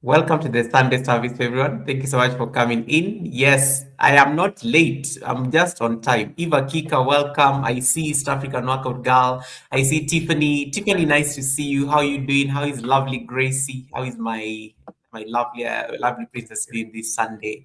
Welcome to the Sunday service, everyone. Thank you so much for coming in. Yes, I am not late. I'm just on time. Eva Kika, welcome. I see East African Workout Girl. I see Tiffany. Tiffany, nice to see you. How you doing? How is lovely Gracie? How is my lovely princess doing this Sunday?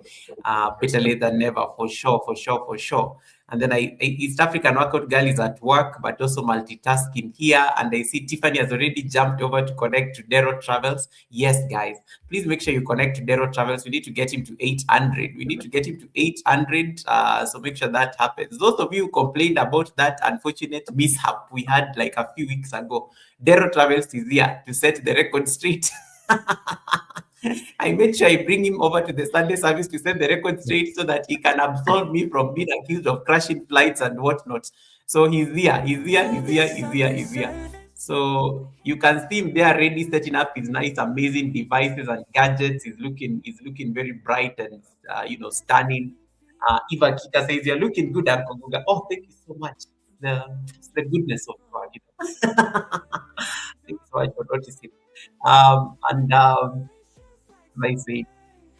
Better late than never, for sure, for sure, for sure. And then East African Workout Girl is at work, but also multitasking here. And I see Tiffany has already jumped over to connect to Dero Travels. Yes, guys, please make sure you connect to Dero Travels. We need to get him to 800. We need to get him to 800. So make sure that happens. Those of you who complained about that unfortunate mishap we had like a few weeks ago, Dero Travels is here to set the record straight. I made sure I bring him over to the Sunday service to set the record straight so that he can absolve me from being accused of crashing flights and whatnot. So he's here, he's here, he's here, he's here, he's here. So you can see him there ready setting up his nice, amazing devices and gadgets. He's looking very bright and stunning. Eva Kita says, "You're looking good, Uncle Goga." Oh, thank you so much. It's the goodness of God. Thank you so much for noticing. And I say,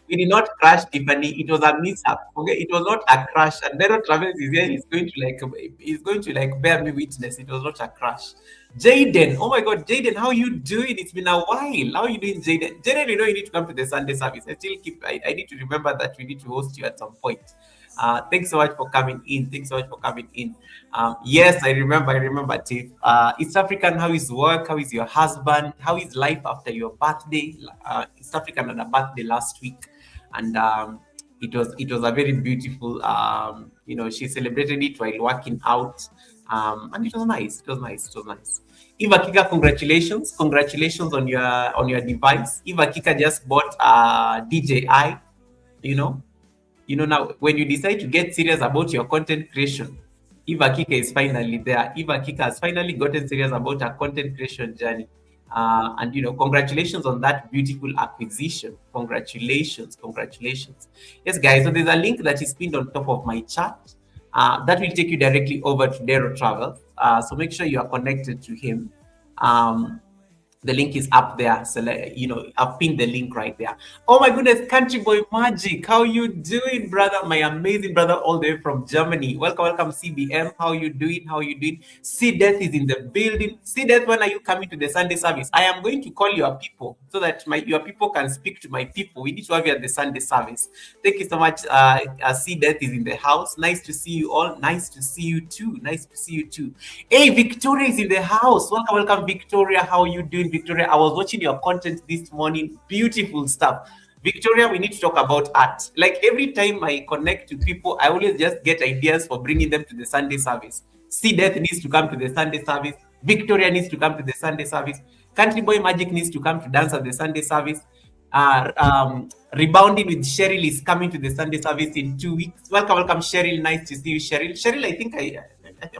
we did not crash, Tiffany. It was a mishap. Okay, it was not a crash. And Dero Travels is here. He's going to like bear me witness. It was not a crash. Jaden, oh my God, Jaden, how you doing? It's been a while. How are you doing, Jaden? Jaden, you need to come to the Sunday service. I need to remember that we need to host you at some point. Thanks so much for coming in. Thanks so much for coming in. Yes, I remember, Tiff. East African, how is work? How is your husband? How is life after your birthday? East African had a birthday last week, and it was a very beautiful. She celebrated it while working out, and it was nice. It was nice. It was nice. Eva Kika, congratulations on your device. Eva Kika just bought a DJI. Now when you decide to get serious about your content creation, Eva Kika is finally there. Eva Kika has finally gotten serious about her content creation journey. And congratulations on that beautiful acquisition. Congratulations. Yes, guys. So there's a link that is pinned on top of my chat. That will take you directly over to Dero Travel. So make sure you are connected to him. The link is up there. So, I've pinned the link right there. Oh my goodness, Country Boy Magic. How you doing, brother? My amazing brother all the way from Germany. Welcome, CBM. How you doing? See Death is in the building. See Death, when are you coming to the Sunday service? I am going to call your people so that your people can speak to my people. We need to have you at the Sunday service. Thank you so much. See Death is in the house. Nice to see you all. Nice to see you too. Hey, Victoria is in the house. Welcome, Victoria. How are you doing, Victoria? I was watching your content this morning. Beautiful stuff. Victoria, we need to talk about art. Like every time I connect to people, I always just get ideas for bringing them to the Sunday service. See Death needs to come to the Sunday service. Victoria needs to come to the Sunday service. Country Boy Magic needs to come to dance at the Sunday service. Rebounding with Cheryl is coming to the Sunday service in 2 weeks. Welcome, Cheryl. Nice to see you, Cheryl. Cheryl, I think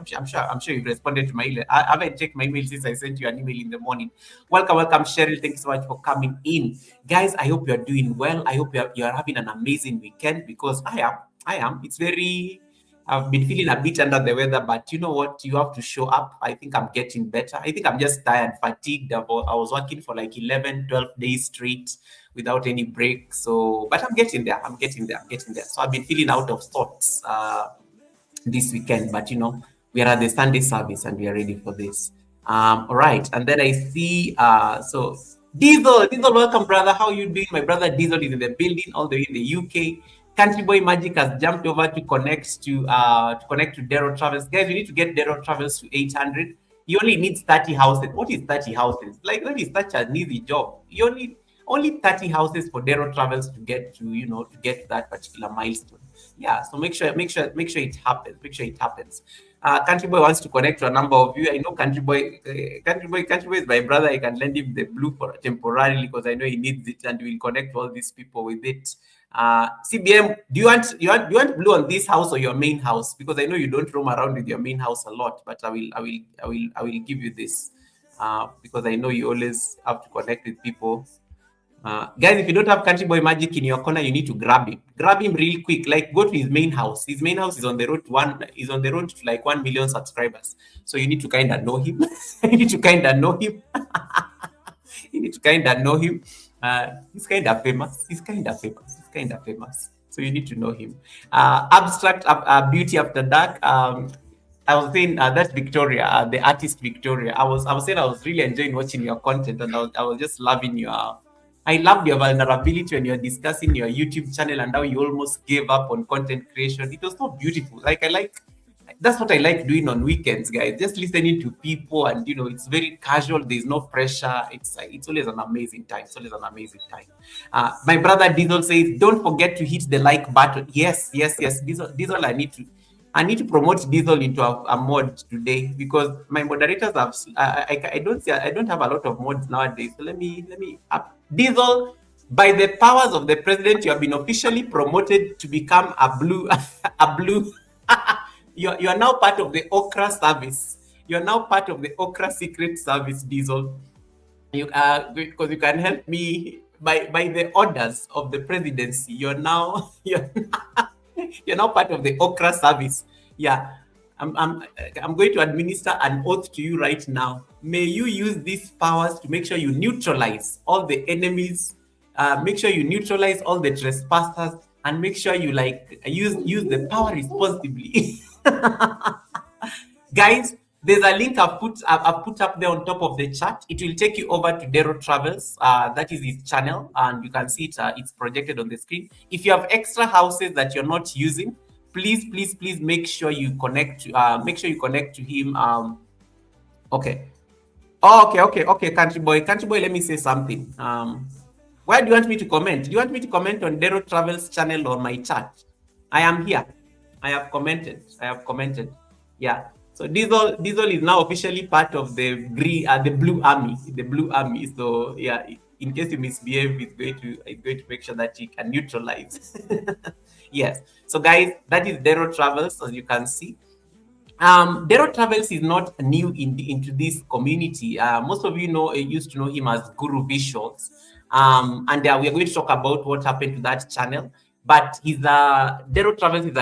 I'm sure you've responded to my email. I haven't checked my email since I sent you an email in the morning. Welcome, Cheryl. Thanks so much for coming in, guys. I hope you're doing well. I hope you're having an amazing weekend, because I am. I've been feeling a bit under the weather, but you know what? You have to show up. I think I'm getting better. I think I'm just tired, fatigued. I was working for like 11, 12 days straight without any break. So, but I'm getting there. So I've been feeling out of sorts this weekend, but we are at the Sunday service and we are ready for this. All right. And then I see, so Diesel, welcome, brother. How you doing? My brother Diesel is in the building, all the way in the UK. Country Boy Magic has jumped over to connect to Dero Travels. Guys, we need to get Dero Travels to 800. He only needs 30 houses. What is 30 houses? Like, that is such an easy job. You only 30 houses for Dero Travels to get to that particular milestone. Yeah, so make sure it happens. Country Boy wants to connect to a number of you. I know Country Boy is my brother. I can lend him the blue for temporarily, because I know he needs it, and we will connect all these people with it. CBM, do you want blue on this house or your main house? Because I know you don't roam around with your main house a lot, but I will give you this, because I know you always have to connect with people. Guys, if you don't have Country Boy Magic in your corner, you need to grab him real quick. Like, go to his main house. His main house is on the road to like 1 million subscribers. So you need to kind of know him. You need to kind of know him. He's kind of famous. So you need to know him. Abstract Beauty After Dark. I was saying that's Victoria, the artist Victoria. I was saying I was really enjoying watching your content, and I was just loving your. I loved your vulnerability when you're discussing your YouTube channel and how you almost gave up on content creation. It was so beautiful. That's what I like doing on weekends, guys. Just listening to people, and it's very casual. There's no pressure. It's always an amazing time. My brother Diesel says, "Don't forget to hit the like button." Yes, yes, yes. Diesel, I need to promote Diesel into a mod today, because my moderators have. I don't have a lot of mods nowadays. So let me up Diesel. By the powers of the president, you have been officially promoted to become a blue a blue. You are now part of the Okra service. You are now part of the Okra Secret Service, Diesel. Because you can help me by the orders of the presidency. You're now you're now part of the Okra service. Yeah. I'm going to administer an oath to you right now. May you use these powers to make sure you neutralize all the enemies, make sure you neutralize all the trespassers, and make sure you use the power responsibly. Guys, there's a link I've put up there on top of the chat. It will take you over to Dero Travels. That is his channel, and you can see it. It's projected on the screen. If you have extra houses that you're not using, please make sure you connect to him. Okay. Oh, okay. Country boy. Let me say something. Where do you want me to comment? Do you want me to comment on Dero Travels channel or my chat? I am here. I have commented. Yeah. So Diesel is now officially part of the Blue Army. So yeah, in case you misbehave, it's going to make sure that you can neutralize. Yes. So guys, that is Dero Travels, as you can see. Dero Travels is not new into this community. Most of you used to know him as Guru Visuals. And we are going to talk about what happened to that channel. But Dero Travels is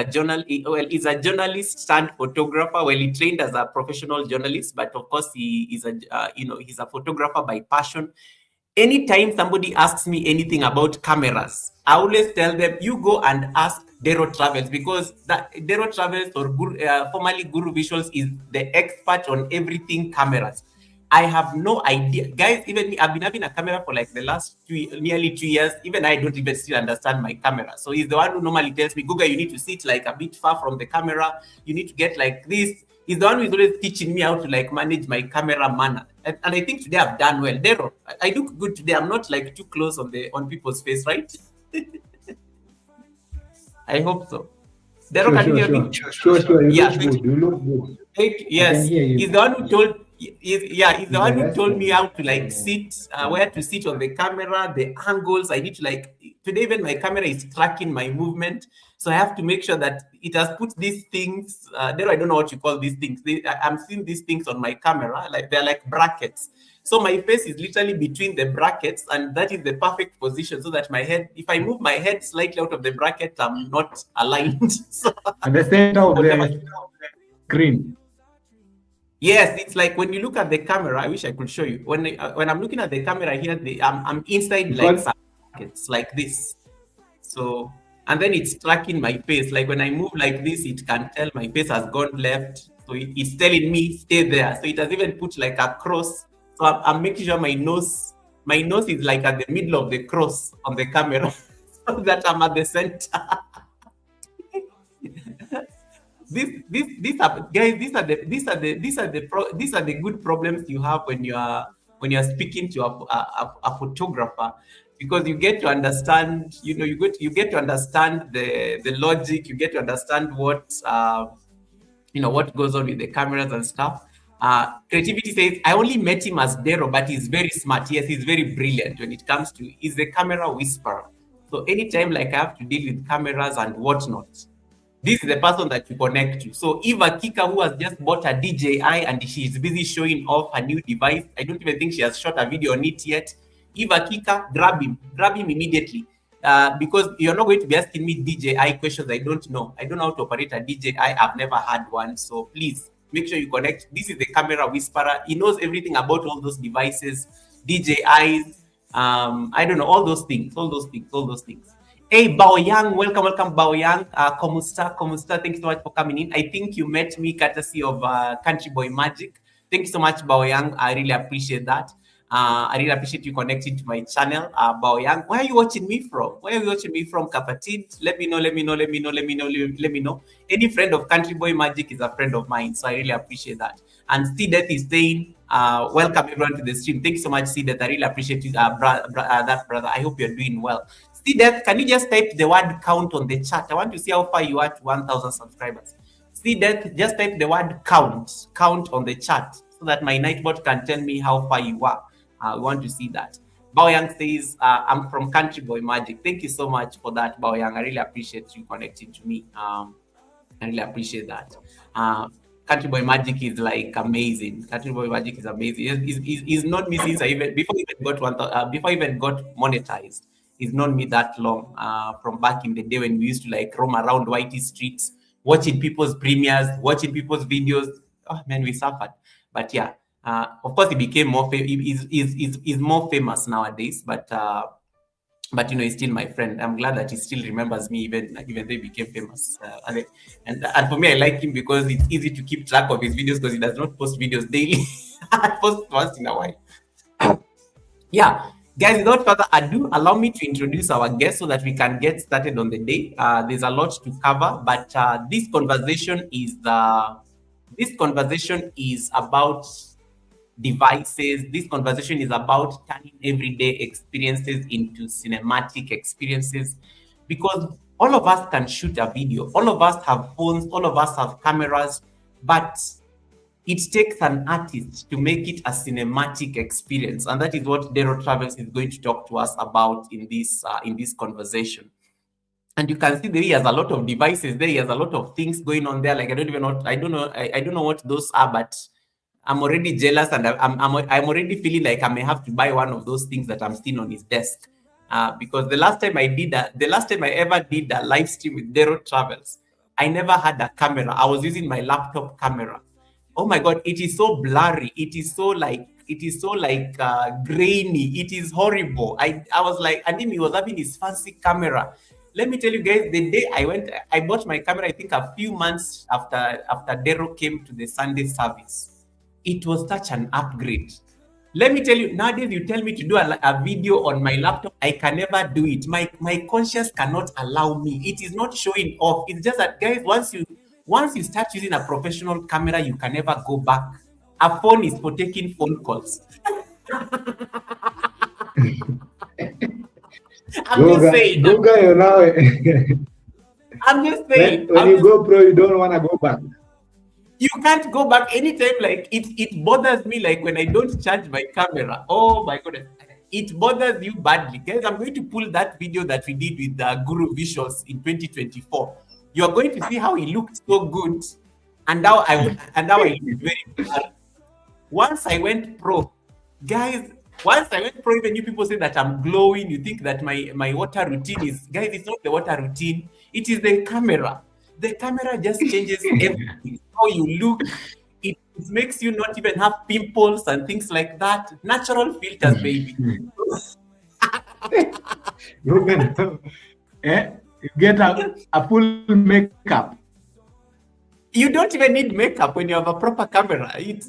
he's a journalist turned photographer. Well, he trained as a professional journalist, but of course he's a photographer by passion. Anytime somebody asks me anything about cameras, I always tell them, you go and ask Dero Travels, because Dero Travels, or formerly Guru Visuals, is the expert on everything cameras. I have no idea. Guys, even me, I've been having a camera for like the last nearly 2 years. Even I don't even still understand my camera. So he's the one who normally tells me, Goga, you need to sit like a bit far from the camera. You need to get like this. He's the one who's always teaching me how to like manage my camera manner. And I think today I've done well. Dero, I look good today. I'm not like too close on people's face, right? I hope so. Dero, can you hear me? Sure. Yeah. You look good. Yes. He's the one who told he's the one who told me how to like sit, where to sit on the camera, the angles. I need to today even my camera is tracking my movement, so I have to make sure that it has put these things. There, I don't know what you call these things. I'm seeing these things on my camera, like they're like brackets. So my face is literally between the brackets, and that is the perfect position so that my head, if I move my head slightly out of the bracket, I'm not aligned. So, at the center of the screen. Yes, it's like when you look at the camera. I wish I could show you. When I'm looking at the camera here, I'm inside like some brackets like this. So, and then it's tracking my face. Like when I move like this, it can tell my face has gone left. So it's telling me stay there. So it has even put like a cross. So I'm making sure my nose is like at the middle of the cross on the camera, so that I'm at the center. These are guys. These are the good problems you have when you are speaking to a photographer, because you get to understand. You get to understand the logic. You get to understand what what goes on with the cameras and stuff. Creativity says, I only met him as Dero, but he's very smart. Yes, he's very brilliant when it comes to. He's the camera whisperer. So anytime I have to deal with cameras and whatnot, this is the person that you connect to. So Eva Kika, who has just bought a DJI and she's busy showing off her new device. I don't even think she has shot a video on it yet. Eva Kika, grab him immediately. Because you're not going to be asking me DJI questions I don't know. I don't know how to operate a DJI. I've never had one. So please make sure you connect. This is the camera whisperer. He knows everything about all those devices. DJ Eyes, I don't know, all those things, all those things, all those things. Hey, Bao Yang, welcome, welcome, Bao Yang. Komusta, Komusta, thank you so much for coming in. I think you met me courtesy of Country Boy Magic. Thank you so much, Bao Yang. I really appreciate that. I really appreciate you connecting to my channel, Bao Yang. Where are you watching me from? Where are you watching me from, Kapatid? Let me know, let me know, let me know, let me know, let me know. Any friend of Country Boy Magic is a friend of mine, so I really appreciate that. And Steedeth is saying, welcome everyone to the stream. Thank you so much, Steedeth. I really appreciate you, that brother. I hope you're doing well. Steedeth, can you just type the word count on the chat? I want to see how far you are to 1,000 subscribers. Steedeth, just type the word count on the chat so that my Nightbot can tell me how far you are. We want to see that. Baoyang says, I'm from Country Boy Magic. Thank you so much for that, Baoyang. I really appreciate you connecting to me. I really appreciate that. Country Boy Magic is like amazing. Country Boy Magic is amazing. He's known me since before I even got monetized. He's known me that long, from back in the day when we used to like roam around Whitey streets, watching people's premieres, watching people's videos. Oh man, we suffered. But yeah, of course, he became more. He's more famous nowadays. But you know, he's still my friend. I'm glad that he still remembers me, even though he became famous. And for me, I like him because it's easy to keep track of his videos because he does not post videos daily. I post once in a while. Yeah, guys, without further ado, allow me to introduce our guest so that we can get started on the day. There's a lot to cover, but this conversation is about devices. This conversation is about turning everyday experiences into cinematic experiences, because all of us can shoot a video, all of us have phones, all of us have cameras, but it takes an artist to make it a cinematic experience, and that is what Daryl Travels is going to talk to us about in this conversation. And you can see there he has a lot of devices there. He has a lot of things going on there. Like I don't know what those are, but I'm already jealous, and I'm already feeling like I may have to buy one of those things that I'm seeing on his desk. Because the last time I ever did a live stream with Daryl Travels, I never had a camera. I was using my laptop camera. Oh my God, it is so blurry. It is so grainy. It is horrible. I was like, and then he was having his fancy camera. Let me tell you guys, the day I bought my camera, I think a few months after Daryl came to the Sunday service. It was such an upgrade. Let me tell you, nowadays you tell me to do a video on my laptop, I can never do it. My conscience cannot allow me. It is not showing off. It's just that, guys, once you start using a professional camera, you can never go back. A phone is for taking phone calls. I'm just saying. Goga, you know. I'm just saying. When you go pro, you don't want to go back. You can't go back anytime. Like it bothers me. Like when I don't charge my camera. Oh my goodness, it bothers you badly, guys. I'm going to pull that video that we did with Guru Visuals in 2024. You are going to see how he looked so good, and now I look very bad. Once I went pro, guys. Once I went pro, even you people say that I'm glowing. You think that my water routine is, guys, it's not the water routine. It is the camera. The camera just changes everything. How you look. It makes you not even have pimples and things like that. Natural filters, baby. You get a full makeup. You don't even need makeup when you have a proper camera. It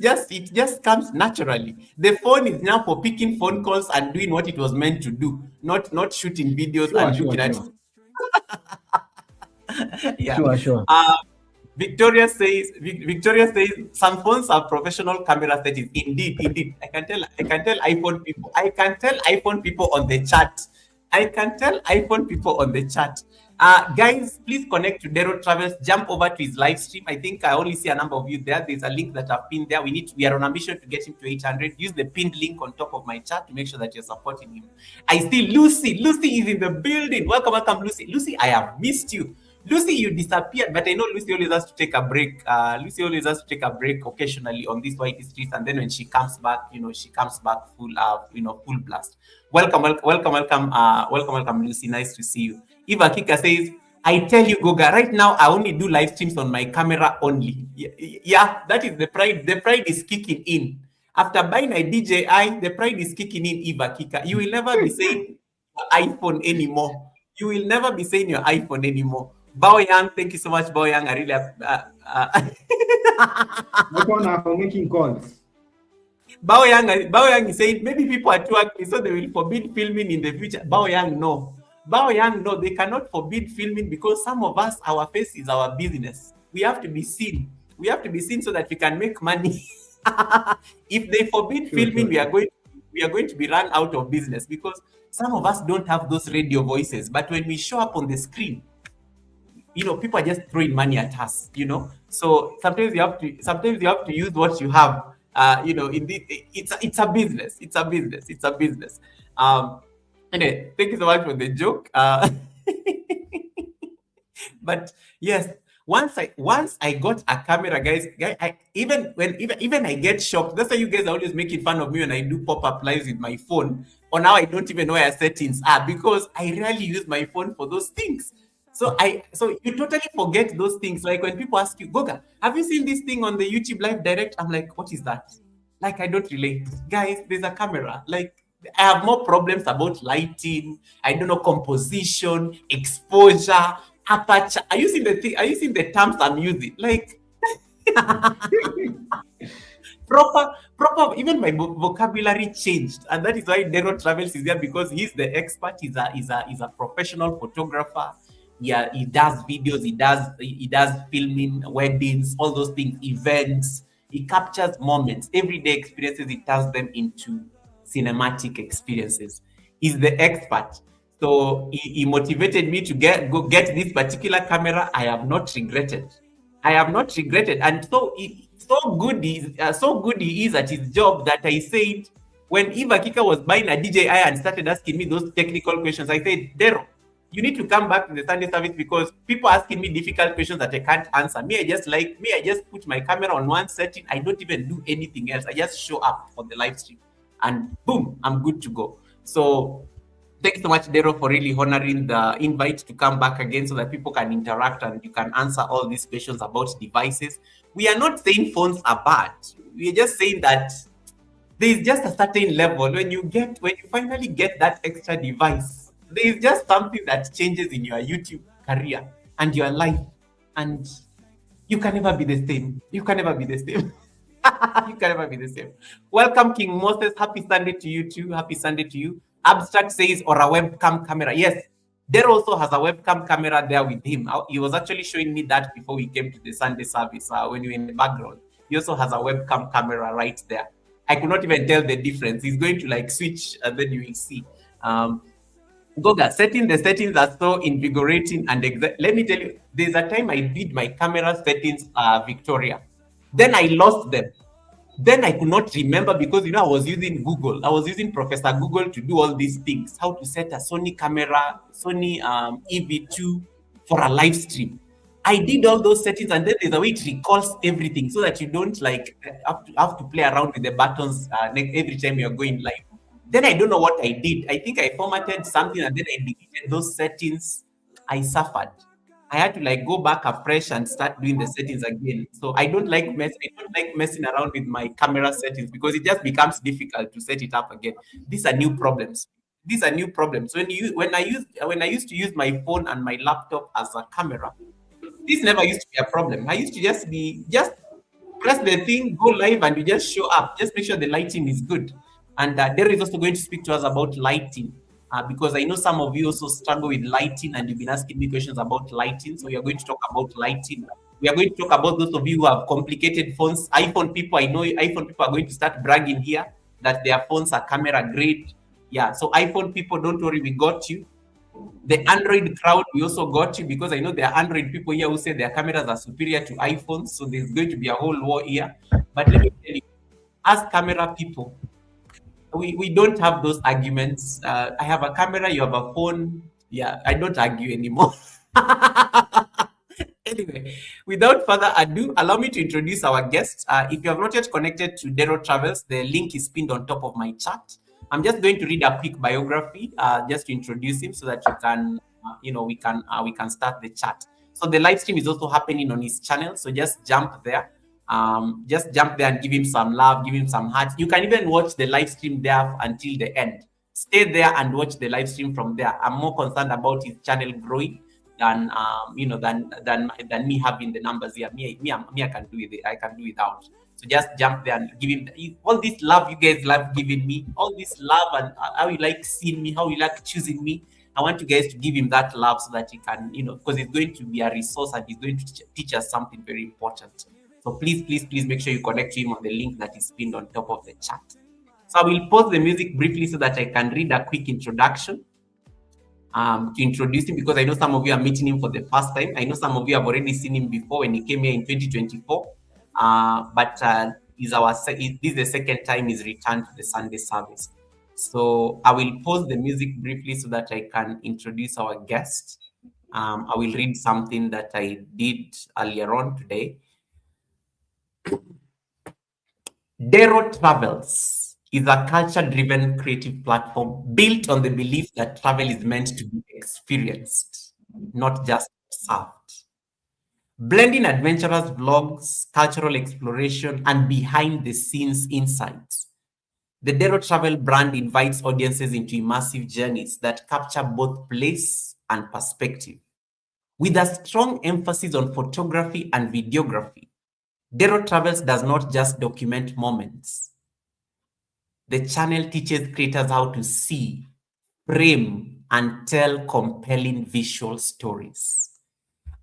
just comes naturally. The phone is now for picking phone calls and doing what it was meant to do, not shooting videos and looking at. Yeah. Sure. Victoria says some phones have professional camera settings. Indeed. I can tell iPhone people. I can tell iPhone people on the chat. Guys, please connect to Daryl Travels. Jump over to his live stream. I think I only see a number of you there. There's a link that I've pinned there. We are on a mission to get him to 800. Use the pinned link on top of my chat to make sure that you're supporting him. I see Lucy. Lucy is in the building. Welcome, Lucy. Lucy, I have missed you. Lucy, you disappeared, but I know Lucy always has to take a break. Lucy always has to take a break occasionally on these white streets, and then when she comes back, she comes back full blast. Welcome, Lucy. Nice to see you. Eva Kika says, I tell you, Goga, right now I only do live streams on my camera only. Yeah, that is the pride. The pride is kicking in. After buying a DJI, the pride is kicking in, Eva Kika. You will never be saying iPhone anymore. You will never be saying your iPhone anymore. Bao Yang, thank you so much, Bao Yang. I really My phone are for making calls. Bao Yang is saying maybe people are too ugly, so they will forbid filming in the future. Bao Yang, no. Bao Yang, no, they cannot forbid filming because some of us, our face is our business. We have to be seen. We have to be seen so that we can make money. If they forbid filming, we are going to be run out of business because some of us don't have those radio voices. But when we show up on the screen, people are just throwing money at us. So sometimes you have to use what you have. It's a business. It's a business. It's a business. Anyway, thank you so much for the joke. But yes, once I got a camera, guys, even I get shocked. That's why you guys are always making fun of me when I do pop-up lives with my phone. Or now I don't even know where settings are because I rarely use my phone for those things. So you totally forget those things. Like when people ask you, Goga, have you seen this thing on the YouTube Live Direct? I'm like, what is that? Like, I don't relate. Guys, there's a camera. Like, I have more problems about lighting, I don't know, composition, exposure, aperture. Are you seeing the terms I'm using? Like proper, even my vocabulary changed. And that is why Dero Travels is there, because he's the expert. He's a professional photographer. Yeah, he does videos, he does filming, weddings, all those things, events. He captures moments, everyday experiences, he turns them into cinematic experiences. He's the expert. So he motivated me to get this particular camera. I have not regretted. And so good he is at his job that I said, when Eva Kika was buying a DJI and started asking me those technical questions, I said, Dero, you need to come back to the Sunday service because people are asking me difficult questions that I can't answer. I just put my camera on one setting. I don't even do anything else. I just show up for the live stream and boom, I'm good to go. So thanks so much, Dero, for really honoring the invite to come back again so that people can interact and you can answer all these questions about devices. We are not saying phones are bad. We are just saying that there is just a certain level when you finally get that extra device. There is just something that changes in your YouTube career and your life, and you can never be the same. You can never be the same. You can never be the same. Welcome, King Moses. Happy Sunday to you too. Happy Sunday to you. Abstract says, or a webcam camera. Yes, there also has a webcam camera there with him. He was actually showing me that before we came to the Sunday service when we were in the background. He also has a webcam camera right there. I could not even tell the difference. He's going to switch and then you will see. Goga, setting the settings are so invigorating and let me tell you, there's a time I did my camera settings, Victoria. Then I lost them. Then I could not remember because I was using Google. I was using Professor Google to do all these things. How to set a Sony camera, Sony EV2 for a live stream. I did all those settings, and then there's a way it recalls everything so that you don't have to play around with the buttons every time you're going live. Then I don't know what I did. I think I formatted something and then I deleted those settings. I suffered. I had to go back afresh and start doing the settings again. So I don't like messing around with my camera settings because it just becomes difficult to set it up again. These are new problems. When I used to use my phone and my laptop as a camera, this never used to be a problem. I used to just press the thing, go live, and you just show up. Just make sure the lighting is good. And Derek is also going to speak to us about lighting because I know some of you also struggle with lighting and you've been asking me questions about lighting. So we are going to talk about lighting. We are going to talk about those of you who have complicated phones. iPhone people, I know iPhone people are going to start bragging here that their phones are camera grade. Yeah, so iPhone people, don't worry, we got you. The Android crowd, we also got you because I know there are Android people here who say their cameras are superior to iPhones. So there's going to be a whole war here. But let me tell you, as camera people, we don't have those arguments. I have a camera, you have a phone. Yeah, I don't argue anymore. Anyway, without further ado, allow me to introduce our guest. If you have not yet connected to Dero Travels, the link is pinned on top of my chat. I'm just going to read a quick biography just to introduce him so that you can, we can start the chat. So the live stream is also happening on his channel. So just jump there. Just jump there and give him some love, give him some hearts. You can even watch the live stream there until the end. Stay there and watch the live stream from there. I'm more concerned about his channel growing than than me having the numbers here. Me, I can do it. I can do without. So just jump there and give him all this love you guys love giving me, all this love and how you like seeing me, how you like choosing me. I want you guys to give him that love so that he can, because it's going to be a resource and he's going to teach us something very important. So please, please, please make sure you connect to him on the link that is pinned on top of the chat. So I will pause the music briefly so that I can read a quick introduction to introduce him, because I know some of you are meeting him for the first time. I know some of you have already seen him before when he came here in 2024. But this is the second time he's returned to the Sunday service. So I will pause the music briefly so that I can introduce our guest. I will read something that I did earlier on today. Dero Travels is a culture-driven creative platform built on the belief that travel is meant to be experienced, not just observed. Blending adventurous vlogs, cultural exploration, and behind-the-scenes insights, the Dero Travel brand invites audiences into immersive journeys that capture both place and perspective. With a strong emphasis on photography and videography, Dero Travels does not just document moments. The channel teaches creators how to see, frame, and tell compelling visual stories.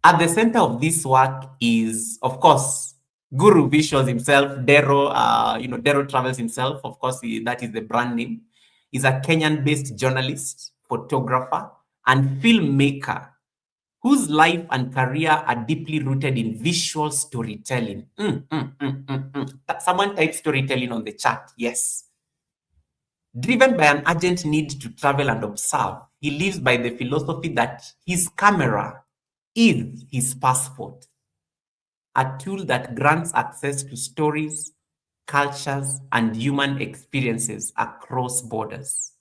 At the center of this work is, of course, Guru Visuals himself, Dero, Dero Travels himself. Of course, that is the brand name. He's a Kenyan-based journalist, photographer, and filmmaker whose life and career are deeply rooted in visual storytelling. Someone type storytelling on the chat. Yes. Driven by an urgent need to travel and observe, he lives by the philosophy that his camera is his passport, a tool that grants access to stories, cultures, and human experiences across borders.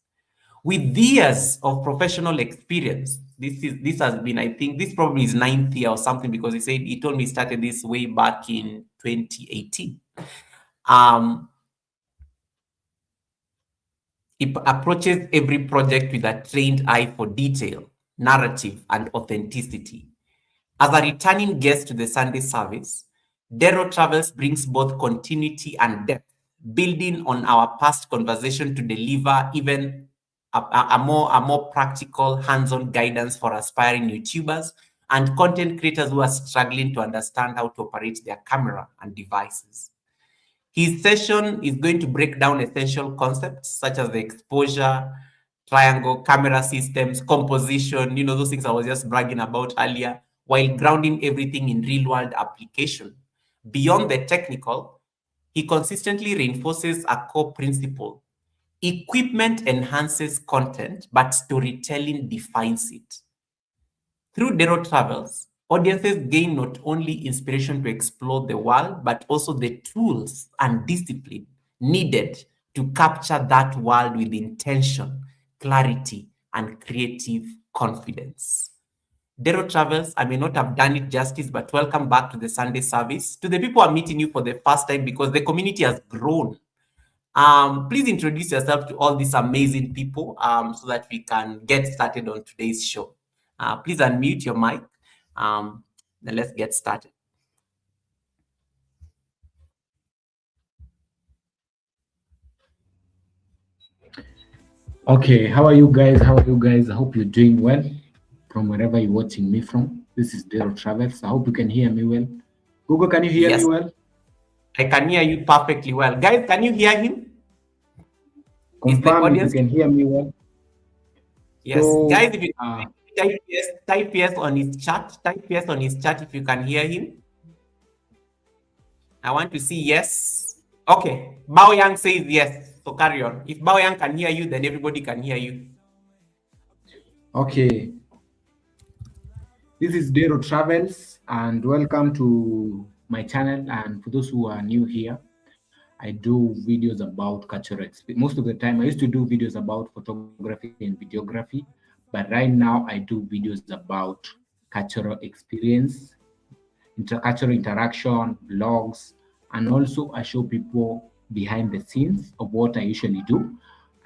With years of professional experience, this has been, I think, this probably is 9th year or something, because he told me he started this way back in 2018. He approaches every project with a trained eye for detail, narrative, and authenticity. As a returning guest to the Sunday service, Dero Travels brings both continuity and depth, building on our past conversation to deliver even a more practical, hands-on guidance for aspiring YouTubers and content creators who are struggling to understand how to operate their camera and devices. His session is going to break down essential concepts such as the exposure, triangle, camera systems, composition, those things I was just bragging about earlier, while grounding everything in real-world application. Beyond the technical, he consistently reinforces a core principle. Equipment enhances content, but storytelling defines it. Through Dero Travels, audiences gain not only inspiration to explore the world, but also the tools and discipline needed to capture that world with intention, clarity, and creative confidence. Dero Travels, I may not have done it justice, but welcome back to the Sunday service. To the people who are meeting you for the first time, because the community has grown. Please introduce yourself to all these amazing people so that we can get started on today's show. Please unmute your mic. Then let's get started. Okay, how are you guys? How are you guys? I hope you're doing well from wherever you're watching me from. This is Dero Travels. I hope you can hear me well. Goga, can you hear me well? I can hear you perfectly well. Guys, can you hear him? Confirm if you can hear me well. Yes, so, guys, if you type yes on his chat. Type yes on his chat if you can hear him. I want to see yes. Okay, Bao Yang says yes. So carry on. If Bao Yang can hear you, then everybody can hear you. Okay. This is Dero Travels, and welcome to my channel. And for those who are new here, I do videos about cultural experience. Most of the time, I used to do videos about photography and videography, but right now I do videos about cultural experience, intercultural interaction, blogs, and also I show people behind the scenes of what I usually do,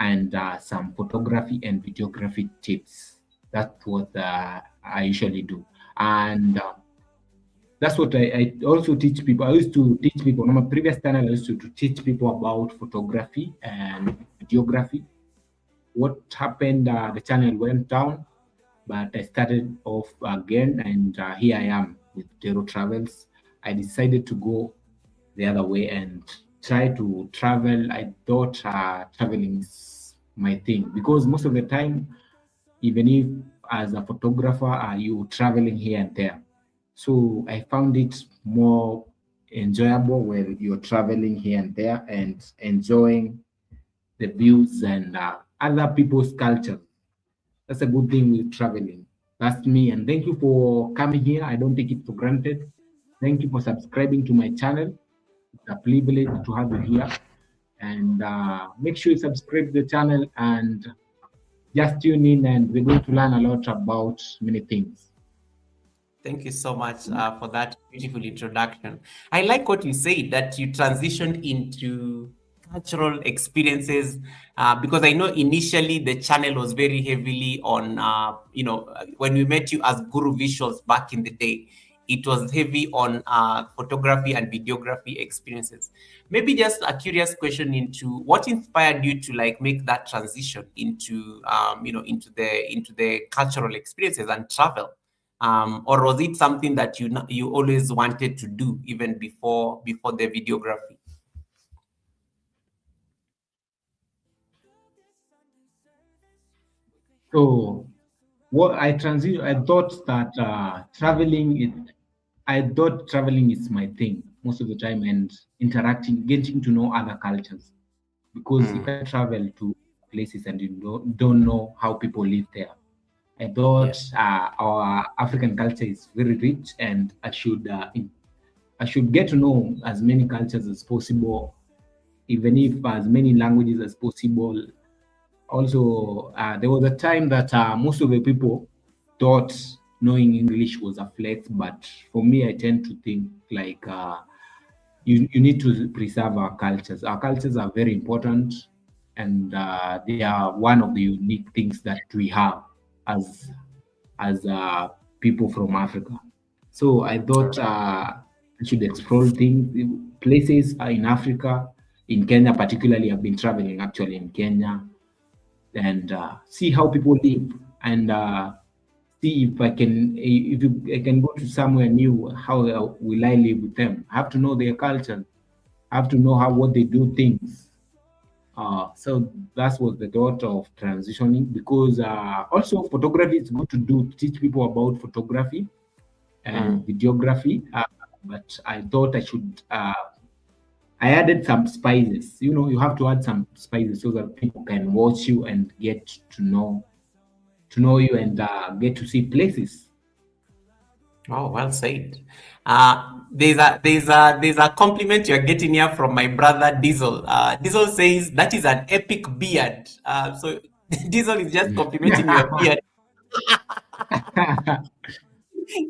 and some photography and videography tips. That's what I usually do, and that's what I also teach people. I used to teach people on my previous channel. I used to teach people about photography and videography. What happened? The channel went down, but I started off again, and here I am with Dero Travels. I decided to go the other way and try to travel. I thought traveling is my thing because most of the time, even if as a photographer, you traveling here and there. So I found it more enjoyable when you're traveling here and there and enjoying the views and other people's culture. That's a good thing with traveling. That's me. And thank you for coming here. I don't take it for granted. Thank you for subscribing to my channel. It's a privilege to have you here. And make sure you subscribe to the channel and just tune in, and we're going to learn a lot about many things. Thank you so much for that beautiful introduction. I like what you said, that you transitioned into cultural experiences, because I know initially the channel was very heavily on, when we met you as Guru Visuals back in the day, it was heavy on photography and videography experiences. Maybe just a curious question into what inspired you to like make that transition into, into the cultural experiences and travel. Or was it something that you always wanted to do even before the videography? So what I transition, I thought that I thought traveling is my thing most of the time, and interacting, getting to know other cultures, because you can travel to places and you don't know how people live there. I thought Yes. our African culture is very rich, and I should get to know as many cultures as possible, even if as many languages as possible. Also, there was a time that most of the people thought knowing English was a flex, but for me, I tend to think like you need to preserve our cultures. Our cultures are very important, and they are one of the unique things that we have as people from Africa. So I thought I should explore things, places in Africa, in Kenya particularly. I've been traveling actually in Kenya, and see how people live, and see if I can go to somewhere new. How will I live with them? I have to know their culture. I have to know what they do things. So that was the thought of transitioning, because also photography is good to do, teach people about photography and videography. But I thought I added some spices. You have to add some spices so that people can watch you and get to know you, and get to see places. Oh, well said. There's a compliment you're getting here from my brother Diesel. Diesel says that is an epic beard. So Diesel is just complimenting your beard.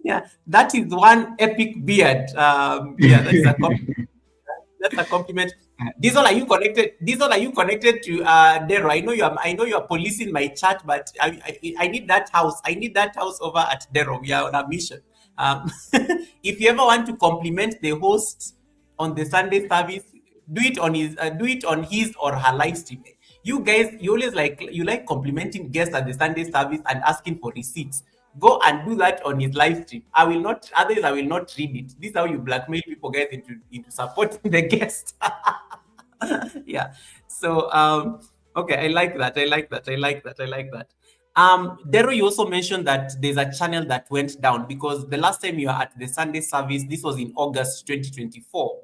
Yeah, that is one epic beard. Yeah, that's a compliment. Diesel, are you connected? Diesel, are you connected to Dero? I know you are policing my chat, but I need that house. I need that house over at Dero. We are on a mission. If you ever want to compliment the host on the Sunday service, do it on his or her live stream. You guys, you like complimenting guests at the Sunday service and asking for receipts. Go and do that on his live stream. I will not, otherwise I will not read it. This is how you blackmail people, guys, into supporting the guest. Yeah. So okay, I like that. Dero, you also mentioned that there's a channel that went down because the last time you were at the Sunday service, this was in August 2024.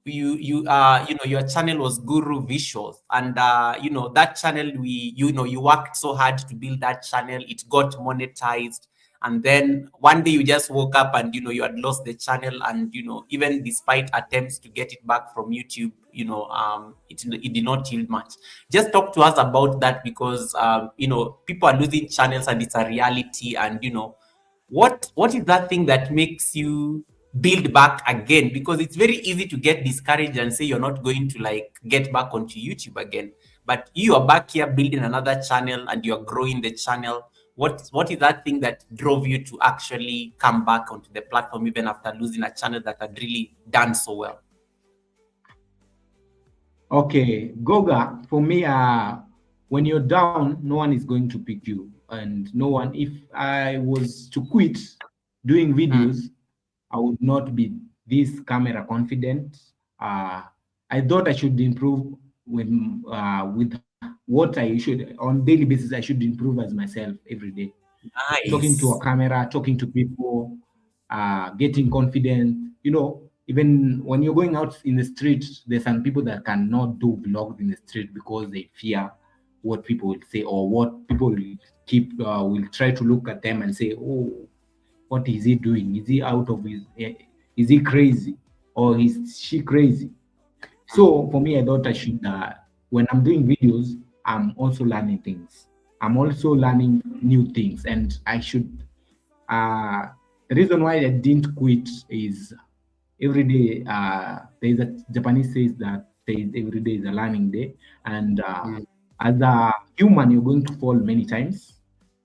Your channel was Guru Visuals, and that channel, you worked so hard to build that channel. It got monetized, and then one day you just woke up and you had lost the channel, and even despite attempts to get it back from YouTube, it did not yield much. Just talk to us about that, because people are losing channels and it's a reality. And what is that thing that makes you build back again, because it's very easy to get discouraged and say you're not going to like get back onto YouTube again. But you are back here building another channel and you're growing the channel. What is that thing that drove you to actually come back onto the platform even after losing a channel that had really done so well? Okay, Goga, for me, when you're down, no one is going to pick you. And no one, if I was to quit doing videos, I would not be this camera confident. I thought I should improve with what I should, on daily basis, I should improve as myself every day. Talking to a camera, talking to people, getting confident. You know, even when you're going out in the street, there's some people that cannot do vlogs in the street because they fear what people will say, or what people will will try to look at them and say, oh, what is he doing? Is he out of his, is he crazy, or is she crazy? So for me, I thought I should, when I'm doing videos, I'm also learning things. I'm also learning new things, and I should, the reason why I didn't quit is every day, there's a Japanese says that every day is a learning day. And as a human, you're going to fall many times.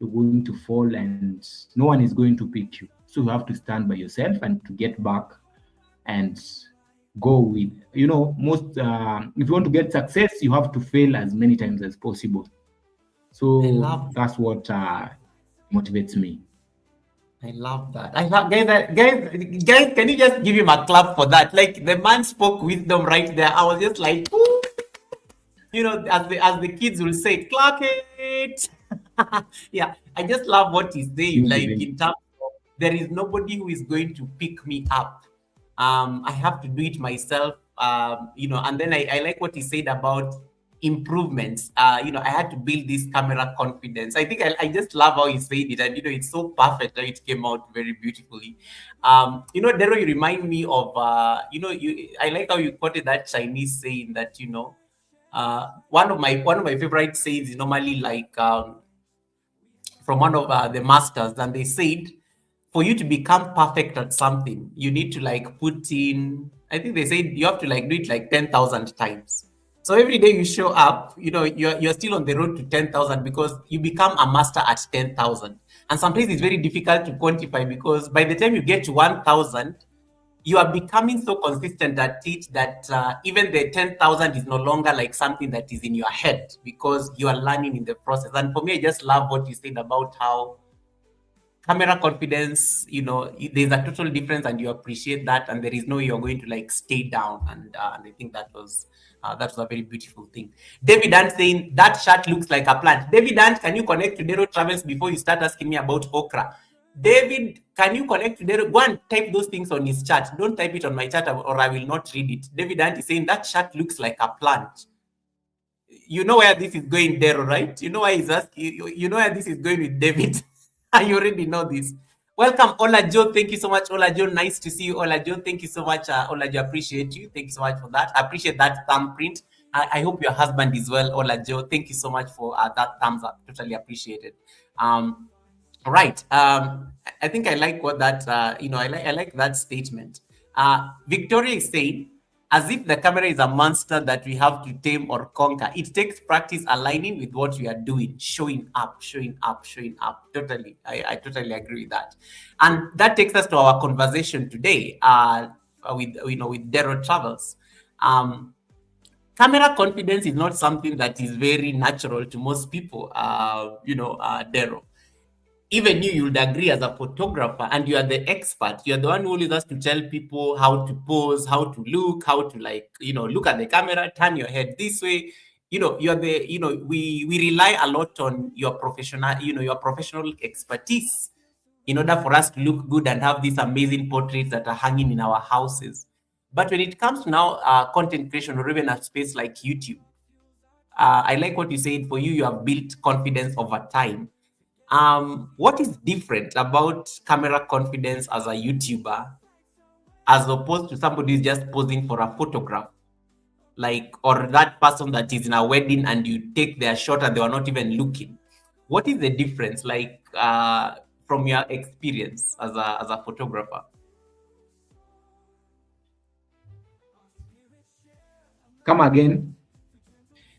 You're going to fall, and no one is going to pick you. So you have to stand by yourself and to get back and go with, you know, most, if you want to get success, you have to fail as many times as possible. So that's what motivates me. I love that. I love guys. Can you just give him a clap for that? Like, the man spoke wisdom right there. I was just like, "Ooh." You know, as the kids will say, clock it. Yeah, I just love what he's saying. Like, in terms of, there is nobody who is going to pick me up. I have to do it myself. You know, and then I like what he said about improvements. You know, I had to build this camera confidence. I think I just love how he said it, and you know, it's so perfect how it came out very beautifully. You know, Dero, you remind me of you know, I like how you quoted that Chinese saying that, you know, one of my favorite sayings is normally like from one of the masters, and they said, for you to become perfect at something, you need to like put in, I think they said you have to like do it like 10,000 times. So every day you show up, you know, you're still on the road to 10,000, because you become a master at 10,000. And sometimes it's very difficult to quantify, because by the time you get to 1,000, you are becoming so consistent at it that even the 10,000 is no longer like something that is in your head, because you are learning in the process. And for me, I just love what you said about how camera confidence, you know, there's a total difference, and you appreciate that, and there is no you're going to like stay down. And I think that was a very beautiful thing. David Ant saying that shirt looks like a plant. David Ant, can you connect to Dero Travels before you start asking me about okra? David, can you connect to Dero? Go and type those things on his chat. Don't type it on my chat, or I will not read it. David Ant is saying that shirt looks like a plant. You know where this is going, Dero, right? You know why he's asking. You know where this is going with David. You already know this. Welcome, Ola Joe. Thank you so much, Ola Joe. Nice to see you, Ola Joe. Thank you so much, Ola Joe. Appreciate you. Thank you so much for that. I appreciate that thumbprint. I hope your husband is well, Ola Joe. Thank you so much for that thumbs up. Totally appreciated. Right. I think I like what that. You know, I like that statement. Victoria is saying, as if the camera is a monster that we have to tame or conquer. It takes practice aligning with what we are doing, showing up, showing up, showing up. Totally. I totally agree with that. And that takes us to our conversation today with Dero Travels. Camera confidence is not something that is very natural to most people, Dero. Even you would agree, as a photographer, and you are the expert, you're the one who always has to tell people how to pose, how to look, how to look at the camera, turn your head this way. You're we rely a lot on your professional expertise in order for us to look good and have these amazing portraits that are hanging in our houses. But when it comes to now content creation, or even a space like YouTube, I like what you said. For you have built confidence over time. What is different about camera confidence as a YouTuber, as opposed to somebody who's just posing for a photograph, or that person that is in a wedding and you take their shot and they are not even looking? What is the difference, from your experience as a photographer? Come again.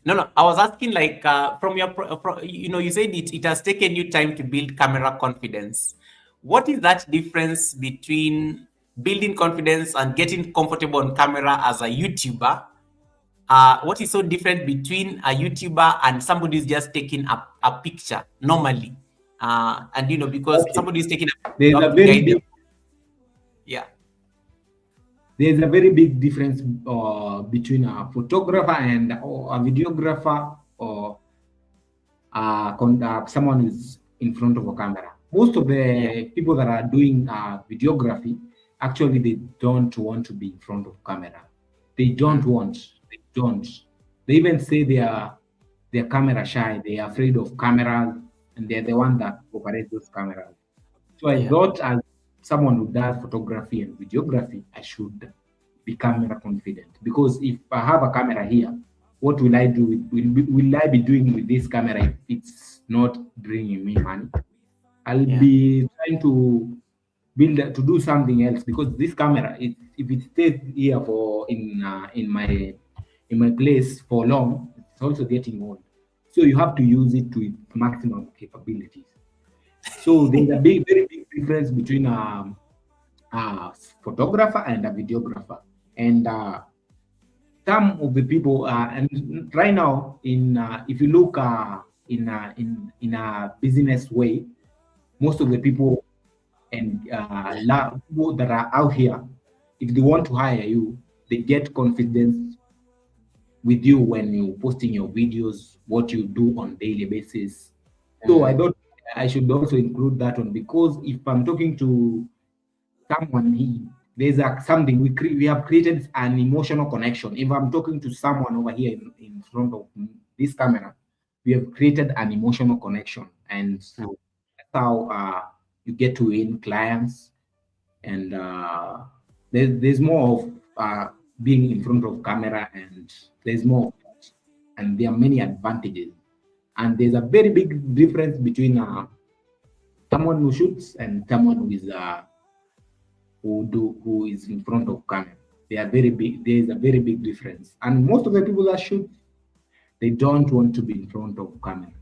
No. I was asking, like, from your, you said it has taken you time to build camera confidence. What is that difference between building confidence and getting comfortable on camera as a YouTuber? What is so different between a YouTuber and somebody who's just taking a picture normally? And because Okay. somebody is taking a There's you a have to very guide big them. Yeah. there's a very big difference between a photographer and or a videographer or someone who's in front of a camera. Most of Yeah. the people that are doing videography, actually, they don't want to be in front of camera. They don't want. They don't. They even say they're camera shy. They are afraid of cameras, and they're the one that operate those cameras. So I Yeah. thought, as someone who does photography and videography, I should be camera confident, because if I have a camera here, what will I do? Will I be doing with this camera if it's not bringing me money? I'll Yeah. be trying to do something else, because this camera, if it stays here in my place for long, it's also getting old. So you have to use it to its maximum capabilities. So there's a very big difference between a photographer and a videographer. And some of the people, and right now, if you look in a business way, most of the people and people that are out here, if they want to hire you, they get confidence with you when you posting your videos, what you do on daily basis. So I thought I should also include that one, because if I'm talking to someone, there's something we have created an emotional connection. If I'm talking to someone over here in front of this camera, we have created an emotional connection, and that's how you get to win clients. And there's more of being in front of camera, and there's more of that. And there are many advantages, and there's a very big difference between someone who shoots and someone who is in front of camera. They are very big. There is a very big difference, and most of the people that shoot, they don't want to be in front of camera.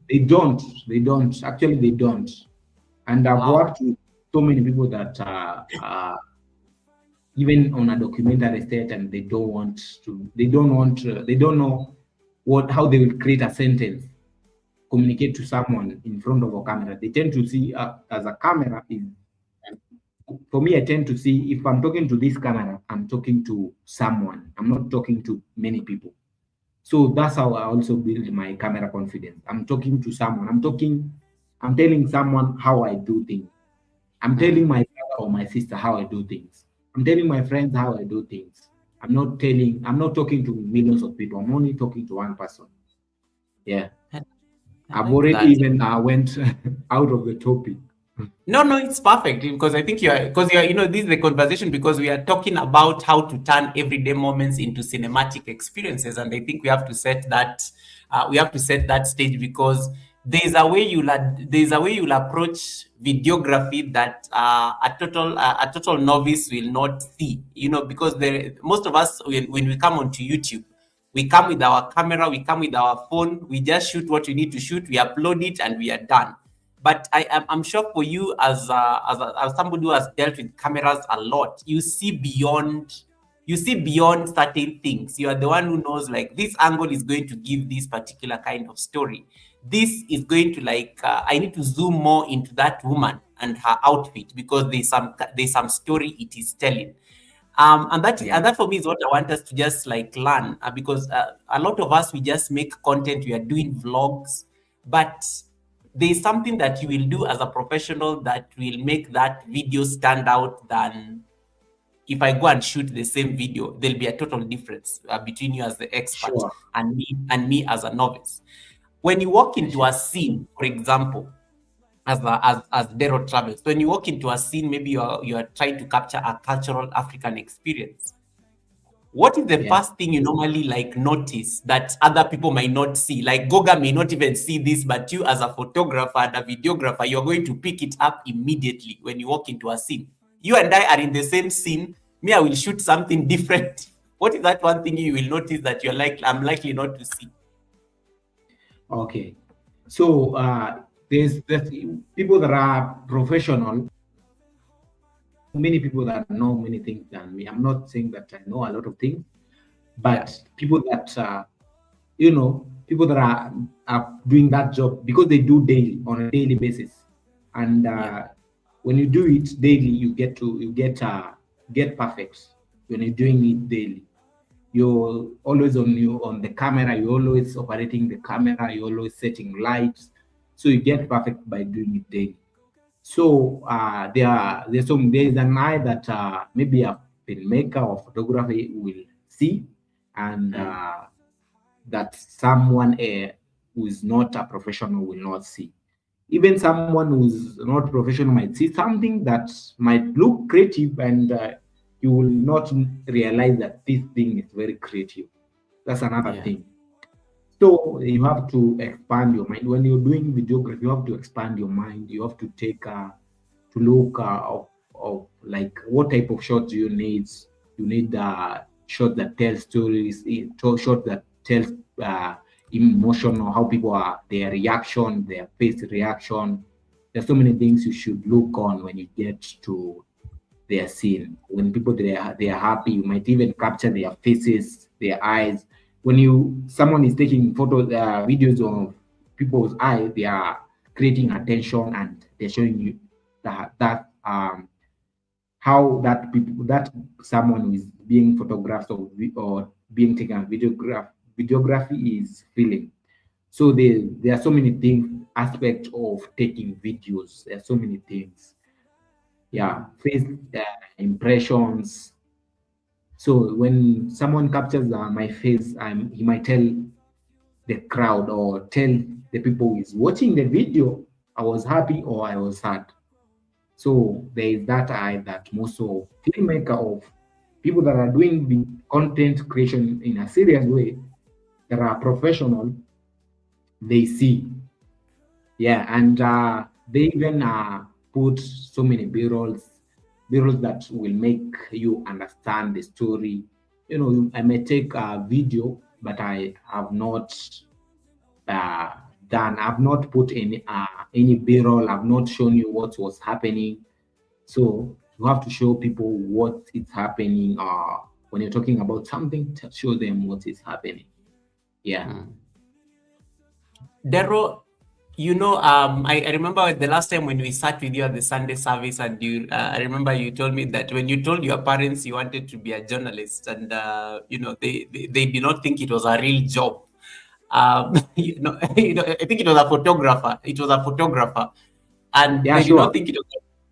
They don't. They don't. Actually, they don't. And I've worked with so many people that even on a documentary set, and they don't want to. They don't want. They don't know how they will create a sentence, communicate to someone in front of a camera. They tend to see as a camera is. For me, I tend to see, if I'm talking to this camera, I'm talking to someone. I'm not talking to many people. So that's how I also build my camera confidence. I'm talking to someone. I'm telling someone how I do things. I'm telling my brother or my sister how I do things. I'm telling my friends how I do things. I'm not talking to millions of people. I'm only talking to one person. Yeah. I've already even went out of the topic. No, it's perfect, because I think this is the conversation, because we are talking about how to turn everyday moments into cinematic experiences, and I think we have to set that stage, because there's a way you'll approach videography that a total novice will not see, because most of us, when we come onto YouTube, we come with our camera, we come with our phone, we just shoot what we need to shoot, we upload it, and we are done. But I'm sure for you, as somebody who has dealt with cameras a lot, you see beyond certain things. You are the one who knows, like, this angle is going to give this particular kind of story. This is going to, I need to zoom more into that woman and her outfit, because there's some story it is telling. And that for me is what I want us to just learn, because a lot of us, we just make content, we are doing vlogs, but there's something that you will do as a professional that will make that video stand out than if I go and shoot the same video. There'll be a total difference between you as the expert, Sure. and me as a novice. When you walk into a scene, for example, as Dero travels, when you walk into a scene, maybe you are trying to capture a cultural African experience. What is the first thing you normally notice that other people might not see? Like Goga may not even see this, but you, as a photographer and a videographer, you're going to pick it up immediately when you walk into a scene. You and I are in the same scene. Me, I will shoot something different What is that one thing you will notice that I'm likely not to see? Okay. So there's people that are professional, many people that know many things than me. I'm not saying that I know a lot of things, but people that people that are doing that job because they do daily on a daily basis, and when you do it daily, you get perfect. When you're doing it daily, you're always on the camera, you're always operating the camera, you're always setting lights, so you get perfect by doing it daily. So there's an eye that maybe a filmmaker or photography will see, and that someone who is not a professional will not see. Even someone who's not professional might see something that might look creative, and you will not realize that this thing is very creative. That's another thing. So you have to expand your mind when you're doing videography. You have to expand your mind. You have to take to look of like what type of shots do you need. You need shot that tells stories, shot that tells emotion, or how people are, their reaction, their face reaction. There's so many things you should look on when you get to their scene. When people they are happy, you might even capture their faces, their eyes. When someone is taking photos, videos of people's eyes, they are creating attention, and they're showing you that how that someone who is being photographed or being taken a videography is feeling. So there are so many things, aspects of taking videos. There are so many things. Yeah, face impressions. So when someone captures my face, he might tell the crowd or tell the people who is watching the video, I was happy or I was sad. So there is that eye that most of filmmaker, of people that are doing the content creation in a serious way, that are professional, they see. Yeah, and they even put so many b-rolls that will make you understand the story. I may take a video, but I have not I've not put any b-roll. I've not shown you what was happening. So you have to show people what is happening. When you're talking about something, to show them what is happening. Yeah. Dero, I remember the last time when we sat with you at the Sunday service, and I remember you told me that when you told your parents you wanted to be a journalist, and they did not think it was a real job. I think it was a photographer. It was a photographer, and Yeah, they did sure. not think it was.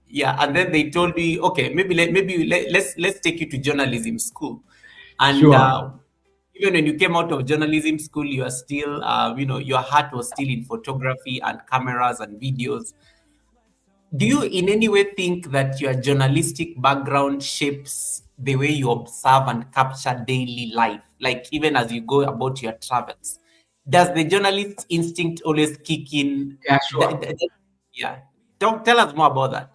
Yeah, and then they told me, okay, let's take you to journalism school, and Sure. even when you came out of journalism school, you are still, your heart was still in photography and cameras and videos. Do you in any way think that your journalistic background shapes the way you observe and capture daily life? Like even as you go about your travels, does the journalist instinct always kick in? Yeah, sure. Yeah. Tell us more about that.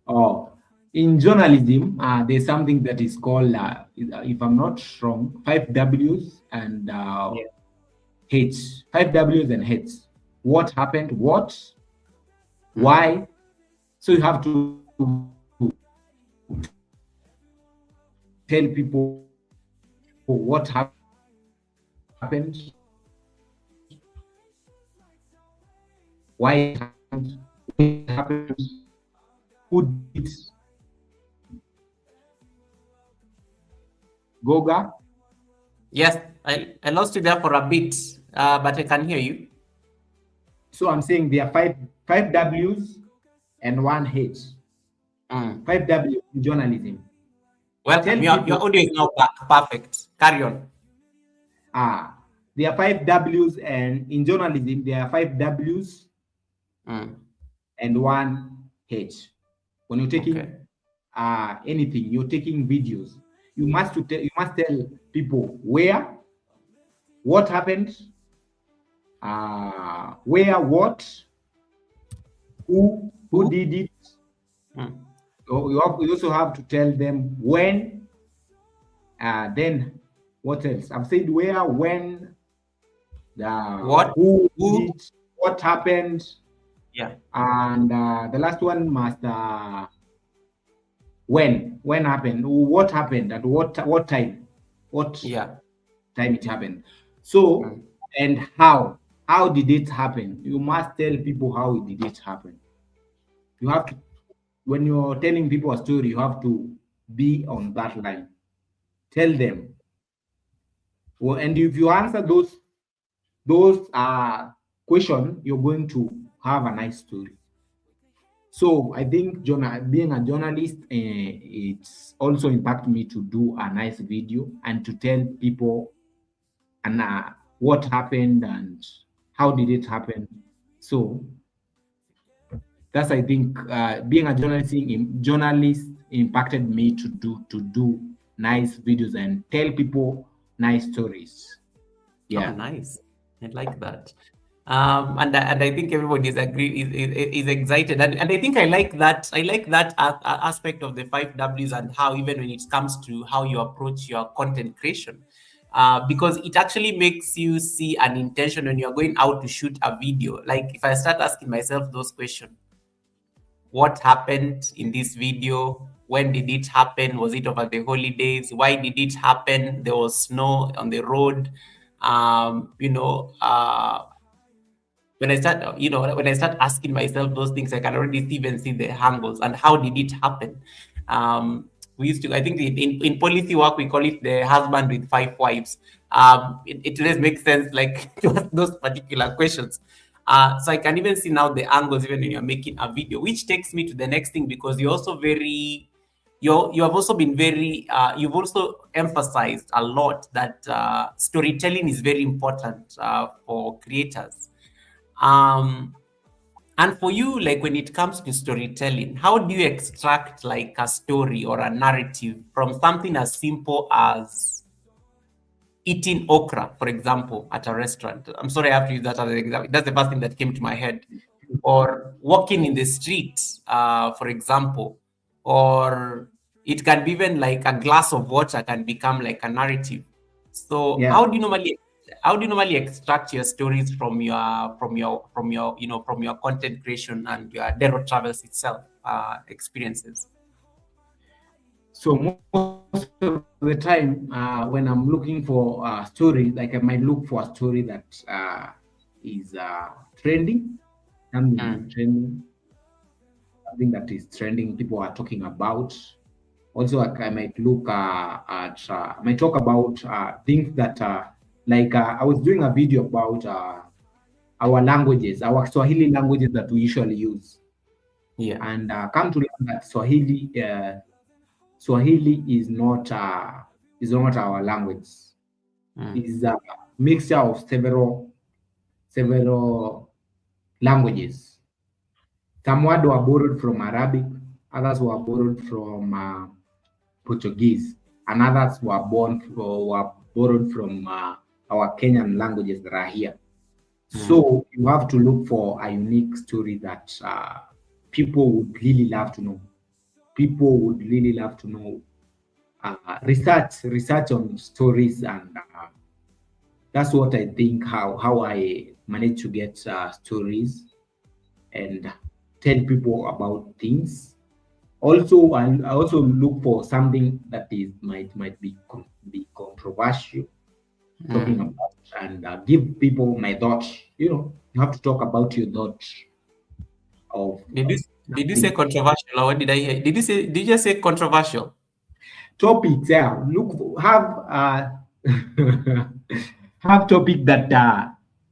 Oh, in journalism, there's something that is called, if I'm not wrong, 5 Ws and H. 5 Ws and H. What happened? What? Why? So you have to tell people what happened, why it happened, who did it. Goga? Yes, I lost you there for a bit, but I can hear you. So I'm saying there are five Ws and one H. 5 W in journalism. Welcome. Your audio is now perfect. Carry on. There are 5 Ws, and in journalism there are 5 Ws and one H. When you're taking anything, you're taking videos, you must tell people where, what happened, where, what, who did it. You also have to tell them when, Then what else? I've said where, when, What? who Who? did, what happened, Yeah. and the last one must when happened, what happened, at what time, what Yeah. time it happened. So Mm. and how did it happen? You must tell people how did it happen. You have to, when you're telling people a story, you have to be on that line. Tell them. Well, and if you answer those question, you're going to have a nice story. So I think being a journalist, it's also impact me to do a nice video and to tell people and what happened and how did it happen. So that's, I think, being a journalist impacted me to do nice videos and tell people nice stories. Oh, Yeah. nice. I like that. And I think everybody is excited, and I think I like that. I like that aspect of the 5 Ws, and how even when it comes to how you approach your content creation, because it actually makes you see an intention when you're going out to shoot a video. Like if I start asking myself those questions, what happened in this video? When did it happen? Was it over the holidays? Why did it happen? There was snow on the road. You know, when I start, when I start asking myself those things, I can already even see the angles and how did it happen. We used to, I think, in policy work, we call it the husband with 5 wives. It just makes sense, like to ask those particular questions. So I can even see now the angles even when you're making a video, which takes me to the next thing, because you're also very you have also been very you've also emphasized a lot that storytelling is very important for creators. um and for you, like when it comes to storytelling, how do you extract like a story or a narrative from something as simple as eating okra, for example, at a restaurant? I'm sorry, I have to use that as an example. That's the first thing that came to my head. Or walking in the street, for example. Or it can be even like a glass of water can become like a narrative. So Yeah. how do you normally extract your stories from your content creation and your Dero Travels itself experiences? So most of the time, when I'm looking for a story, like I might look for a story that is trending, something that is Mm. trending, something that is trending, people are talking about. Also, I might look I might talk about things that, like I was doing a video about our languages, our Swahili languages that we usually use, Yeah. and come to learn that Swahili is not our language. Mm. It is a mixture of several languages. Some words were borrowed from Arabic, others were borrowed from Portuguese, and others were borrowed from our Kenyan languages that are here. Mm. So you have to look for a unique story that people would really love to know. People would really love to know. Research on stories, and that's what I think. How I manage to get stories and tell people about things. Also, I also look for something that is might be controversial, talking Mm. about, and give people my thoughts. You have to talk about your thoughts of Did you did you say something. controversial, or what did I hear? Did you just say controversial? Topics. Yeah, have have topic that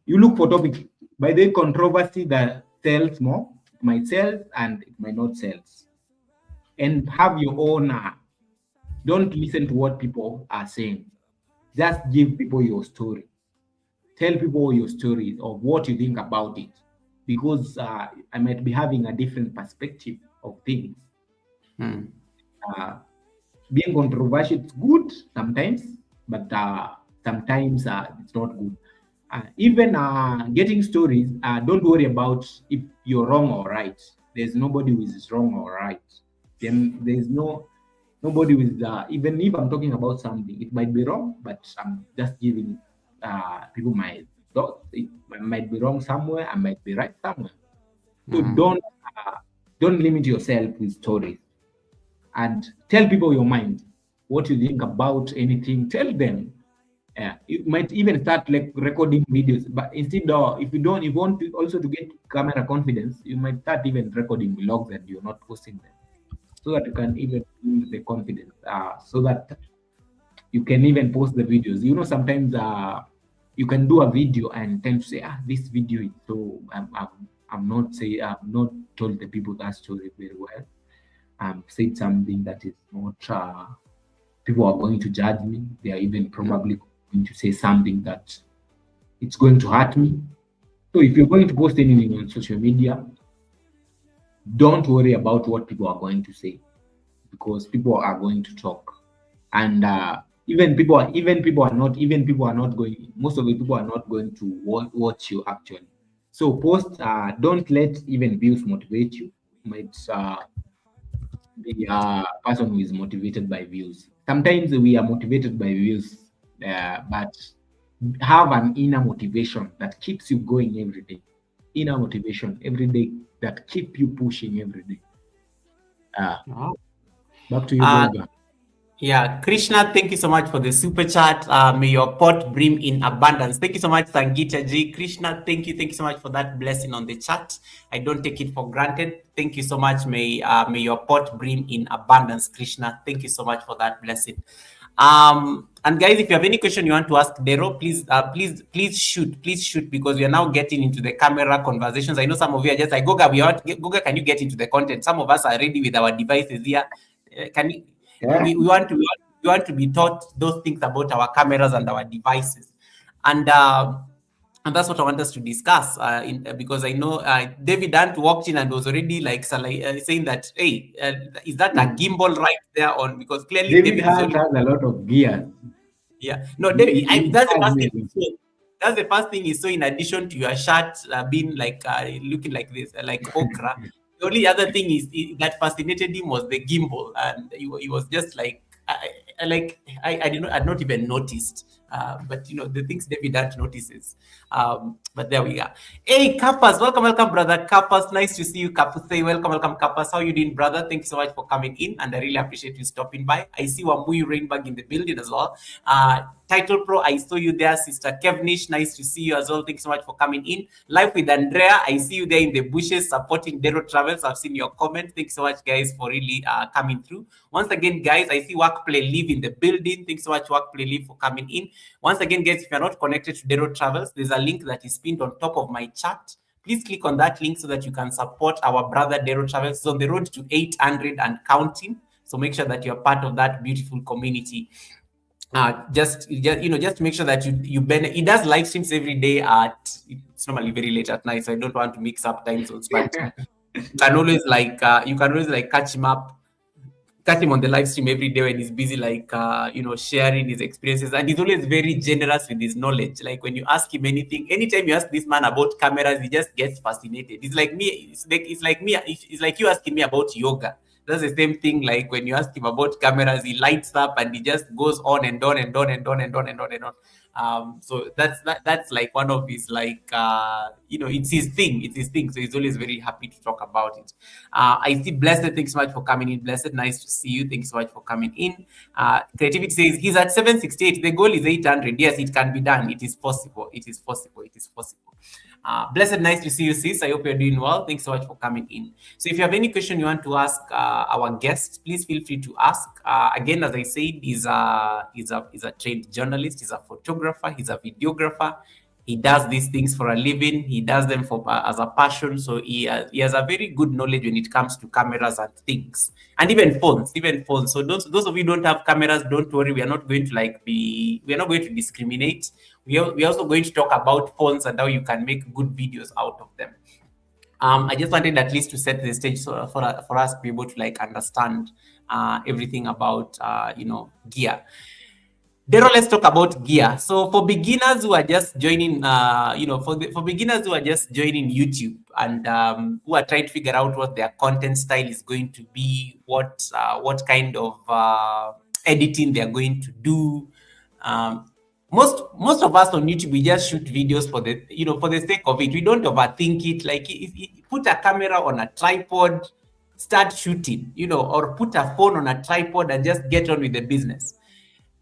you look for topic. By the controversy that sells more, it might sell and it might not sell, and have your own. Don't listen to what people are saying. Just give people your story. Tell people your story of what you think about it, because I might be having a different perspective of things. Mm. Uh, Being controversial is good sometimes, but sometimes it's not good. Even getting stories, don't worry about if you're wrong or right. There's nobody who is wrong or right. Then there's Nobody with even if I'm talking about something, it might be wrong, but I'm just giving people my thoughts. It might be wrong somewhere, I might be right somewhere. So don't limit yourself with stories, and tell people your mind, what you think about anything. Tell them. You might even start like recording videos, but instead of, if you want to also to get camera confidence, you might start even recording vlogs and you're not posting them, so that you can even build the confidence, so that you can even post the videos. Sometimes you can do a video and tend to say, this video is so, I'm not told the people that story very well. Said something that is not, people are going to judge me. They are even probably going to say something that it's going to hurt me. So if you're going to post anything on social media, don't worry about what people are going to say, because people are going to talk. And most of the people are not going to watch you actually. So post, don't let even views motivate you. Might be a person who is motivated by views. Sometimes we are motivated by views, but have an inner motivation that keeps you going every day. Inner motivation every day that keep you pushing every day. Back to you, Goga. Yeah, Krishna, thank you so much for the super chat. May your pot brim in abundance. Thank you so much, Sangita G. Krishna, thank you so much for that blessing on the chat. I don't take it for granted. Thank you so much. May your pot brim in abundance, Krishna. Thank you so much for that blessing. And guys, if you have any question you want to ask Dero, please shoot, because we are now getting into the camera conversations. I know some of you are just like, Goga, Goga, can you get into the content? Some of us are ready with our devices here. Can you? Yeah. We want to be taught those things about our cameras and our devices, and that's what I want us to discuss. Because I know David Ant walked in and was already like saying that, hey, is that a gimbal right there on? Because clearly David has a lot of gear. Yeah, no, David, that's the first thing. That's the first thing he saw. In addition to your shirt being like looking like this, like okra. The only other thing that fascinated him was the gimbal, and he was just like, I'd not even noticed. But the things David Ant notices. But there we are. Hey, Kappas, welcome, brother Kappas. Nice to see you, Kapusei. Welcome, Kappas. How you doing, brother? Thank you so much for coming in, and I really appreciate you stopping by. I see Wamui Rainbag in the building as well. Title Pro, I saw you there, Sister Kevnish. Nice to see you as well. Thanks so much for coming in. Live with Andrea, I see you there in the bushes supporting Dero Travels. I've seen your comment. Thanks so much, guys, for really coming through. Once again, guys, I see Work Play Live in the building. Thanks so much, Work Play Live, for coming in. Once again, guys, if you're not connected to Dero Travels, there's a link that is pinned on top of my chat. Please click on that link so that you can support our brother Dero Travels. It's on the road to 800 and counting. So make sure that you're part of that beautiful community. Just make sure that you benefit. He does live streams every day it's normally very late at night, so I don't want to mix up time zones, but you can always catch him on the live stream every day when he's busy, sharing his experiences. And he's always very generous with his knowledge. Like when you ask him anything, anytime you ask this man about cameras, he just gets fascinated. It's like me. It's like you asking me about yoga. That's the same thing. Like when you ask him about cameras, he lights up and he just goes on and on and on and on and on and on and on. So that's like one of his it's his thing. It's his thing. So he's always very happy to talk about it. I see Blessed. Thanks so much for coming in. Blessed, nice to see you. Thanks so much for coming in. Creativity says he's at 768. The goal is 800. Yes, it can be done. It is possible. It is possible. It is possible. Blessed, nice to see you, sis. I hope you're doing well. Thanks so much for coming in. So if you have any question you want to ask our guests, please feel free to ask. Again, as I said, he's a trained journalist. He's a photographer. He's a videographer. He does these things for a living. He does them as a passion. So he has a very good knowledge when it comes to cameras and things, and even phones. So those of you who don't have cameras, don't worry. We are not going to discriminate. We are also going to talk about phones and how you can make good videos out of them. I just wanted at least to set the stage for us to be able to understand everything about gear. Dero, let's talk about gear. So for beginners who are just joining, for beginners who are just joining YouTube and who are trying to figure out what their content style is going to be, what kind of editing they are going to do. Most of us on YouTube, we just shoot videos for the sake of it. We don't overthink it. Like if put a camera on a tripod, start shooting, or put a phone on a tripod and just get on with the business.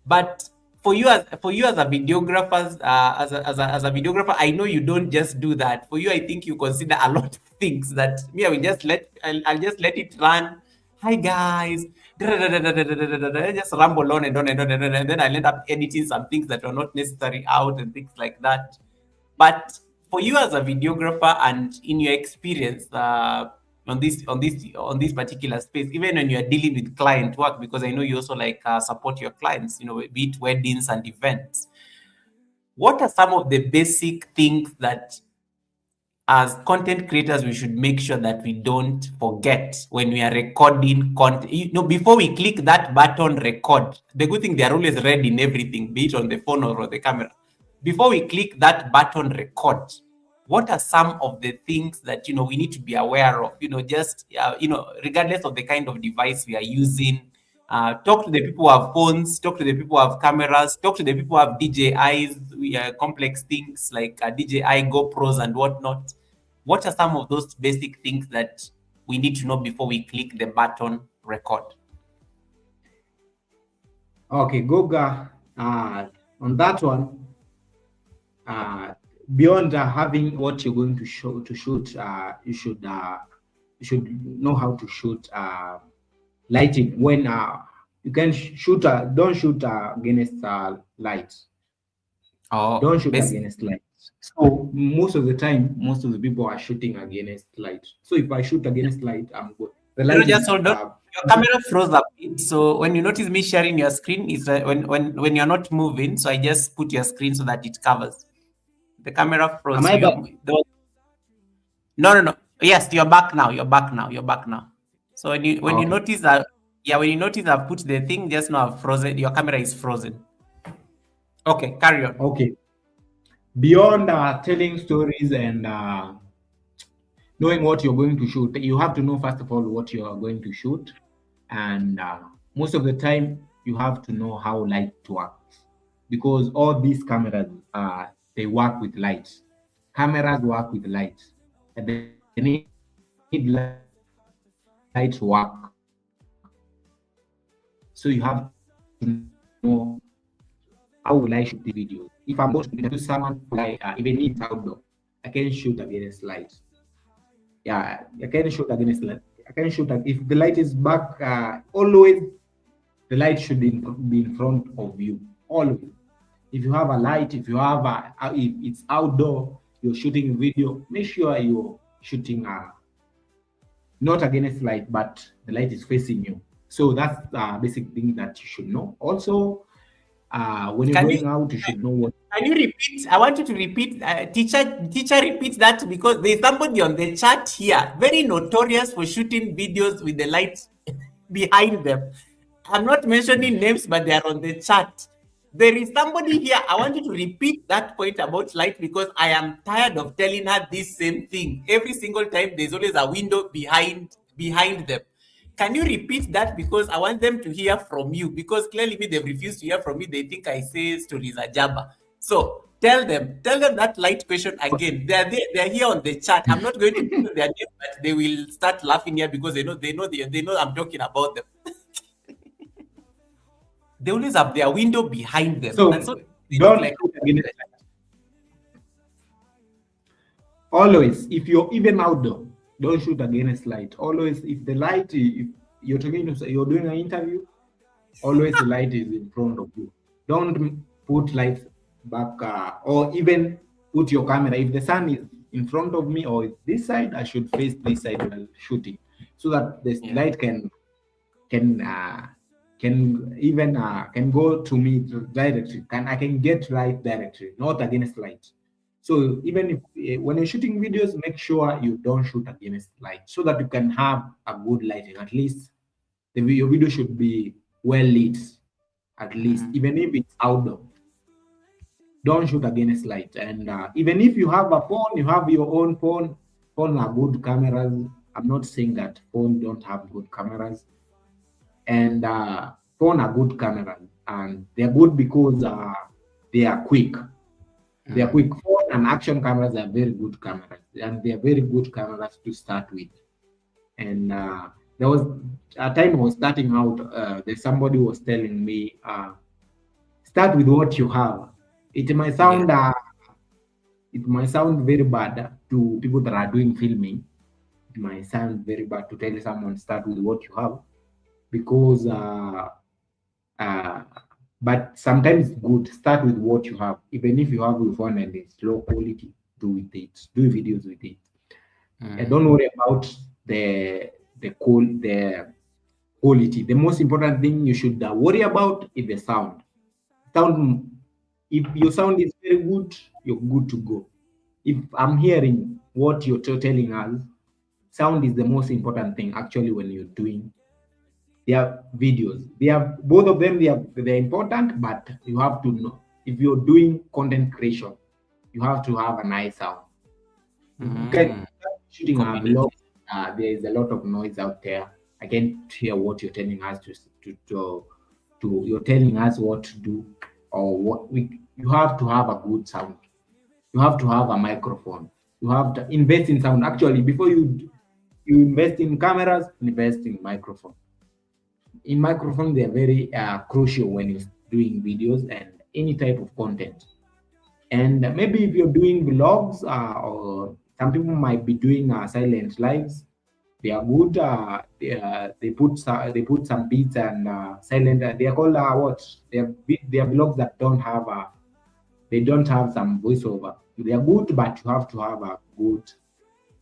But for you as a videographer, as a videographer, I know you don't just do that. For you, I think you consider a lot of things that me. I'll just let it run. Hi guys, just ramble on and on and on and on, and then I'll end up editing some things that are not necessary out and things like that. But for you as a videographer and in your experience on this particular space, even when you are dealing with client work, because I know you also support your clients, be it weddings and events. What are some of the basic things that as content creators we should make sure that we don't forget when we are recording content? Before we click that button record, the good thing, they are always ready in everything, be it on the phone or on the camera. Before we click that button record, what are some of the things that we need to be aware of? Regardless of the kind of device we are using. Talk to the people who have phones, talk to the people who have cameras, talk to the people who have DJIs, complex things like DJI, GoPros, and whatnot. What are some of those basic things that we need to know before we click the button record? Okay, Goga, on that one, beyond having what you're going to shoot, you should know how to shoot lighting. When you can shoot, don't shoot against light. Don't shoot against light. So most of the time, most of the people are shooting against light. So if I shoot against light, I'm good. The light just hold on. Your camera froze up. So when you notice me sharing your screen, is when you're not moving. So I just put your screen so that it covers. The camera froze. Am I back? No. Yes, you're back now. You're back now. So when you notice that, when you notice I've put the thing, just now I've frozen. Your camera is frozen. Okay, carry on. Okay. Beyond telling stories and knowing what you're going to shoot, you have to know first of all what you are going to shoot, and most of the time you have to know how light works, because all these cameras they work with light. Cameras work with light, and they need light to work. So you have to know how will I shoot the video. If I'm going to do someone even if it's outdoor, I can shoot against light. Yeah, I can shoot against light. I can shoot if the light is back. Always, the light should be in front of you. Always. If you have a light, if it's outdoor, you're shooting a video, make sure you're shooting not against light, but the light is facing you. So that's the basic thing that you should know. Also, when you're going out, you should know what. Can you repeat? I want you to repeat. Teacher, repeat that, because there's somebody on the chat here, very notorious for shooting videos with the light behind them. I'm not mentioning names, but they are on the chat. There is somebody here. I want you to repeat that point about light, because I am tired of telling her this same thing. Every single time, there's always a window behind them. Can you repeat that? Because I want them to hear from you, because clearly they've refused to hear from me. They think I say stories are jabba. So tell them that light question again. They're here on the chat. I'm not going to put their name, but they will start laughing here because they know I'm talking about them. They always have their window behind them. So don't shoot against light. Always, if you're even outdoor, don't shoot against light. Always, if the light, if you're doing an interview, always the light is in front of you. Don't put lights back or even put your camera. If the sun is in front of me or this side, I should face this side while shooting, so that the light can go to me directly. I can get light directly, not against light. So even if when you're shooting videos, make sure you don't shoot against light, so that you can have a good lighting. At least your video should be well lit. at least, even if it's outdoor. Don't shoot against light. And even if you have a phone, you have your own phone. Phone are good cameras. I'm not saying that phone don't have good cameras. And phone are good cameras, and they're good because they are quick. They are quick. Phone and action cameras are very good cameras, and they are very good cameras to start with. And there was a time I was starting out. There's somebody was telling me, start with what you have. It might sound very bad to people that are doing filming. It might sound very bad to tell someone start with what you have, because but sometimes it's good. Start with what you have. Even if you have your phone and it's low quality, do with it. Do videos with it. And don't worry about the quality. The most important thing you should worry about is the sound. Sound. If your sound is very good, you're good to go. If I'm hearing what you're telling us, sound is the most important thing actually when you're doing their videos. They are both of them, they're important, but you have to know if you're doing content creation, you have to have a nice sound. Shooting a vlog, there is a lot of noise out there. I can't hear what you're telling us to you're telling us what to do, or you have to have a good sound. You have to have a microphone. You have to invest in sound. Actually, before you invest in cameras, invest in microphone. In microphone, they are very crucial when you're doing videos and any type of content. And maybe if you're doing vlogs, or some people might be doing silent lives, they are good. They put some beats and silent. They are called what? They are vlogs that don't have they don't have some voiceover. They are good, but you have to have a good.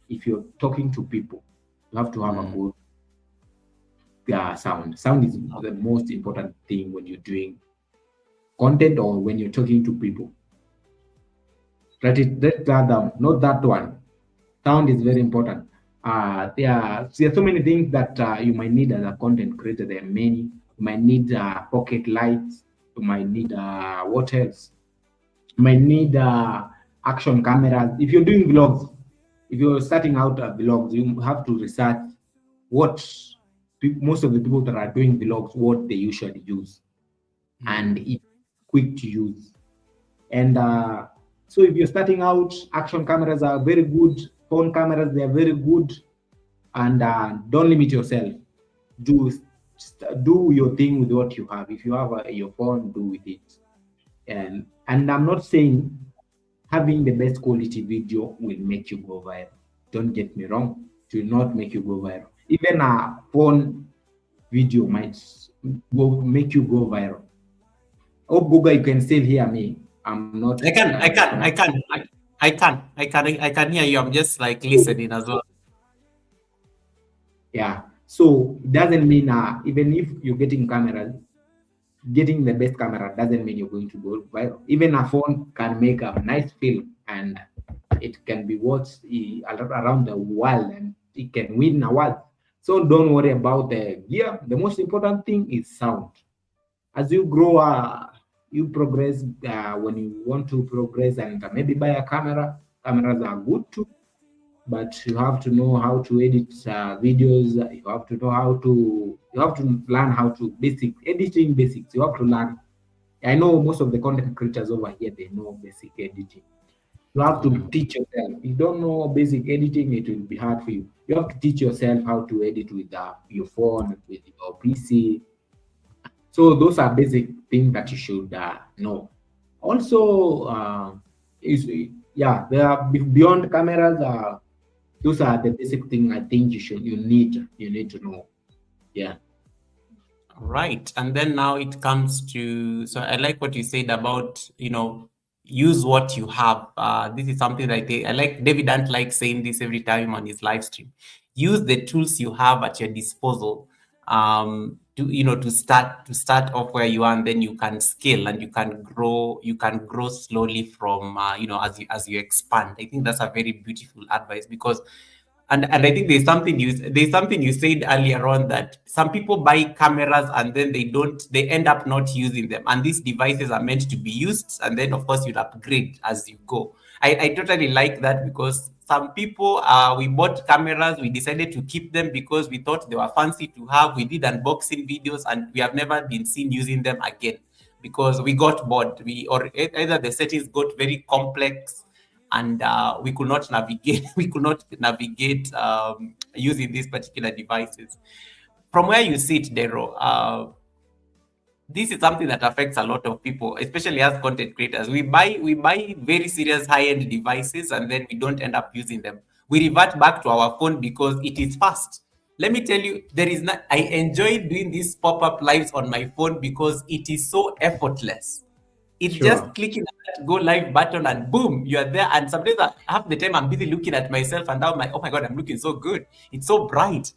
If you're talking to people, you have to have a good sound. Sound is the most important thing when you're doing content or when you're talking to people. Write that down, not that one. Sound is very important. There are so many things that you might need as a content creator. There are many. You might need pocket lights. You might need what else? You might need action cameras. If you're doing vlogs, if you're starting out vlogs, you have to research what most of the people that are doing vlogs, what they usually use, and it's quick to use. And so if you're starting out, action cameras are very good. Phone cameras, they are very good. And don't limit yourself. Do your thing with what you have. If you have your phone, do with it. And I'm not saying having the best quality video will make you go viral. Don't get me wrong. It will not make you go viral. Even a phone video might make you go viral. Oh, Goga, you can still hear me. I'm not. I can hear you. I'm just like listening as well. Yeah. So it doesn't mean even if you're getting cameras, getting the best camera doesn't mean you're going to go viral. Even a phone can make a nice film and it can be watched around the world and it can win awards. So don't worry about the gear. The most important thing is sound. As you grow, you progress when you want to progress and maybe buy a camera. Cameras are good too, but you have to know how to edit videos. You have to know you have to learn how to editing basics. You have to learn. I know most of the content creators over here, they know basic editing. You have to teach yourself. If you don't know basic editing, it will be hard for you. You have to teach yourself how to edit with your phone, with your PC. So those are basic things that you should know. Also, there are beyond cameras. Those are the basic things I think you need to know. Yeah. Right. And then now it comes to, so I like what you said about, use what you have. This is something that I like. David Ant like saying this every time on his live stream. Use the tools you have at your disposal. To start off where you are, and then you can scale and you can grow slowly from as you expand. I think that's a very beautiful advice, because And I think there's something you said earlier on, that some people buy cameras and then they end up not using them. And these devices are meant to be used, and then of course you'll upgrade as you go. I totally like that, because some people, we bought cameras, we decided to keep them because we thought they were fancy to have. We did unboxing videos and we have never been seen using them again, because we got bored. Either the settings got very complex, and we could not navigate. We could not navigate using these particular devices. From where you sit, Dero, this is something that affects a lot of people, especially as content creators. We buy very serious high-end devices, and then we don't end up using them. We revert back to our phone because it is fast. Let me tell you, I enjoy doing these pop-up lives on my phone because it is so effortless. It's just clicking that go live button and boom, you are there. And sometimes half the time I'm busy looking at myself and now I'm like, oh my God, I'm looking so good. It's so bright.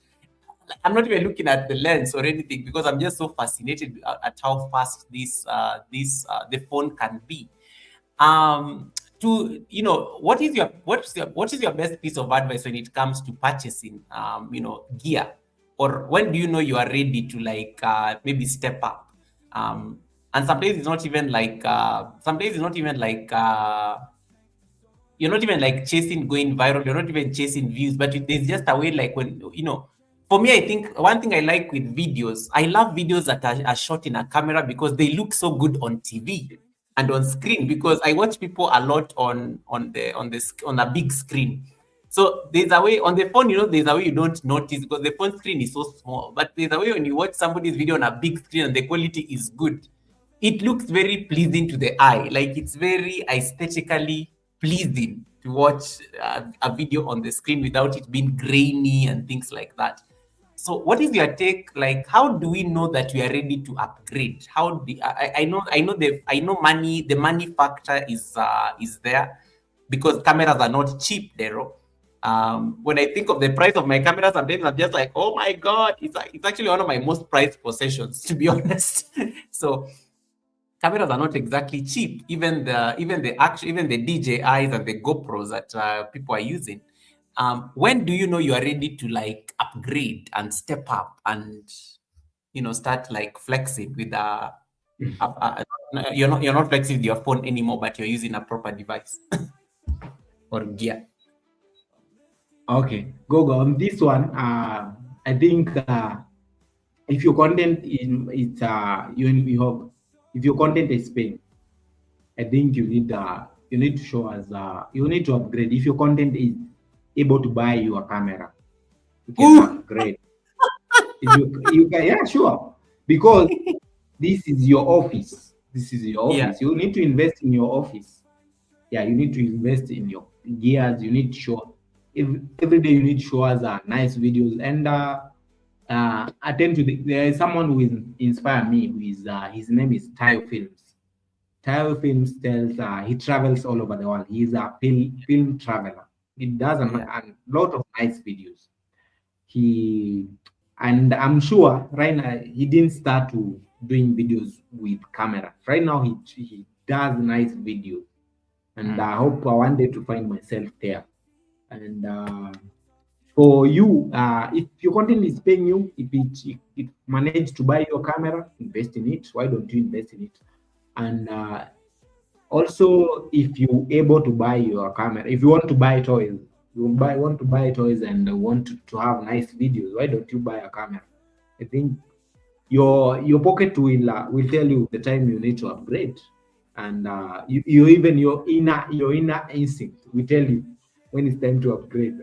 I'm not even looking at the lens or anything, because I'm just so fascinated at how fast the phone can be. What is your best piece of advice when it comes to purchasing gear, or when do you know you are ready to maybe step up? And sometimes it's not even you're not even like chasing going viral. You're not even chasing views, but there's just a way, like, when, for me, I think one thing I like with videos, I love videos that are shot in a camera because they look so good on TV and on screen, because I watch people a lot on a big screen. So there's a way on the phone, there's a way you don't notice because the phone screen is so small. But there's a way when you watch somebody's video on a big screen and the quality is good, it looks very pleasing to the eye. Like, it's very aesthetically pleasing to watch a video on the screen without it being grainy and things like that. So what is your take? Like, how do we know that we are ready to upgrade? I know money, the money factor is there, because cameras are not cheap, Dero. When I think of the price of my camera, sometimes I'm just like, oh my God, it's actually one of my most prized possessions, to be honest. So cameras are not exactly cheap. Even the DJIs and the GoPros that people are using. When do you know you are ready to upgrade and step up and start flexing with you're not flexing with your phone anymore, but you're using a proper device or gear? Okay, Goga, on this one, I think if your content if your content is paying, I think you need to show us you need to upgrade. If your content is able to buy your camera, you can upgrade. You can, yeah, sure, because this is your office. Yeah. You need to invest in your office. Yeah, you need to invest in your gears. You need to show every day. You need to show us nice videos, and attend to there is someone who inspired me. Who is his name is Tayo Films. Tayo Films tells he travels all over the world. He's a film traveler. He does a lot of nice videos. And I'm sure right now he didn't start to doing videos with camera. Right now he does nice videos, and I hope one day to find myself there. And for you, if your content is paying you, if it managed to buy your camera, invest in it. Why don't you invest in it? And also, if you're able to buy your camera, if you want to buy toys, want to buy toys and want to have nice videos, why don't you buy a camera? I think your pocket will tell you the time you need to upgrade, and even your inner instinct will tell you when it's time to upgrade.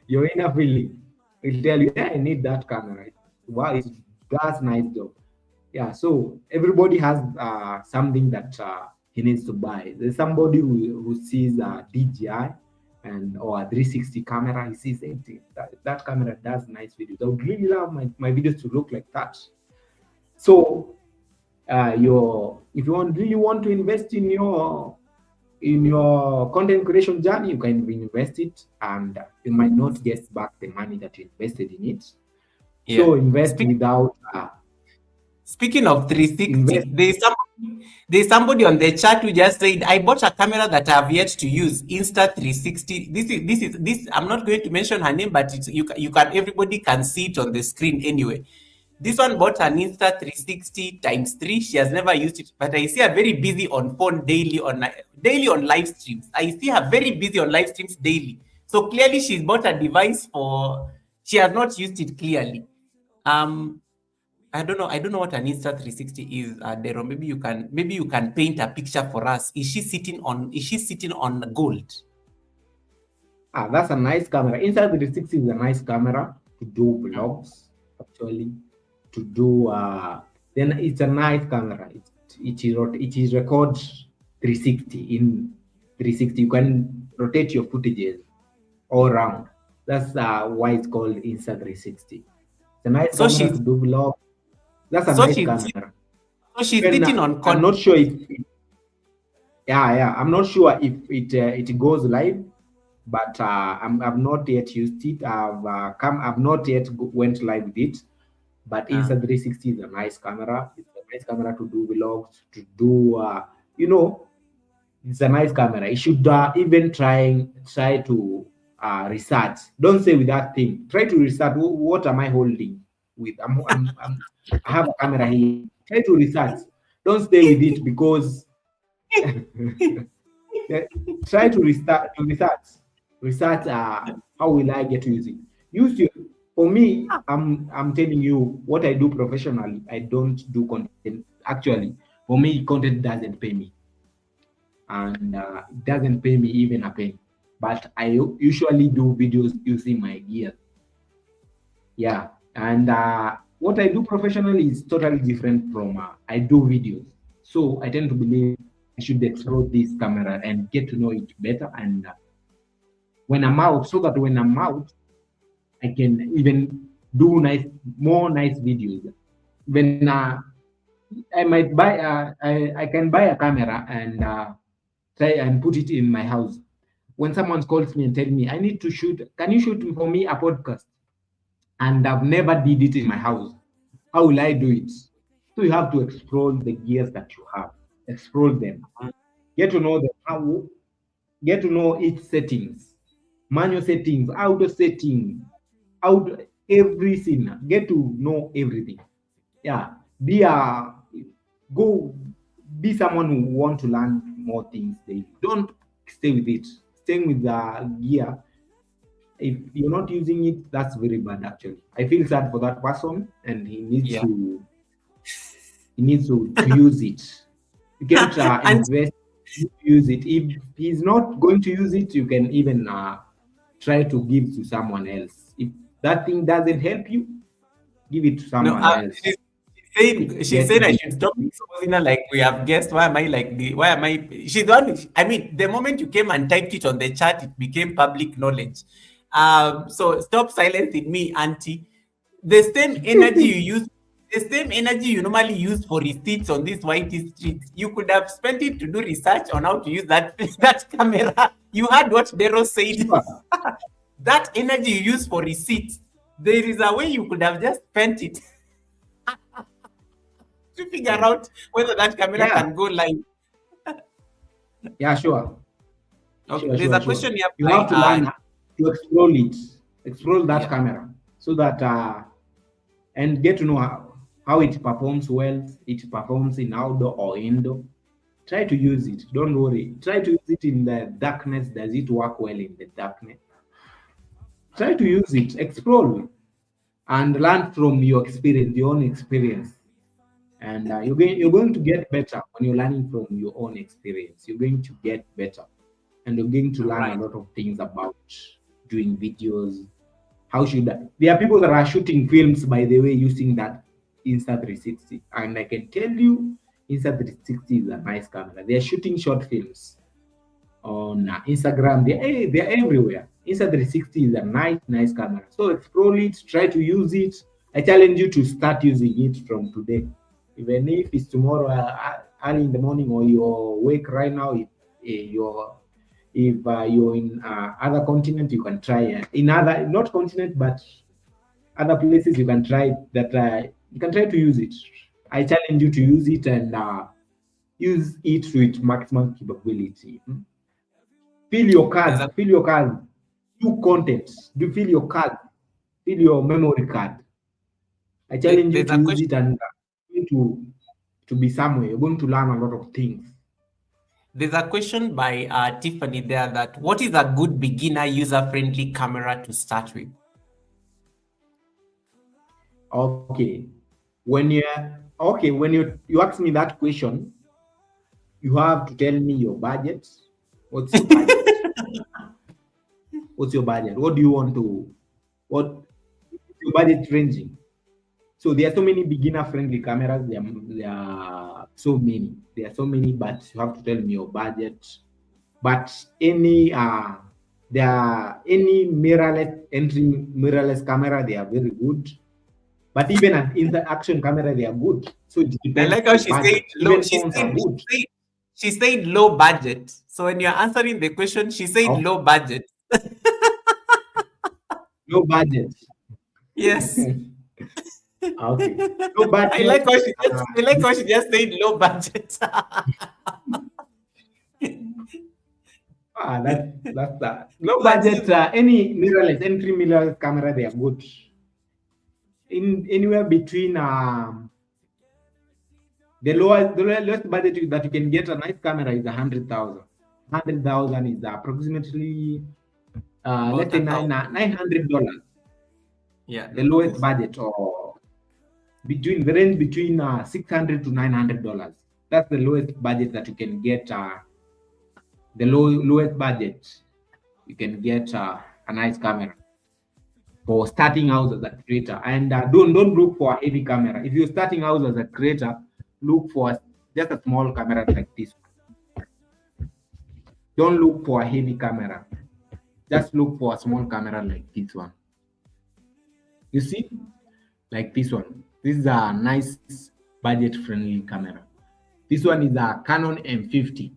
Your inner feeling will tell you, yeah, I need that camera. Wow, that's nice job. Yeah, so everybody has something that he needs to buy. There's somebody who sees a DJI or a 360 camera. He sees that camera does nice videos. I would really love my videos to look like that. So if you really want to invest in your content creation journey, you can invest it, and you might not get back the money that you invested in it. Yeah. So invest without. Speaking of 360, There's somebody on the chat who just said, I bought a camera that I have yet to use, Insta360. This. I'm not going to mention her name, but you can, everybody can see it on the screen anyway. This one bought an Insta360 times 3. She has never used it, but I see her very busy on phone daily on live streams. I see her very busy on live streams daily. So clearly she's bought a device she has not used it clearly. I don't know what an Insta360 is, Dero. Maybe you can paint a picture for us. Is she sitting on gold? That's a nice camera. Insta360 is a nice camera to do vlogs, actually. To do then it's a nice camera. It is record 360 in 360. You can rotate your footages all around. That's why it's called Insta360. It's a nice camera to do vlog. That's a nice camera. So she's sitting on. I'm not sure if. I'm not sure if it goes live, but I've not yet used it. I've not yet went live with it. But Insta360 is a nice camera. It's a nice camera to do vlogs, to do it's a nice camera. You should even try to research. Don't say with that thing. Try to research. What am I holding with? I have a camera here. Try to research. Don't stay with it because try to research how will I get to use it. For me, I'm telling you what I do professionally. I don't do content. Actually, for me, content doesn't pay me, and it doesn't pay me even a penny. But I usually do videos using my gear. Yeah, and what I do professionally is totally different from I do videos. So I tend to believe I should explore this camera and get to know it better. And when I'm out, I can even do more nice videos. When I might buy, I can buy a camera and try and put it in my house. When someone calls me and tells me, I need to shoot, can you shoot for me a podcast? And I've never did it in my house. How will I do it? So you have to explore the gears that you have. Explore them. Get to know them. Get to know its settings. Manual settings, auto settings, everything. Get to know everything. Yeah. Be someone who want to learn more things daily. Don't stay with it. Staying with the gear. If you're not using it, that's very bad actually. I feel sad for that person and he needs to use it. You can't invest to use it. If he's not going to use it, you can even try to give to someone else. If that thing doesn't help you, give it to someone else. She's saying I should stop exposing her like we have guessed. Why am I? She's the one. I mean, the moment you came and typed it on the chat, it became public knowledge. So stop silencing me, Auntie. The same energy you normally use for receipts on this white street, you could have spent it to do research on how to use that camera. You heard what Dero said. That energy you use for receipts, there is a way you could have just spent it to figure out whether that camera can go live. Yeah, sure. Okay, there's a question here. You have to learn to explore that camera so that and get to know how it performs well. It performs in outdoor or indoor. Try to use it. Don't worry. Try to use it in the darkness. Does it work well in the darkness? Try to use it. Explore and learn from your experience, your own experience. And you're going to get better when you're learning from your own experience. You're going to get better, and you're going to learn a lot of things about doing videos. How should there are people that are shooting films, by the way, using that Insta360, and I can tell you, Insta360 is a nice camera. They are shooting short films on Instagram. They're everywhere. Insta360 is a nice camera. So explore it. Try to use it. I challenge you to start using it from today. Even if it's tomorrow early in the morning, or you're awake right now, if you're in other continent, you can try in other, not continent, but other places, you can try that. You can try to use it. I challenge you to use it and use it to its maximum capability. Fill your cards, do content, do fill your card, fill your memory card. I challenge you there's to a use question. it and to be somewhere. You're going to learn a lot of things. There's a question by Tiffany there that what is a good beginner user-friendly camera to start with? Okay. When you ask me that question, you have to tell me your budget. What's your budget? What's your budget? What do you want to what your budget ranging? So there are so many beginner-friendly cameras. There are so many. There are so many, but you have to tell me your budget. But there are any mirrorless camera, they are very good. But even an interaction camera, they are good. So it I depends like how on she budget. said low. Even phones are good. She said low budget. So when you're answering the question, she said Oh. low budget. Low budget. Yes. Okay. Low budget. I like how she just said low budget. That's that. Low budget. Any mirrorless, entry mirrorless camera, they are good. Anywhere between the lowest budget that you can get a nice camera is 100,000. 100,000 is approximately let's say $900. Yeah. The lowest budget, or between the range between $600 to $900. That's the lowest budget that you can get. The lowest budget you can get a nice camera for starting out as a creator. And don't look for a heavy camera. If you're starting out as a creator, look for just a small camera like this. Don't look for a heavy camera. Just look for a small camera like this one. You see, like this one. This is a nice budget-friendly camera. This one is a Canon M50,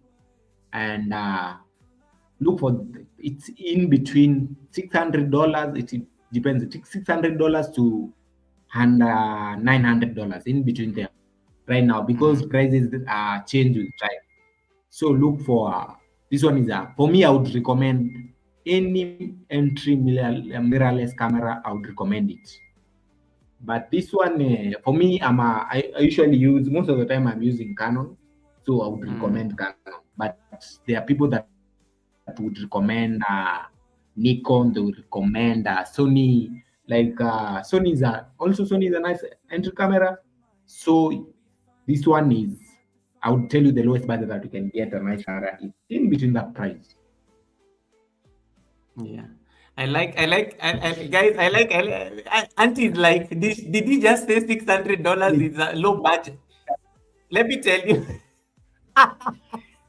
and look for it's in between $600. It depends. $600 to and $900 in between there right now, because prices change with time. So look for this one is for me. I would recommend any entry mirrorless camera. I would recommend it. But this one for me, I usually use, most of the time I'm using Canon, so I would recommend Canon. But there are people that would recommend Nikon. They would recommend Sony. Like Sony is a nice entry camera. So this one is, I would tell you, the lowest budget that you can get a nice camera is in between that price. Yeah. I like guys. I like Auntie. Like, did he just say $600 is a low budget? Let me tell you.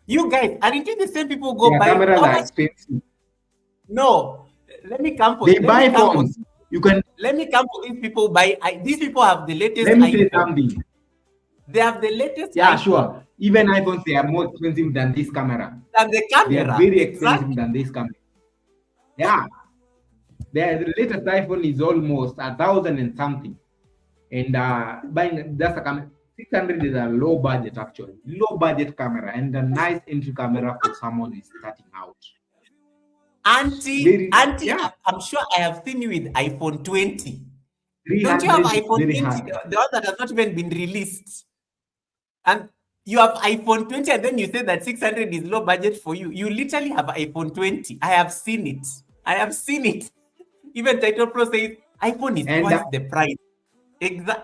You guys, aren't you the same people go buy? Cameras are expensive. No, let me come for. They buy phones. You can. Let me come for these people buy. These people have the latest. Let me say iPhone. something. They have the latest. Yeah, iPhone. sure. Even iPhones, they are more expensive than this camera. Than the camera. They are very expensive than this camera. Yeah. The latest iPhone is almost 1,000 and something. And buying just a camera, 600 is a low budget, actually. Low budget camera, and a nice entry camera for someone who is starting out. Auntie, yeah. I'm sure I have seen you with iPhone 20. Don't you have iPhone 20? The one that has not even been released. And you have iPhone 20, and then you say that 600 is low budget for you. You literally have iPhone 20. I have seen it. Even Title Pro says iPhone is twice the price.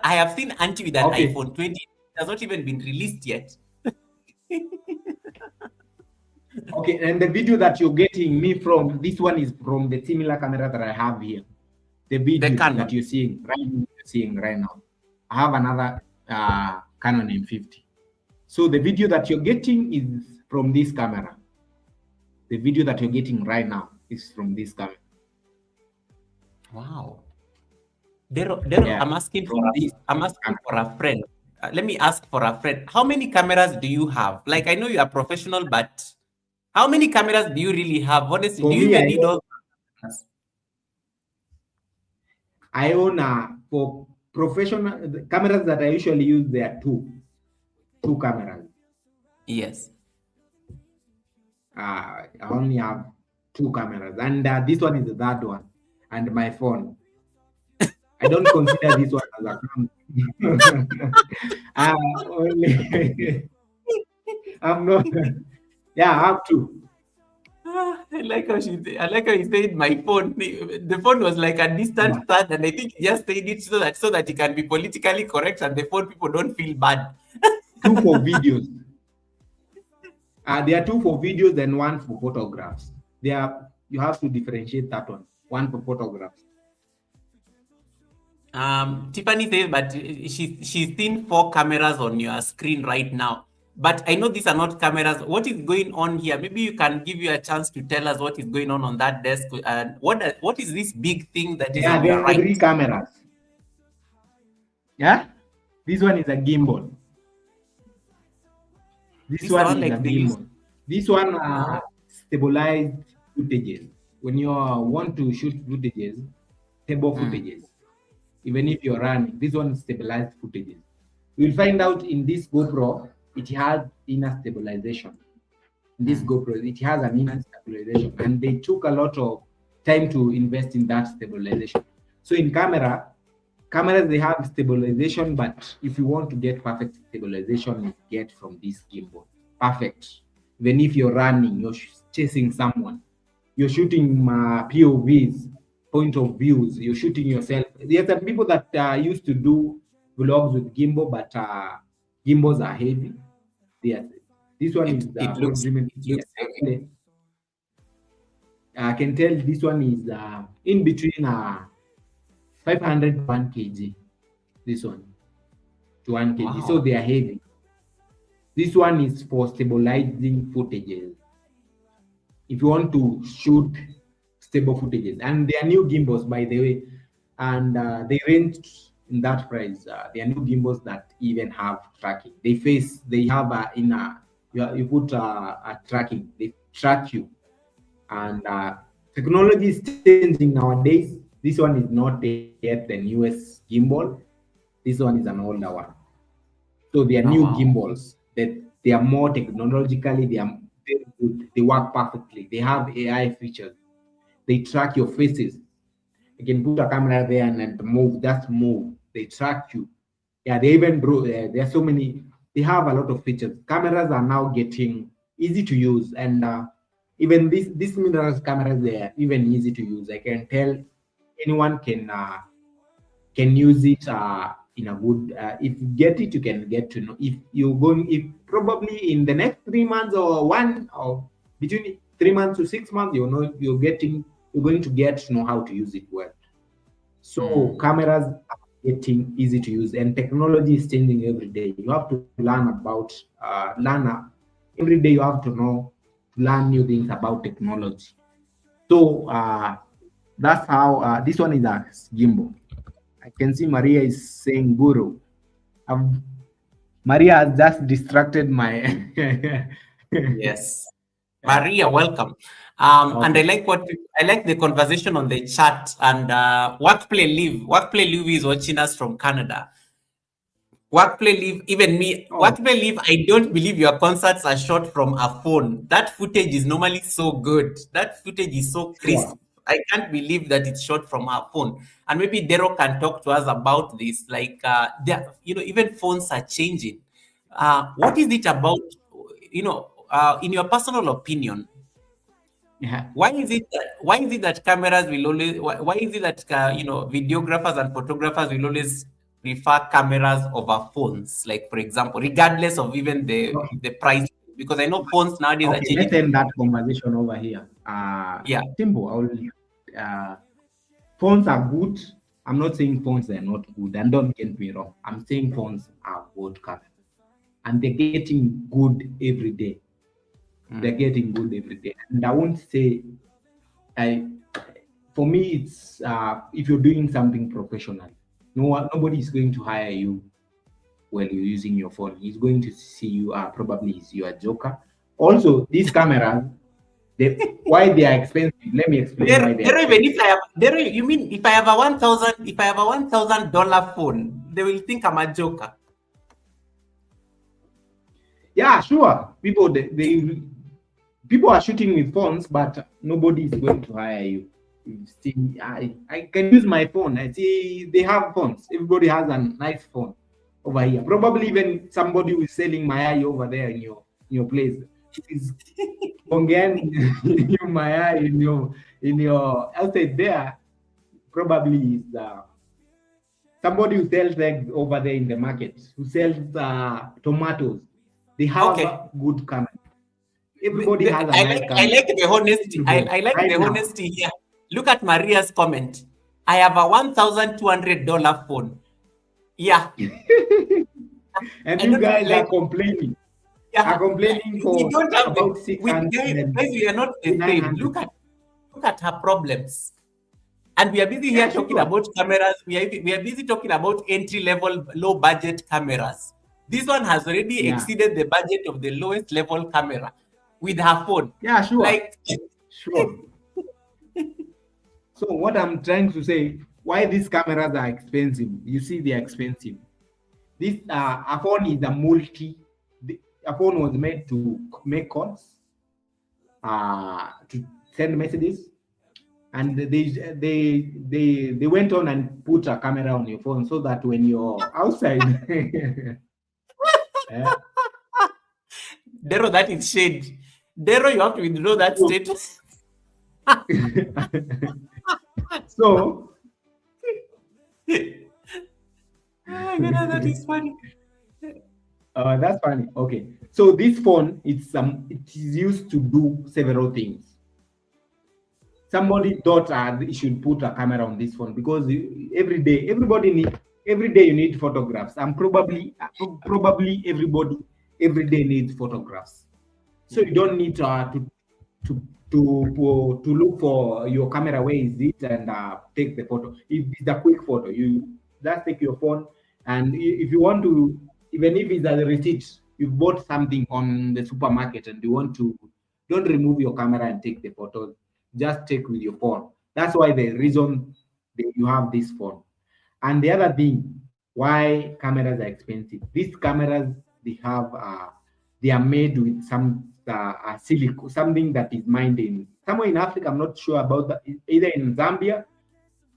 I have seen Auntie with an iPhone 20. It has not even been released yet. Okay, and the video that you're getting me from, this one is from the similar camera that I have here. The video that you're seeing right now. I have another Canon M50. So the video that you're getting is from this camera. The video that you're getting right now is from this camera. Wow. Dero, yeah, I'm asking for a friend. Let me ask for a friend. How many cameras do you have? Like, I know you are professional, but how many cameras do you really have? Honestly, do you even need all cameras? I own for professional cameras that I usually use. There are two cameras. Yes. I only have two cameras, and this one is the third one, and my phone. I don't consider this one as a camera. Only I'm not. Yeah, I have two. I like how he said my phone. The phone was like a Yeah, distant third, and I think he just said it so that he can be politically correct, and the phone people don't feel bad. two for videos. There are two for videos and one for photographs. You have to differentiate that one. One for photographs. Tiffany says, but she's seen 4 cameras on your screen right now. But I know these are not cameras. What is going on here? Maybe you can give you a chance to tell us what is going on that desk. And what is this big thing that is Yeah, on there your are right? three cameras. Yeah, this one is a gimbal. This These one are is like a they use. gimbal. This one Oh, stabilized footages. When you want to shoot footages, stable mm, footages, even if you're running, this one is stabilized footages. You'll find out in this GoPro, it has inner stabilization. In this mm. GoPro, it has an inner stabilization, and they took a lot of time to invest in that stabilization. So in cameras they have stabilization, but if you want to get perfect stabilization, you get from this gimbal. Perfect. Even if you're running, you're chasing someone, you're shooting POVs, point of views, you're shooting yourself. There are some people that used to do vlogs with gimbal, but gimbals are heavy. Yes, this one is It looks contributing. it looks heavy. I can tell this one is in between 500 to 1 kg. This one to 1 kg. So Wow. they are heavy. This one is for stabilizing footages. If you want to shoot stable footages, and they are new gimbals, by the way, and they range in that price. They are new gimbals that even have tracking. They have you put a tracking. They track you, and technology is changing nowadays. This one is not yet the newest gimbal. This one is an older one. So they are Oh, new wow. gimbals that they are more technologically, they are very good. They work perfectly. They have AI features. They track your faces. You can put a camera there and move, just move. They track you. Yeah, they even there are so many. They have a lot of features. Cameras are now getting easy to use, and even these mirrorless cameras, they are even easy to use. I can tell anyone can use it in a good. If you get it, you can get to know. If you're going, if probably in the next 3 months or one or between 3 months to 6 months, you know you're going to get to know how to use it well. So Mm. cameras are getting easy to use, and technology is changing every day. You have to learn about every day. You have to learn new things about technology. So that's how this one is a gimbal. I can see Maria is saying guru. Um, Maria has just distracted my. Yes. Yeah. Maria, welcome. And Okay. I like the conversation on the chat. And Workplay Live is watching us from Canada. Workplay Live, even me, Oh, Workplay Live, I don't believe your concerts are shot from a phone. That footage is normally so good. That footage is so crisp. sure. I can't believe that it's shot from a phone. And maybe Daryl can talk to us about this. Like, even phones are changing. What is it about, in your personal opinion, Yeah. why is it that cameras will always why is it that videographers and photographers will always prefer cameras over phones, like for example, regardless of even Okay. the price, because I know phones nowadays are Okay. Let's changing. end that conversation over here. Yeah. Simple. Uh, Phones are good. I'm not saying phones are not good, and don't get me wrong. I'm saying phones are good cameras, and they're getting good every day. They're Mm. getting good every day, and I won't say I. For me, it's if you're doing something professional, nobody is going to hire you while you're using your phone. He's going to see you. Probably is you a joker. Also, these cameras, why they are expensive. Let me explain why they are Even expensive. if you mean if I have a $1,000 phone, they will think I'm a joker. Yeah, sure. People are shooting with phones, but nobody is going to hire you. You see, I can use my phone. I see they have phones. Everybody has a nice phone over here. Probably even somebody who is selling mayai over there in your place is ongeani your mayai in your outside there. Probably is somebody who sells eggs over there in the market, who sells tomatoes. They have Okay. a good camera. Everybody has a I nice like I camera. like the honesty. I like Right the now. honesty here. Look at Maria's comment. I have a $1,200 phone. Yeah. And I you don't know, guys like, are complaining. Are yeah, complaining we for don't have the about with 600 guys, we are not the same. 900. Look at her problems. And we are busy Yeah, here talking sure. about cameras. We are busy talking about entry level, low budget cameras. This one has already Yeah. exceeded the budget of the lowest level camera with her phone. Yeah, sure. Like, Sure. So what I'm trying to say, why these cameras are expensive? You see, they are expensive. This a phone is a a phone was made to make calls, to send messages, and they went on and put a camera on your phone so that when you're outside, eh, Dero, that is shade. Dero, you have to withdraw that so, status. so Oh my goodness, that is funny. that's funny. Okay, so this phone it is used to do several things. Somebody thought they should put a camera on this phone because every day you need photographs, and probably everybody every day needs photographs. So you don't need to to look for your camera, where is it, and take the photo. If it's a quick photo, you just take your phone, and if you want to, even if it's a receipt, you bought something on the supermarket and you want to, don't remove your camera and take the photo, just take with your phone. That's why the reason that you have this phone. And the other thing, why cameras are expensive. These cameras, they have they are made with some silicone, something that is mined in somewhere in Africa. I'm not sure about that, either in Zambia,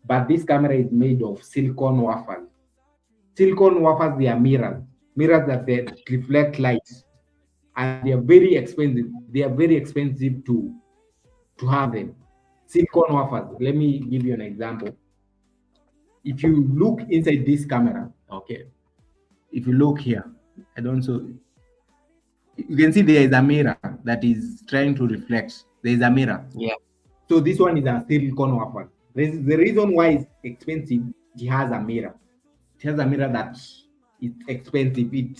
but this camera is made of silicone wafers. Silicone wafers, they are mirrors that reflect light, and they are very expensive. They are very expensive to have them. Silicone wafers. Let me give you an example. If you look inside this camera, okay, if you look here, I don't so you can see there is a mirror that is trying to reflect. There is a mirror. Yeah. So this one is a silicone wafer. The reason why it's expensive, it has a mirror. It has a mirror that is expensive. It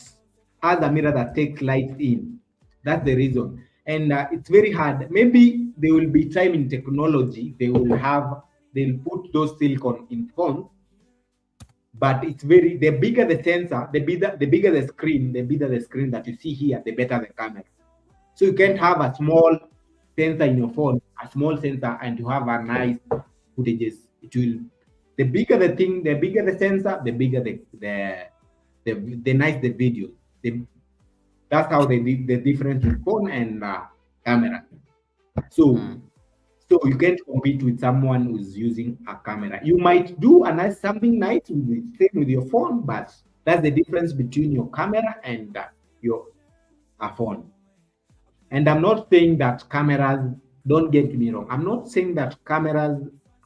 has a mirror that takes light in. That's the reason. And it's very hard. Maybe there will be time in technology. They'll put those silicone in phones, but it's the bigger the sensor, the bigger the screen, that you see here, the better the camera. So you can't have a small sensor in your phone, a small sensor, and you have a nice footages. It will, the bigger the thing, the bigger the sensor, the bigger the nice the video. That's how the difference in phone and camera. So so you can't compete with someone who's using a camera. You might do something nice with your phone, but that's the difference between your camera and your phone. And I'm not saying that cameras, don't get me wrong. I'm not saying that cameras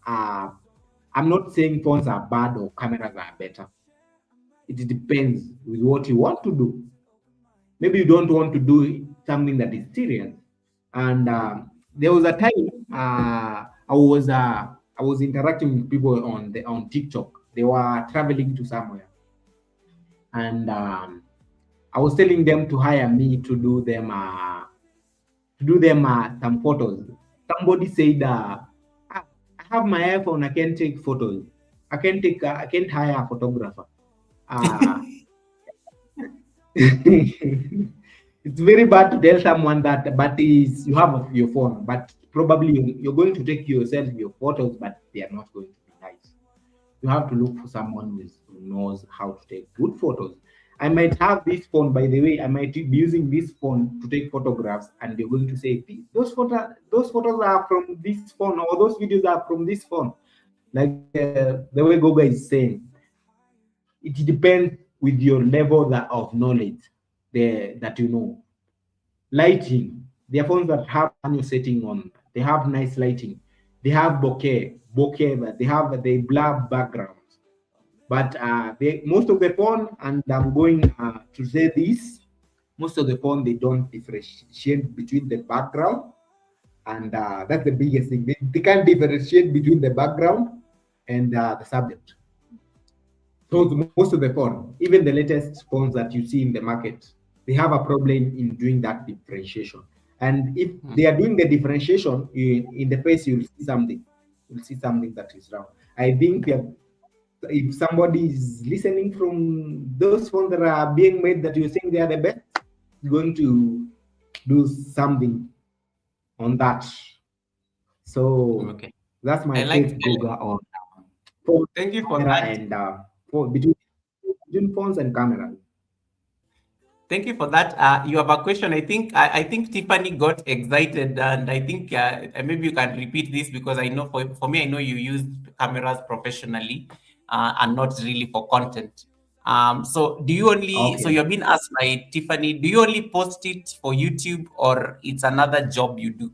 are, I'm not saying phones are bad or cameras are better. It depends with what you want to do. Maybe you don't want to do something that is serious. And there was a time I was interacting with people on TikTok. They were traveling to somewhere, and I was telling them to hire me to do them some photos. Somebody said, I have my iPhone. I can take photos. I can't hire a photographer. Uh, it's very bad to tell someone that, but you have your phone, but probably you're going to take yourself your photos, but they are not going to be nice. You have to look for someone who knows how to take good photos. I might have this phone, by the way, I might be using this phone to take photographs, and they're going to say, those photos are from this phone, or those videos are from this phone. Like the way Goga is saying, it depends with your level of knowledge that you know. Lighting, there are phones that have manual setting on, they have nice lighting, they have bokeh, they have the blur backgrounds. But most of the phone, and I'm going to say this, most of the phone, they don't differentiate between the background, and that's the biggest thing. They can't differentiate between the background and the subject. So most of the phone, even the latest phones that you see in the market, they have a problem in doing that differentiation. And if they are doing the differentiation in the face, you'll see something. You'll see something that is wrong. I think if somebody is listening from those phones that are being made that you think they are the best, going to do something on that. So Okay. that's my I like take, Goga, on phone Thank you for camera that. and between phones and cameras. Thank you for that. You have a question. I think Tiffany got excited, and I think maybe you can repeat this, because I know for me, I know you use cameras professionally and not really for content. So do you only? So Okay. you're being asked by Tiffany. Do you only post it for YouTube, or it's another job you do?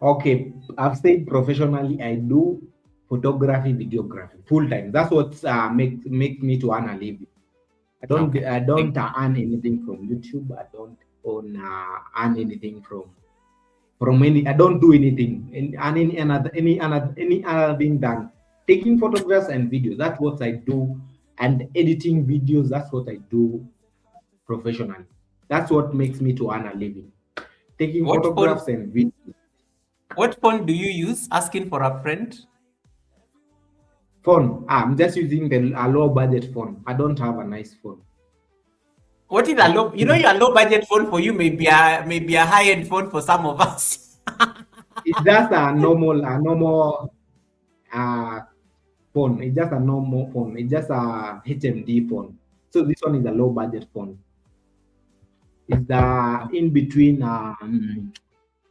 Okay, I've said professionally, I do photography, videography full time. That's what make me to earn a living. Okay. I don't earn anything from YouTube. I don't earn anything from any. I don't do anything any other thing than taking photographs and videos. That's what I do, and editing videos. That's what I do professionally. That's what makes me to earn a living. Taking What phone? photographs and videos. What phone do you use? Asking for a friend. Phone. I'm just using a low budget phone. I don't have a nice phone. What is a low? You know, your low budget phone for you may be a high end phone for some of us. It's just a normal phone. It's just a normal phone. It's just a HMD phone. So this one is a low budget phone. It's the in between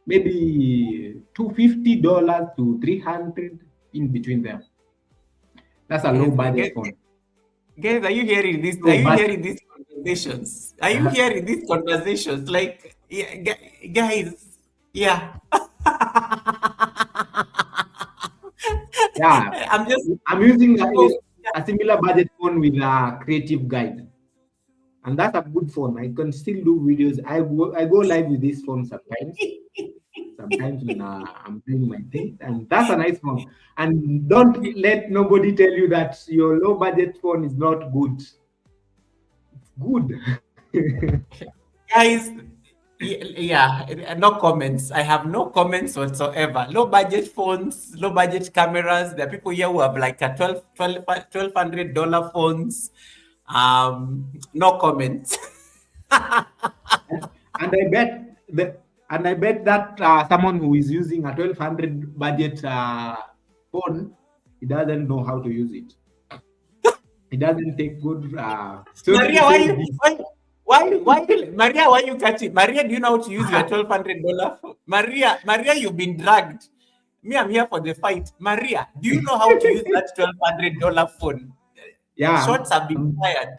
maybe $250 to 300, in between them. That's a low budget phone. Guys, are you hearing this? Are you hearing these conversations? Are you hearing these conversations? Like, yeah, guys, yeah. Yeah, I'm using Yeah. a similar budget phone with a creative guide, and that's a good phone. I can still do videos. I go live with this phone sometimes. Sometimes when I'm doing my thing, and that's a nice phone. And don't let nobody tell you that your low budget phone is not good. It's good. Guys, yeah, no comments. I have no comments whatsoever. Low budget phones, low budget cameras. There are people here who have like a $1,200 phones. No comments. and I bet that someone who is using a 1,200 budget phone, he doesn't know how to use it. He doesn't take good. Maria, Maria, why you catch it? Maria, do you know how to use your $1,200 phone? Maria, you've been dragged. Me, I'm here for the fight. Maria, do you know how to use that $1,200 phone? Yeah. Shots have been fired.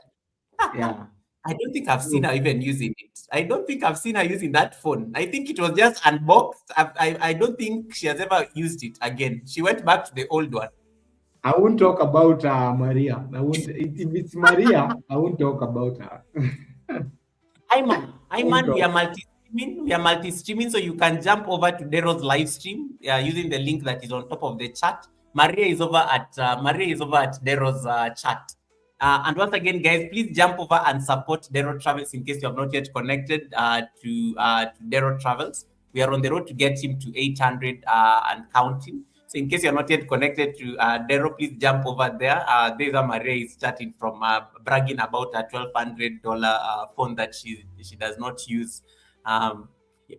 Yeah. I don't think I've seen her even using it. I don't think I've seen her using that phone. I think it was just unboxed. I don't think she has ever used it again. She went back to the old one. I won't talk about Maria. If it's Maria, I won't talk about her. Iman, we are multi-streaming. We are multi-streaming, so you can jump over to Dero's live stream using the link that is on top of the chat. Maria is over at Dero's chat. And once again, guys, please jump over and support Dero Travels in case you have not yet connected to Dero Travels. We are on the road to get him to 800 and counting. So in case you're not yet connected to Dero, please jump over there. There's Maria is chatting from bragging about a $1,200 phone that she does not use.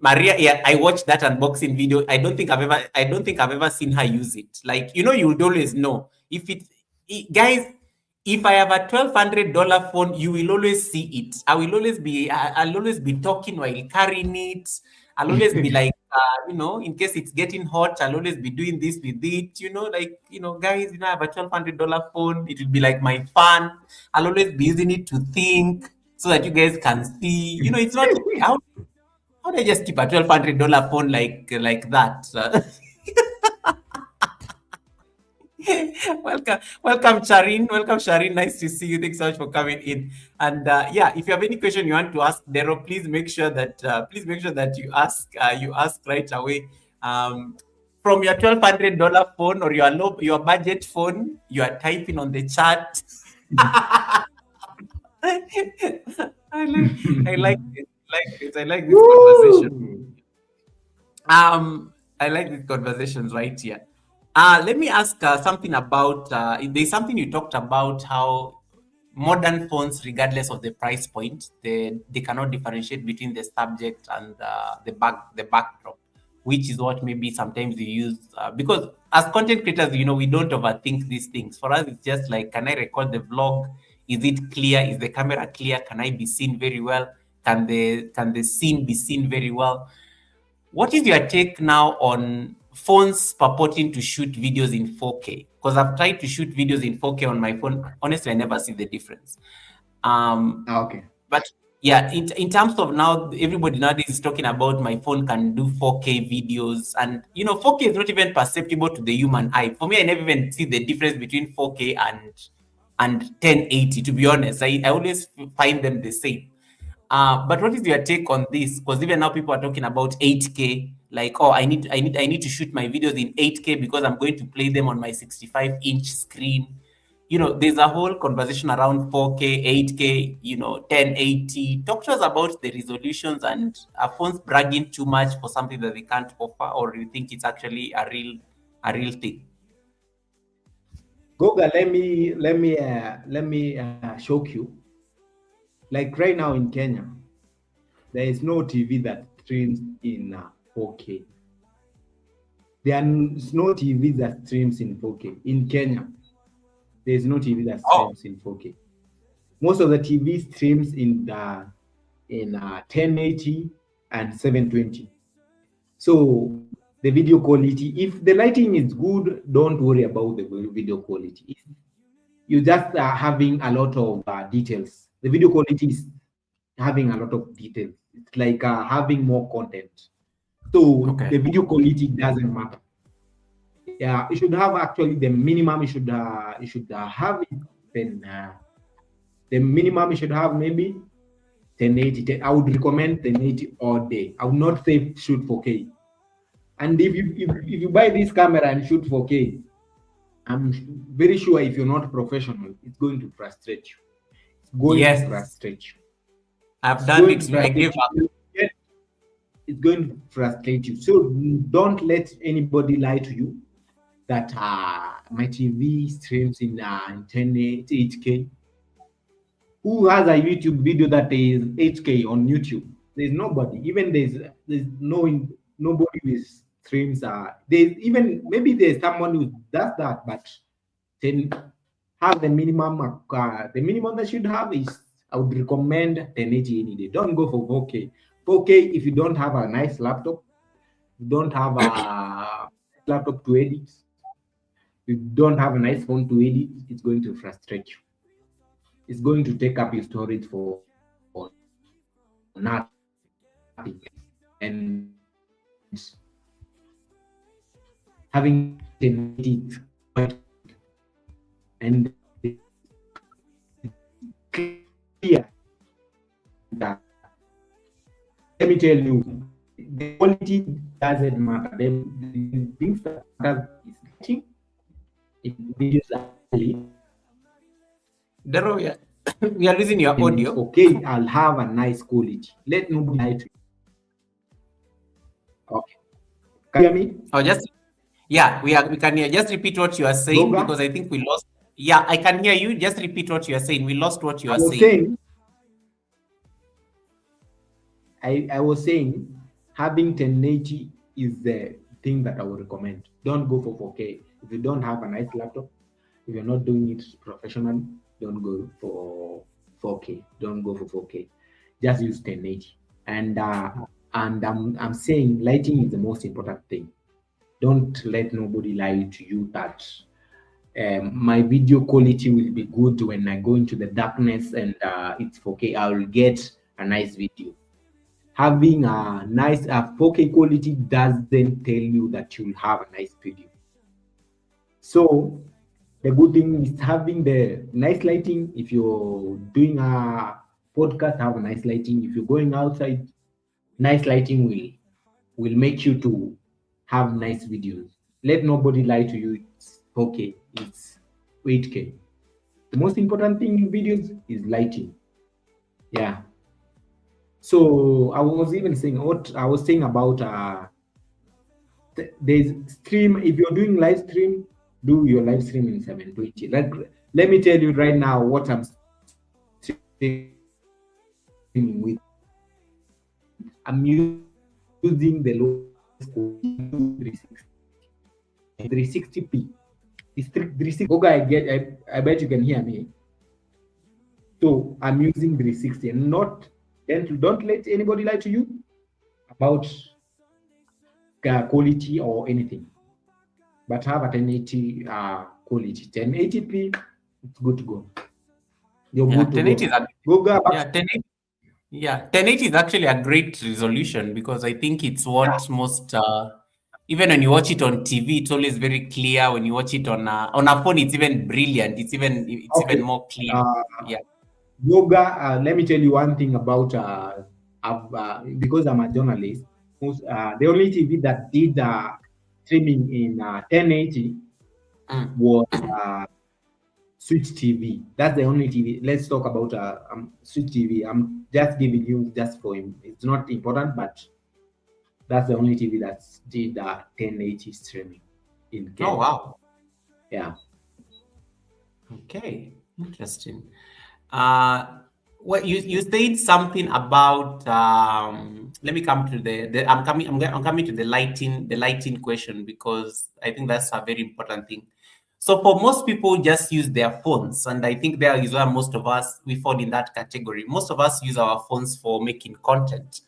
Maria, yeah, I watched that unboxing video. I don't think I've ever seen her use it. Like, you know, you would always know if guys, if I have a $1,200 phone, you will always see it. I'll always be talking while carrying it. I'll always be like, in case it's getting hot, I'll always be doing this with it. Guys, I have a $1,200 phone. It will be like my fan. I'll always be using it to think so that you guys can see. It's not how do I just keep a $1,200 phone like that? Welcome, Sharin. Welcome, Sharin. Nice to see you. Thanks so much for coming in. And if you have any question you want to ask Dero, please make sure that you ask right away. From your $1,200 phone or your budget phone, you are typing on the chat. I like this. I like this conversation. I like these conversations right here. Let me ask something about. There's something you talked about how modern phones, regardless of the price point, they cannot differentiate between the subject and the backdrop, which is what maybe sometimes you use because as content creators, we don't overthink these things. For us, it's just like, can I record the vlog? Is it clear? Is the camera clear? Can I be seen very well? Can the scene be seen very well? What is your take now on phones purporting to shoot videos in 4K? Because I've tried to shoot videos in 4K on my phone. Honestly, I never see the difference. Okay. But yeah, in terms of now, everybody nowadays is talking about my phone can do 4K videos. And, 4K is not even perceptible to the human eye. For me, I never even see the difference between 4K and 1080, to be honest. I always find them the same. But what is your take on this? Because even now people are talking about 8K, like, I need to shoot my videos in 8K because I'm going to play them on my 65-inch screen. There's a whole conversation around 4K, 8K, 1080. Talk to us about the resolutions, and are phones bragging too much for something that they can't offer, or do you think it's actually a real thing? Goga, let me shock you. Like right now in Kenya, there is no TV that streams in 4K. There is no TV that streams in 4K in Kenya. There is no TV that streams in 4K. Most of the TV streams in 1080 and 720. So the video quality, if the lighting is good, don't worry about the video quality. If you just are having a lot of details. The video quality is having a lot of details. It's like having more content. So the video quality doesn't matter. Yeah, you should have actually the minimum. You should have it. Then the minimum you should have maybe 1080. I would recommend 1080 all day. I would not say shoot 4K. And if you buy this camera and shoot 4K, I'm very sure if you're not professional, it's going to frustrate you. To frustrate you. I've done it. I gave up. It's going to frustrate you. So don't let anybody lie to you that my TV streams in 1080. Who has a YouTube video that is 8K on YouTube? There's nobody. Even there's nobody with streams. Maybe there's someone who does that, but then have the minimum. The minimum that should have is, I would recommend 1080 any day. Don't go for 4K. 4K, if you don't have a nice laptop, you don't have a laptop to edit, you don't have a nice phone to edit, it's going to frustrate you. It's going to take up your storage for nothing. And having 1080 and clear. Let me tell you, the quality doesn't matter. The things that matter is lighting. If videos are clear, Dero, we are losing your audio. Okay, I'll have a nice quality. Let nobody lie to you. Okay. Can you hear me? We can hear. Just repeat what you are saying, Goga? Because I think we lost. Yeah, I can hear you. Just repeat what you are saying. We lost what you are saying. I was saying having 1080 is the thing that I would recommend. Don't go for 4K. If you don't have a nice laptop, if you're not doing it professionally, don't go for 4K. Don't go for 4K. Just use 1080. And I'm saying lighting is the most important thing. Don't let nobody lie to you that my video quality will be good when I go into the darkness and it's 4K. I will get a nice video. Having a nice 4K quality doesn't tell you that you'll have a nice video. So the good thing is having the nice lighting. If you're doing a podcast, have a nice lighting. If you're going outside, nice lighting will make you to have nice videos. Let nobody lie to you. It's 4K. It's 8K. The most important thing in videos is lighting. Yeah. So I was even saying what I was saying about there's stream. If you're doing live stream, do your live stream in 720. Like, let me tell you right now what I'm streaming with. I'm using the lowest quality 360p. It's 360. Goga, I bet you can hear me. So I'm using 360 and don't let anybody lie to you about quality or anything. But have a 1080 quality. 1080p, it's good to go. You're good to 1080 go. is Goga, yeah, 1080. Yeah, 1080 is actually a great resolution because I think it's what most even when you watch it on TV, it's always very clear. When you watch it on a phone, it's even brilliant. It's okay. even more clear. Yeah. Goga, let me tell you one thing about because I'm a journalist. The only TV that did streaming in 1080 was Switch TV. That's the only TV. Let's talk about Switch TV. I'm just giving you just for him. It's not important, but that's the only TV that did 1080 streaming in Kenya. Oh wow. Yeah. Okay. Interesting. Well, you said something about let me come to I'm coming to the lighting question because I think that's a very important thing. So for most people just use their phones, and I think there is where most of us we fall in that category. Most of us use our phones for making content.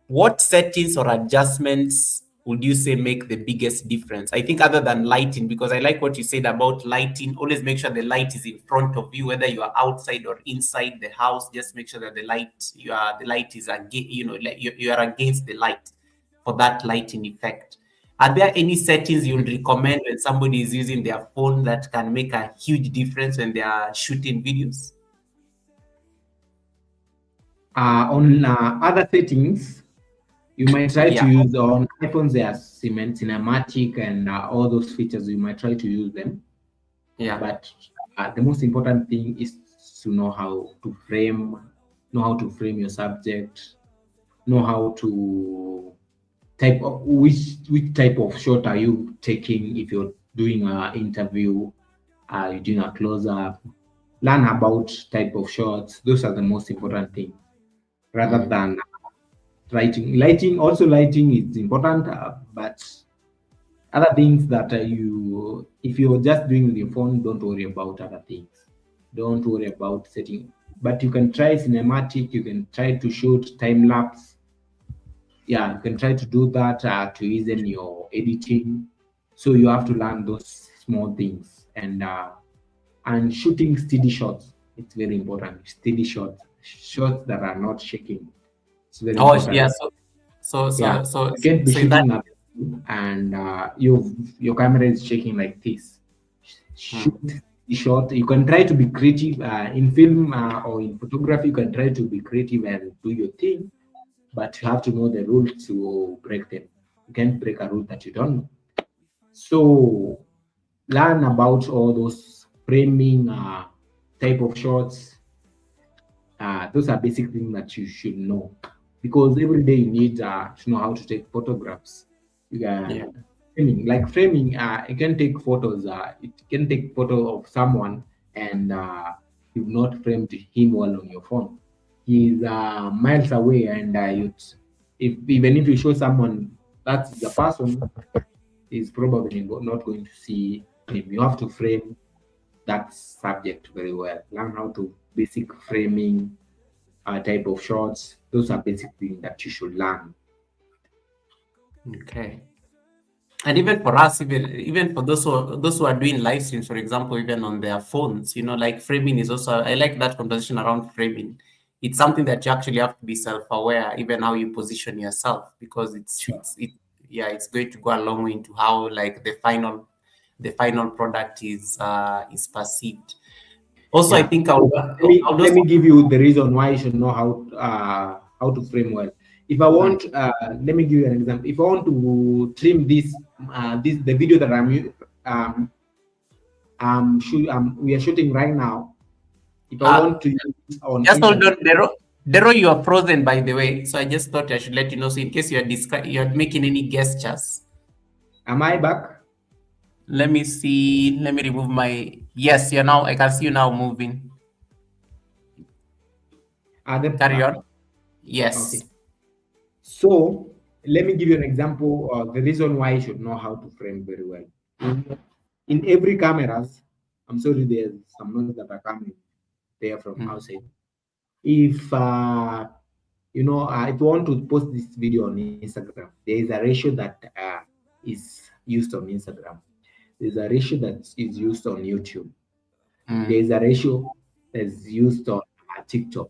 What settings or adjustments would you say make the biggest difference? I think other than lighting, because I like what you said about lighting. Always make sure the light is in front of you, whether you are outside or inside the house. Just make sure that the light is like you are against the light for that lighting effect. Are there any settings you would recommend when somebody is using their phone that can make a huge difference when they are shooting videos? On other settings, you might try to use on iPhones. There are cinematic and all those features. You might try to use them. Yeah. But the most important thing is to know how to frame your subject, know how to which type of shot are you taking if you're doing an interview, you're doing a close-up. Learn about type of shots. Those are the most important thing, rather than lighting. Lighting is important, but other things that if you're just doing with your phone, don't worry about other things. Don't worry about setting. But you can try cinematic. You can try to shoot time lapse. Yeah, you can try to do that to ease in your editing. So you have to learn those small things and shooting steady shots. It's very important. Steady shots that are not shaking. It's very important. Yeah. So you can't be shooting up and your camera is shaking like this. Shoot the shot. You can try to be creative in film or in photography. You can try to be creative and do your thing, but you have to know the rules to break them. You can't break a rule that you don't know. So learn about all those framing type of shots. Those are basic things that you should know, because every day you need to know how to take photographs. Framing, you can take photos. It can take photo of someone and you've not framed him well on your phone. He's miles away, and even if you show someone that's the person, is probably not going to see him. You have to frame that subject very well. Learn how to basic framing, type of shots. Those are basic things that you should learn. Okay. And even for us, even for those who are doing live streams, for example, even on their phones, like framing is also, I like that conversation around framing. It's something that you actually have to be self-aware, even how you position yourself, because it's going to go a long way into how like the final product is perceived. Also, I Yeah. think Let I'll me also, give you the reason why you should know how to frame well. If I want, let me give you an example. If I want to trim the video that we are shooting right now. If I want to use it on just hold Instagram, on, Dero, you are frozen, by the way. So I just thought I should let you know. So in case you're making any gestures, am I back? let me see. Let me remove my. Yes, you're now. I can see you now moving. Carry on. Okay. Yes. So let me give you an example of the reason why you should know how to frame very well. In every cameras, I'm sorry, there's some noise that are coming there from outside. If if you want to post this video on Instagram, there is a ratio that is used on Instagram. There's a ratio that is used on YouTube. There is a ratio that's used on TikTok.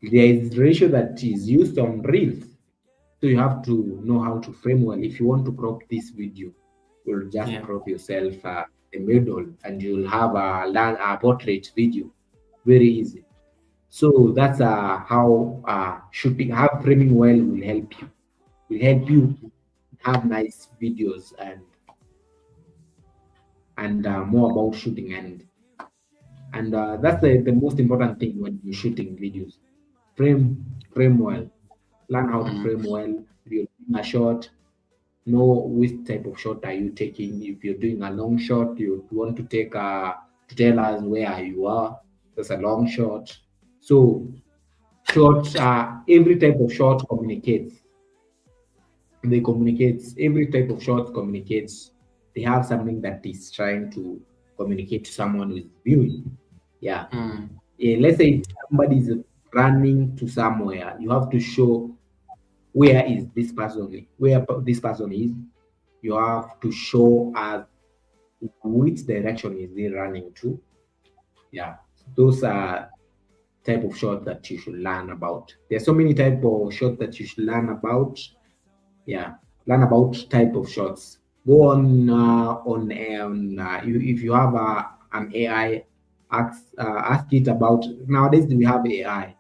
There is ratio that is used on Reels. So you have to know how to frame well. If you want to crop this video, you'll just crop yourself the middle, and you'll have a portrait video. Very easy. So that's how framing well will help you. Will help you have nice videos and more about shooting, and that's the most important thing when you're shooting videos. Frame well. Learn how to frame well. If you're doing a shot, know which type of shot are you taking. If you're doing a long shot, you want to take to tell us where you are. That's a long shot. So shots, every type of shot communicates. They communicate. Every type of shot communicates. They have something that is trying to communicate to someone who is viewing. Yeah. Let's say somebody is running to somewhere. You have to show where this person is. You have to show us which direction is he running to. Yeah. Those are type of shot that you should learn about. There's so many type of shot that you should learn about. Yeah, learn about type of shots. Go if you have an AI, ask it about. Nowadays we have AI.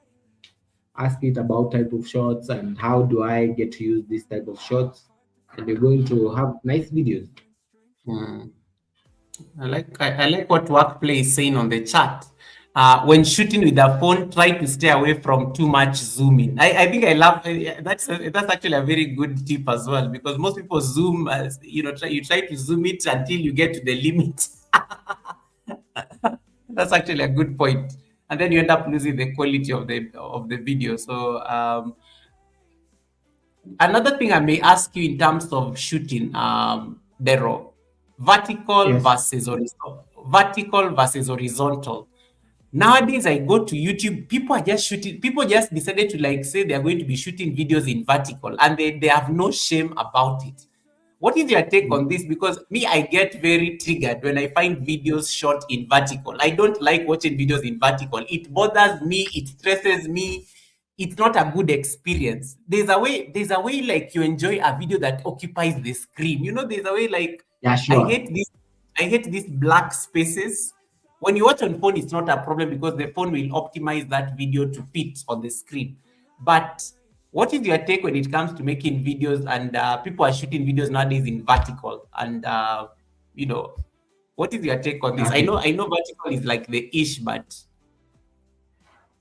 Ask it about type of shots and how do I get to use this type of shots, and you're going to have nice videos. I like what Workplay is saying on the chat. When shooting with a phone, try to stay away from too much zooming. I think I love that's actually a very good tip as well, because most people zoom as you try to zoom it until you get to the limit. That's actually a good point, and then you end up losing the quality of the video. So another thing I may ask you in terms of shooting, Dero, vertical Yes. versus horizontal. Vertical versus horizontal. Nowadays, I go to YouTube, people are just shooting, people just decided to like say they're going to be shooting videos in vertical, and they have no shame about it. What is your take on this? Because me, I get very triggered when I find videos shot in vertical. I don't like watching videos in vertical. It bothers me, it stresses me. It's not a good experience. There's a way like you enjoy a video that occupies the screen. There's a way like Yeah, I sure. hate these black spaces. When you watch on phone, it's not a problem because the phone will optimize that video to fit on the screen. But what is your take when it comes to making videos and people are shooting videos nowadays in vertical? And what is your take on this? I Okay. know vertical is like the ish, but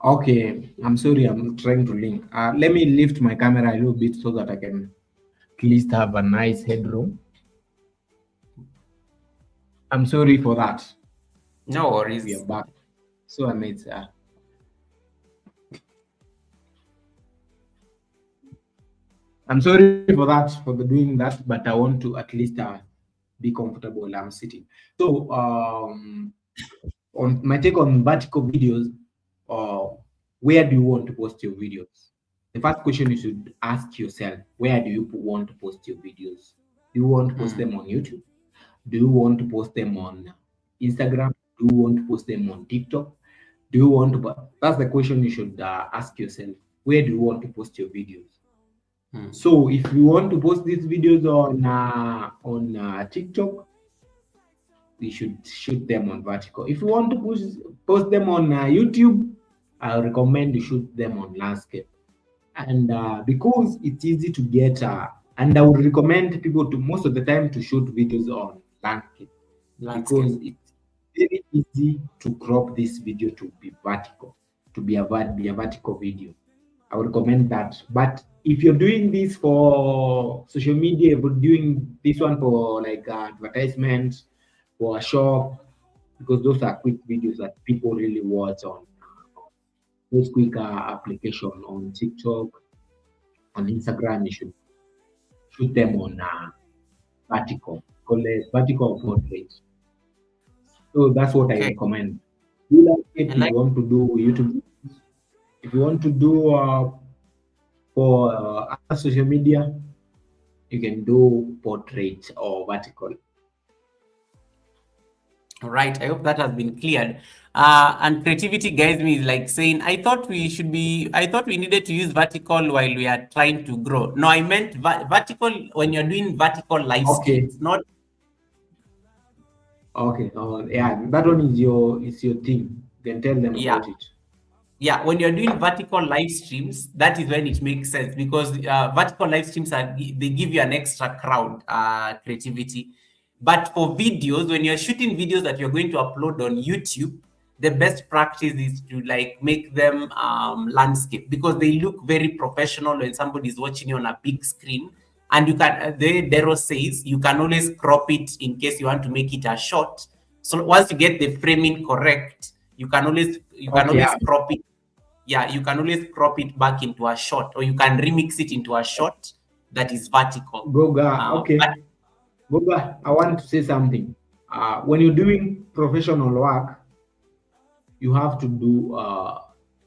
Okay. I'm sorry. I'm trying to link. Let me lift my camera a little bit so that I can at least have a nice headroom. I'm sorry for that. no We worries. are back. So I made I'm sorry for doing that, but I want to at least be comfortable while I'm sitting. So on my take on vertical videos, where do you want to post your videos? The first question you should ask yourself: where do you want to post your videos? Do you want to post them on YouTube? Do you want to post them on Instagram? Do you want to post them on TikTok? Do you want to? That's the question you should ask yourself. Where do you want to post your videos? So if you want to post these videos on TikTok, you should shoot them on vertical. If you want to post them on YouTube, I recommend you shoot them on landscape. And because it's easy to get, and I would recommend people to most of the time to shoot videos on landscape. Because it's very easy to crop this video to be vertical, to be a vertical video. I would recommend that. But if you're doing this for social media, if you're doing this one for like advertisement, for a shop, because those are quick videos that people really watch on those quick application on TikTok, on Instagram. You should shoot them on vertical, called vertical portrait. So that's what I recommend. Do like it if you want to do YouTube. If you want to do for other social media, you can do portrait or vertical. All right, I hope that has been cleared. And creativity guys me is like saying, I thought we needed to use vertical while we are trying to grow. No, I meant vertical when you're doing vertical live streams, not. Okay. Yeah, that one is your thing. You can tell them about it. Yeah, when you're doing vertical live streams, that is when it makes sense, because vertical live streams they give you an extra crowd creativity. But for videos, when you're shooting videos that you're going to upload on YouTube, the best practice is to like make them landscape, because they look very professional when somebody's watching you on a big screen. And you can, Dero says, you can always crop it in case you want to make it a short. So once you get the framing correct, you can always crop it. Yeah, you can always crop it back into a short, or you can remix it into a short that is vertical. Goga, Goga, I want to say something. When you're doing professional work, you have to do.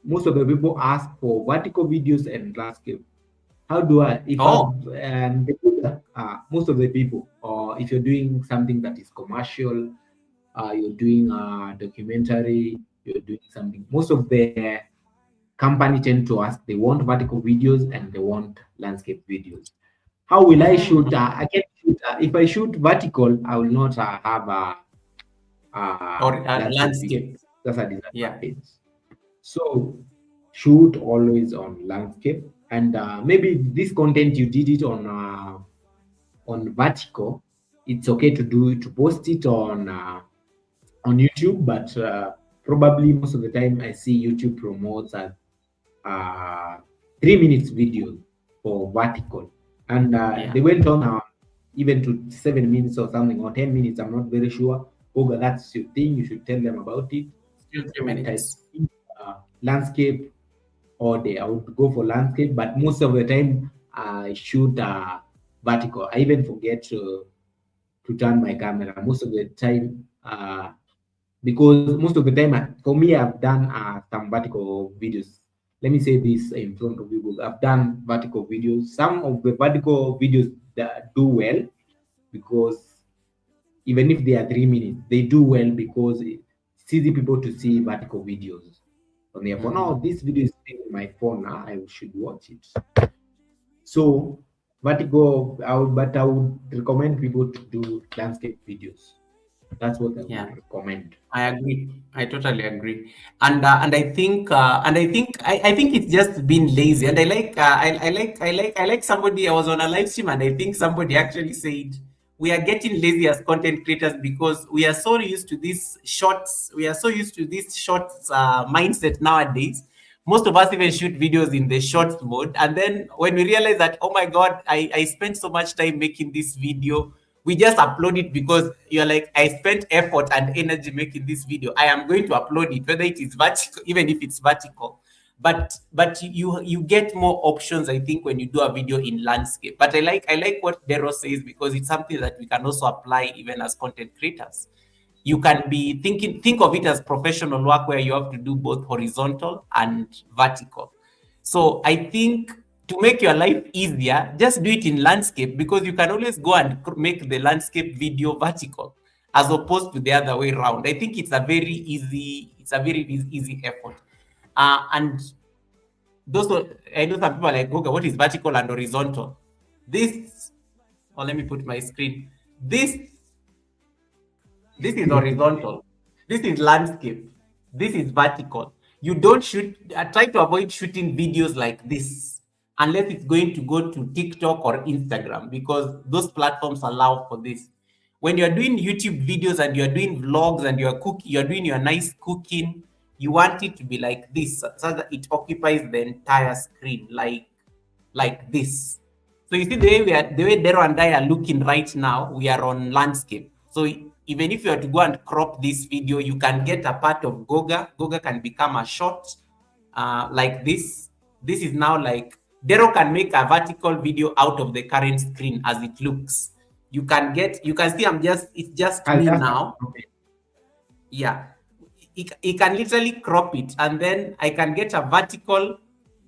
Most of the people ask for vertical videos and landscape. How do I? Most of the people, or if you're doing something that is commercial, you're doing a documentary, you're doing something. Most of the company tend to ask, they want vertical videos and they want landscape videos. How will I shoot? I can shoot. If I shoot vertical, I will not have a landscape. That's a disadvantage. So shoot always on landscape, and maybe this content you did it on vertical. It's okay to post it on YouTube, but probably most of the time I see YouTube promotes as 3 minutes video for vertical, and they went on even to 7 minutes or something, or 10 minutes. I'm not very sure. Goga, that's your thing. You should tell them about it. Still 3 minutes. Landscape, or I would go for landscape, but most of the time I shoot vertical. I even forget to turn my camera most of the time, because most of the time for me, I've done some vertical videos. Let me say this in front of you. I've done vertical videos. Some of the vertical videos that do well, because even if they are 3 minutes, they do well because it's easy people to see vertical videos on their phone. Oh, this video is in my phone. I should watch it. So vertical, I would recommend people to do landscape videos. That's what I would recommend. I agree. I totally agree. And I think it's just being lazy. And I like somebody. I was on a live stream, and I think somebody actually said we are getting lazy as content creators because we are so used to these shorts. We are so used to this shorts mindset nowadays. Most of us even shoot videos in the shorts mode, and then when we realize that, oh my God, I spent so much time making this video, we just upload it because you're like, I spent effort and energy making this video. I am going to upload it, whether it is vertical, even if it's vertical. but you get more options, I think, when you do a video in landscape. But I like what Dero says, because it's something that we can also apply even as content creators. You can be think of it as professional work, where you have to do both horizontal and vertical. So I think, to make your life easier, just do it in landscape, because you can always go and make the landscape video vertical, as opposed to the other way around. I think it's a very easy effort. And those were, I know some people are like, Goga, what is vertical and horizontal? This, oh, let me put my screen. This is horizontal. This is landscape. This is vertical. You don't shoot, try to avoid shooting videos like this, unless it's going to go to TikTok or Instagram, because those platforms allow for this. When you're doing YouTube videos and you're doing vlogs and you're doing your nice cooking, you want it to be like this, so that it occupies the entire screen, like this. So you see the way Dero and I are looking right now, we are on landscape. So even if you are to go and crop this video, you can get a part of Goga. Goga can become a short, like this. This is now like, Dero can make a vertical video out of the current screen as it looks. You can see it's just me now. Okay. Yeah. He can literally crop it, and then I can get a vertical.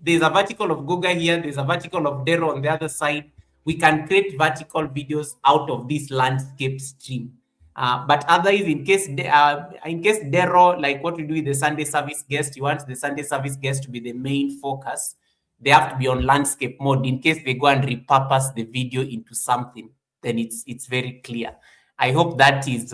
There's a vertical of Goga here. There's a vertical of Dero on the other side. We can create vertical videos out of this landscape stream. But otherwise, in case Dero, like what we do with the Sunday service guest, you want the Sunday service guest to be the main focus, they have to be on landscape mode. In case they go and repurpose the video into something, then it's very clear. I hope that is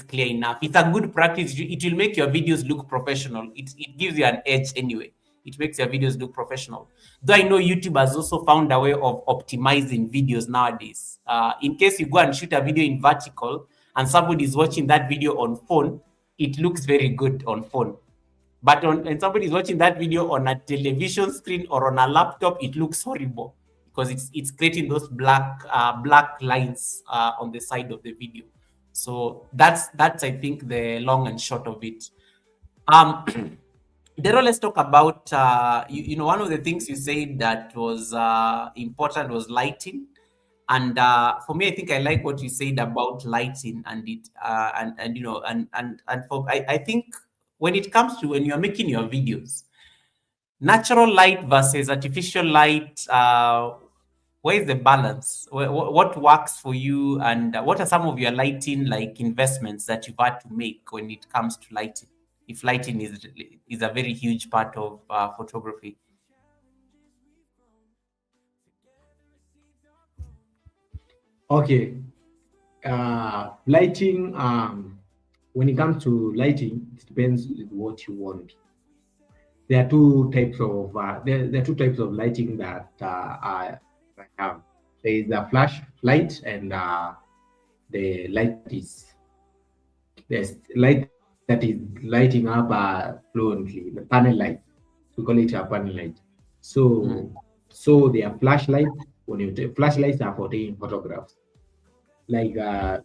clear enough. It's a good practice. It will make your videos look professional. It gives you an edge anyway. It makes your videos look professional. Though I know YouTube has also found a way of optimizing videos nowadays. In case you go and shoot a video in vertical and somebody is watching that video on phone, it looks very good on phone. But when somebody is watching that video on a television screen or on a laptop, it looks horrible, because it's creating those black lines on the side of the video. So that's I think the long and short of it. Dero, let's talk about one of the things you said that was important was lighting. And for me, I think I like what you said about lighting and it I think when it comes to when you're making your videos, natural light versus artificial light, where is the balance? What works for you, and what are some of your lighting like investments that you've had to make when it comes to lighting? If lighting is a very huge part of photography. Okay. Lighting, when it comes to lighting, it depends on what you want. There are two types of lighting that I have. There is a flash light, and the light is there's light that is lighting up fluently, the panel light. We call it a panel light. So they are flashlight. Flashlights are for taking photographs. Like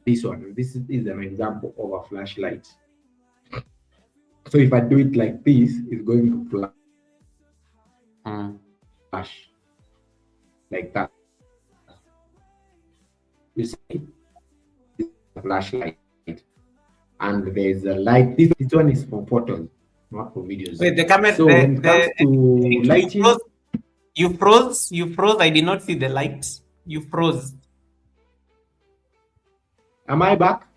this one. This is an example of a flashlight. So if I do it like this, it's going to flash like that. You see, this is a flashlight, and there's a light. This one is for photos, not for videos. Wait, the camera. So when it comes to lighting, you froze. You froze. I did not see the light. You froze. Am I back?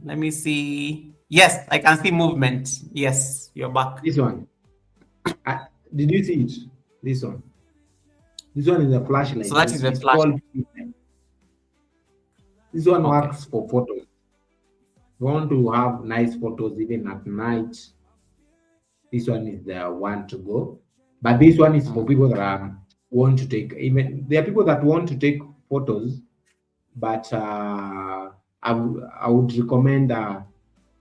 Let me see. Yes, I can see movement. Yes, you're back. This one. Did you see it? This one. This one is a flashlight. So that is a flashlight. This one works for photos. You want to have nice photos even at night. This one is the one to go. But this one is for people that want to take. Even there are people that want to take photos, but I would recommend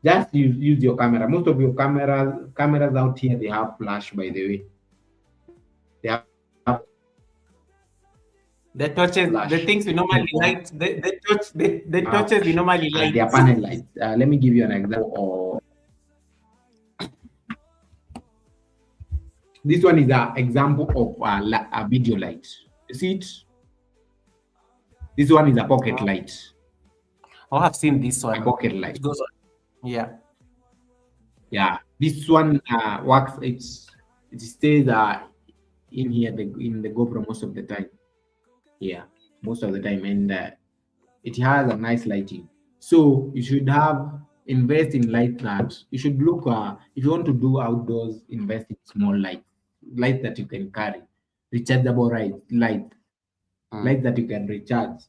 just use your camera. Most of your cameras out here, they have flash, by the way. They have the torches, flash. the things we normally light, the torches we normally light. They are panel lights. Let me give you an example. This one is an example of a video light. You see it? This one is a pocket light. Oh, I've seen this one. A pocket light. It goes on. Yeah. Yeah, this one works. It stays in here in the GoPro most of the time. Yeah, most of the time, and it has a nice lighting. So you should invest in light that you should look. If you want to do outdoors, invest in small light that you can carry, rechargeable light that you can recharge.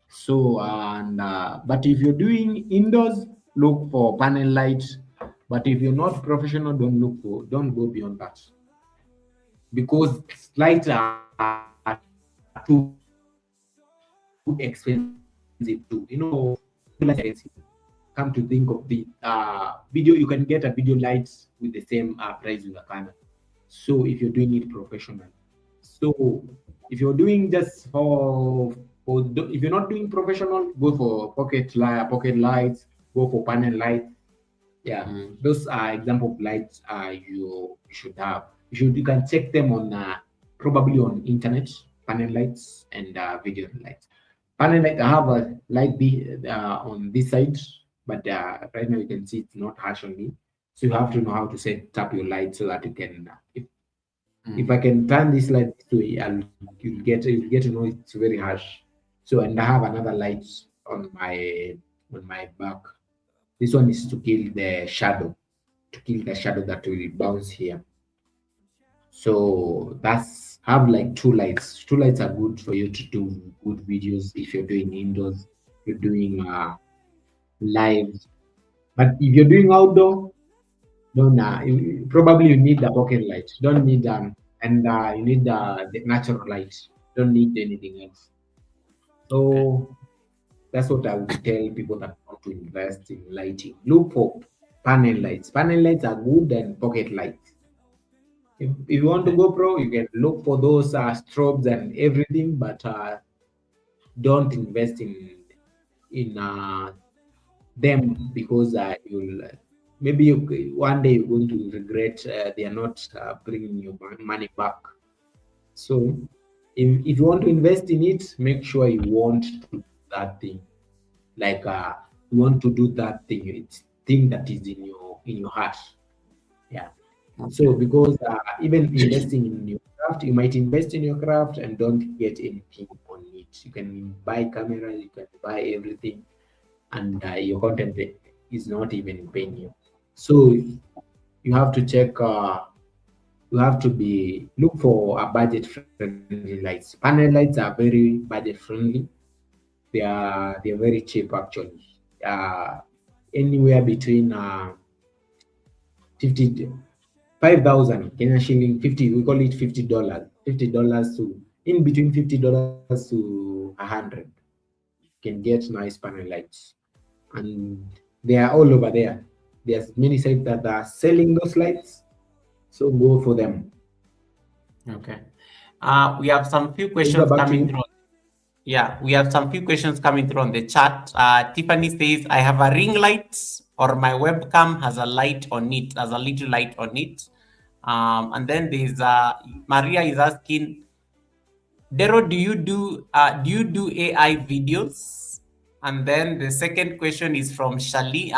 So and but if you're doing indoors, look for panel lights. But if you're not professional, don't go beyond that, because lights are too expensive too. Come to think of the video, you can get a video lights with the same price with a camera. So if you're doing it professional, so if you're doing just if you're not doing professional, go for pocket lights, go for panel lights. Yeah, those are example of lights you should have. You can check them on probably on internet. Panel lights and video lights. Panel light, I have a light on this side, but right now you can see it's not harsh on me. So you have to know how to set up your light so that you can. If I can turn this light this way, you'll get to know it's very harsh. So and I have another light on my back. This one is to kill the shadow, that will bounce here. So that's have like two lights. Two lights are good for you to do good videos if you're doing indoors, you're doing live. But if you're doing outdoor, don't probably you need the pocket light. Don't need and you need the natural light. Don't need anything else. So that's what I would tell people that want to invest in lighting. Look for panel lights. Panel lights are good and pocket lights. If you want to go pro, you can look for those strobes and everything, but don't invest in them, because you'll maybe one day you're going to regret they are not bringing your money back. So if you want to invest in it, make sure you want to do that thing. Like you want to do that thing, it's thing that is in your heart. Yeah. So because even investing in your craft, you might invest in your craft and don't get anything on it. You can buy cameras, you can buy everything, and your content is not even paying you. So you have to check. You have to look for a budget friendly lights. Panel lights are very budget friendly. They're very cheap actually. Anywhere between 5,000 Kenyan shilling, 50. We call it $50. $50 to in between $50 to 100. You can get nice panel lights, and they are all over there. There's many sites that are selling those lights, so go for them. Okay. We have some few questions coming through. Yeah, we have some few questions coming through on the chat. Tiffany says, I have a ring light, or my webcam has a light on it, has a little light on it. And then there's Maria is asking, Dero, do you do AI videos? And then the second question is from Sharin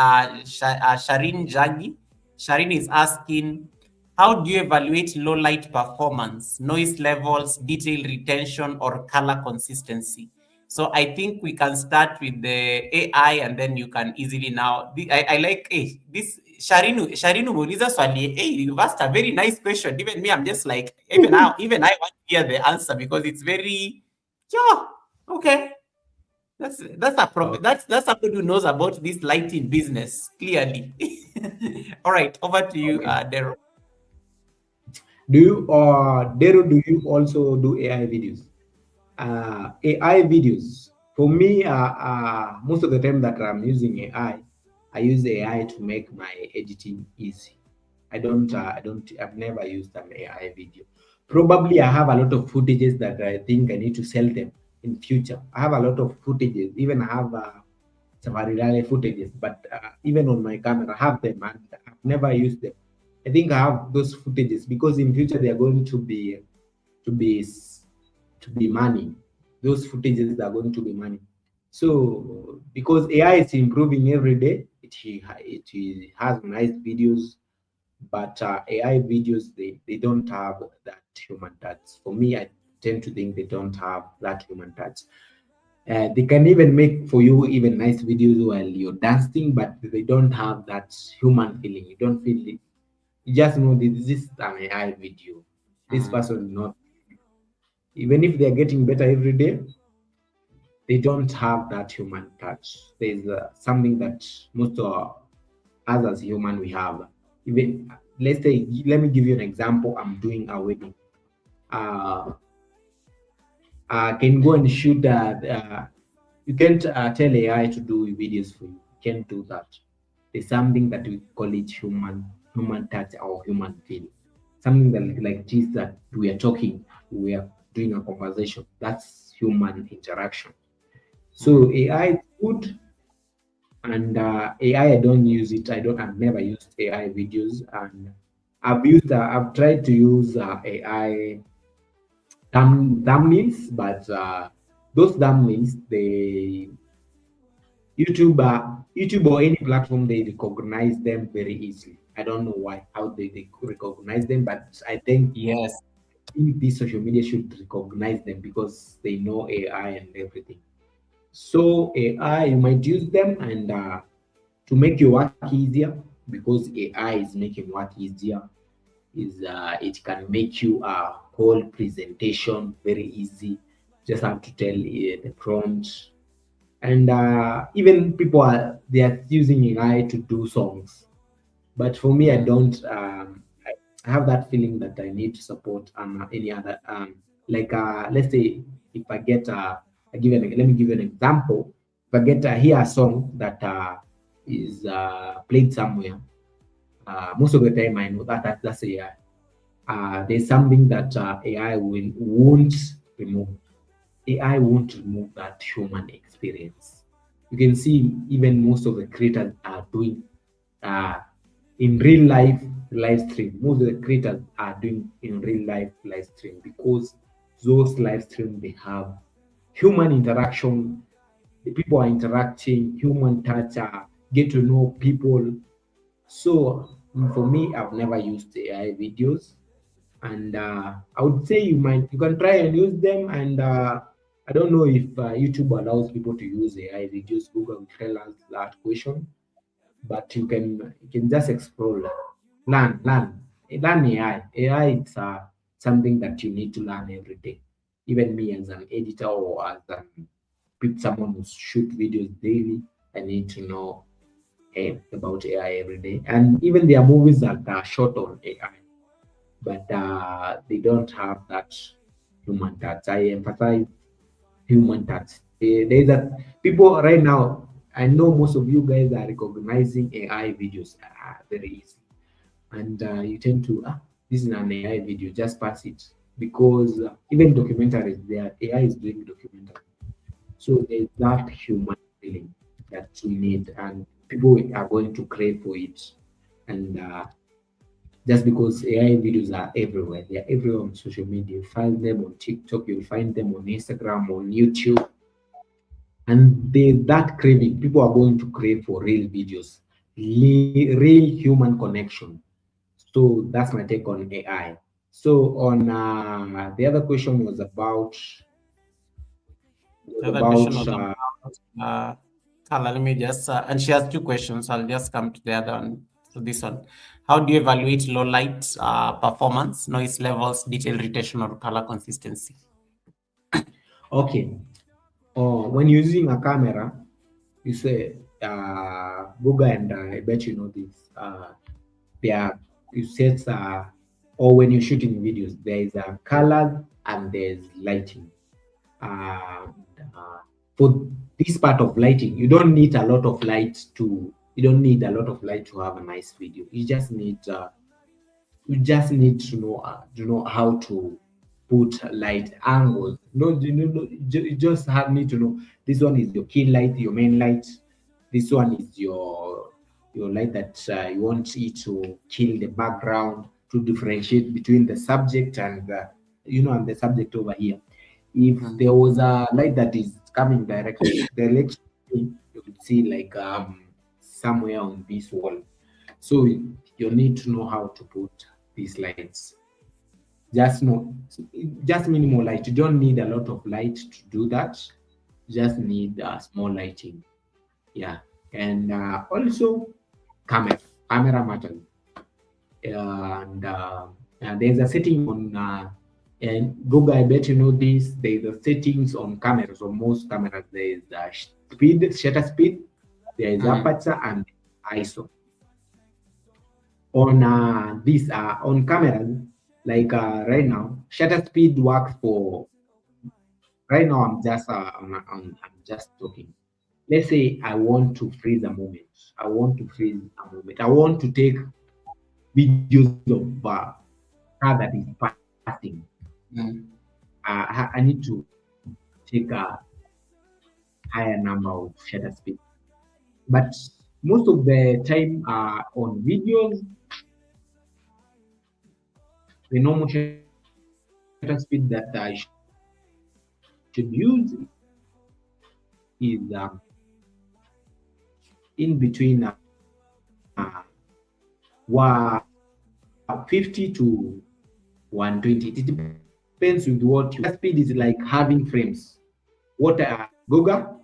Jagi. Sharin is asking, how do you evaluate low light performance, noise levels, detail retention, or color consistency? So I think we can start with the AI, and then you can easily now. I like this Sharinu Muuliza swali. Hey, you've asked a very nice question. Even me, I'm just like, even I want to hear the answer, because it's very, okay. That's somebody who knows about this lighting business clearly. All right, over to you, Dero. Do you also do AI videos? AI videos, for me, most of the time that I'm using AI, I use AI to make my editing easy. I've never used an AI video. Probably I have a lot of footages that I think I need to sell them in future. I have a lot of footages, even I have Safari Rally footages, but even on my camera, I have them and I've never used them. I think I have those footages because in future they are going to be to be money. Those footages are going to be money. So because AI is improving every day, it has nice videos, but AI videos they don't have that human touch. For me, I tend to think they don't have that human touch. They can even make for you even nice videos while you're dancing, but they don't have that human feeling. You don't feel it. You just know this is an AI video. This person is not. Even if they're getting better every day, they don't have that human touch. There's something that most of us as human we have. Even let's say, let me give you an example. I'm doing a wedding. Uh, can go and shoot. You can't tell AI to do videos for you. You can't do that. There's something that we call it human touch or human feel. Something that like this that we are talking, we are doing a conversation. That's human interaction. So AI is good, and AI I don't use it. I've never used AI videos, and I've tried to use AI thumbnails, but those thumbnails YouTube or any platform they recognize them very easily. I don't know why how they recognize them, but I think Yes. these social media should recognize them because they know AI and everything. So AI, you might use them and to make your work easier because AI is making work easier. Is it can make you a whole presentation very easy. Just have to tell the prompt, and even people they are using AI to do songs. But for me, I don't. I have that feeling that I need to support any other. Like let's say if I get let me give you an example. If I get hear a song that is played somewhere, most of the time I know that's AI. There's something that AI won't remove. AI won't remove that human experience. You can see even most of the creators are doing uh, in real life live stream. Most of the creators are doing in real life live stream because those live stream they have human interaction. The people are interacting, human touch, get to know people. So for me, I've never used AI videos, and I would say you can try and use them. And I don't know if YouTube allows people to use AI videos. Google will tell us that question, but you can just explore, learn AI. AI it's something that you need to learn every day. Even me as an editor or as someone who shoot videos daily, I need to know about AI every day. And even there are movies that are shot on AI, but they don't have that human touch. I emphasize human touch. There's a people right now. I know most of you guys are recognizing AI videos very easy, and you tend to this is an AI video, just pass it because even documentaries, there AI is doing documentary. So there's that human feeling that we need, and people are going to crave for it. And just because AI videos are everywhere. They are everywhere on social media. You find them on TikTok, you'll find them on Instagram, on YouTube. And there's that craving. People are going to crave for real videos, real human connection. So that's my take on AI. So on the other question The other question was uh, about Carla, let me just and she has two questions. I'll just come to the other one. So this one, how do you evaluate low light performance, noise levels, detail retention, or color consistency? okay. When using a camera, you say Goga, and I bet you know this. There are you set or when you're shooting videos, there is a color and there's lighting. And for this part of lighting, you don't need a lot of light to have a nice video. You just need to know how to put light angles. No, you just need to know this one is your key light, your main light. This one is your light that you want it to kill the background, to differentiate between the subject and the, and the subject over here. If there was a light that is coming directly, you would see like somewhere on this wall. So you need to know how to put these lights. Just no, just minimal light. You don't need a lot of light to do that. Just need small lighting. Yeah, and also camera. Camera matters. And there's a setting on and Goga, I bet you know this. There's a settings on cameras. On most cameras, there is shutter speed, there is aperture, and ISO. On this on cameras, like right now, shutter speed works for. Right now, I'm just talking. Let's say I want to freeze a moment. I want to freeze a moment. I want to take videos of car that is passing. I need to take a higher number of shutter speed. But most of the time on videos, the normal shutter speed that I should use is in between 50 to 120. It depends with what your speed is like having frames. What Goga?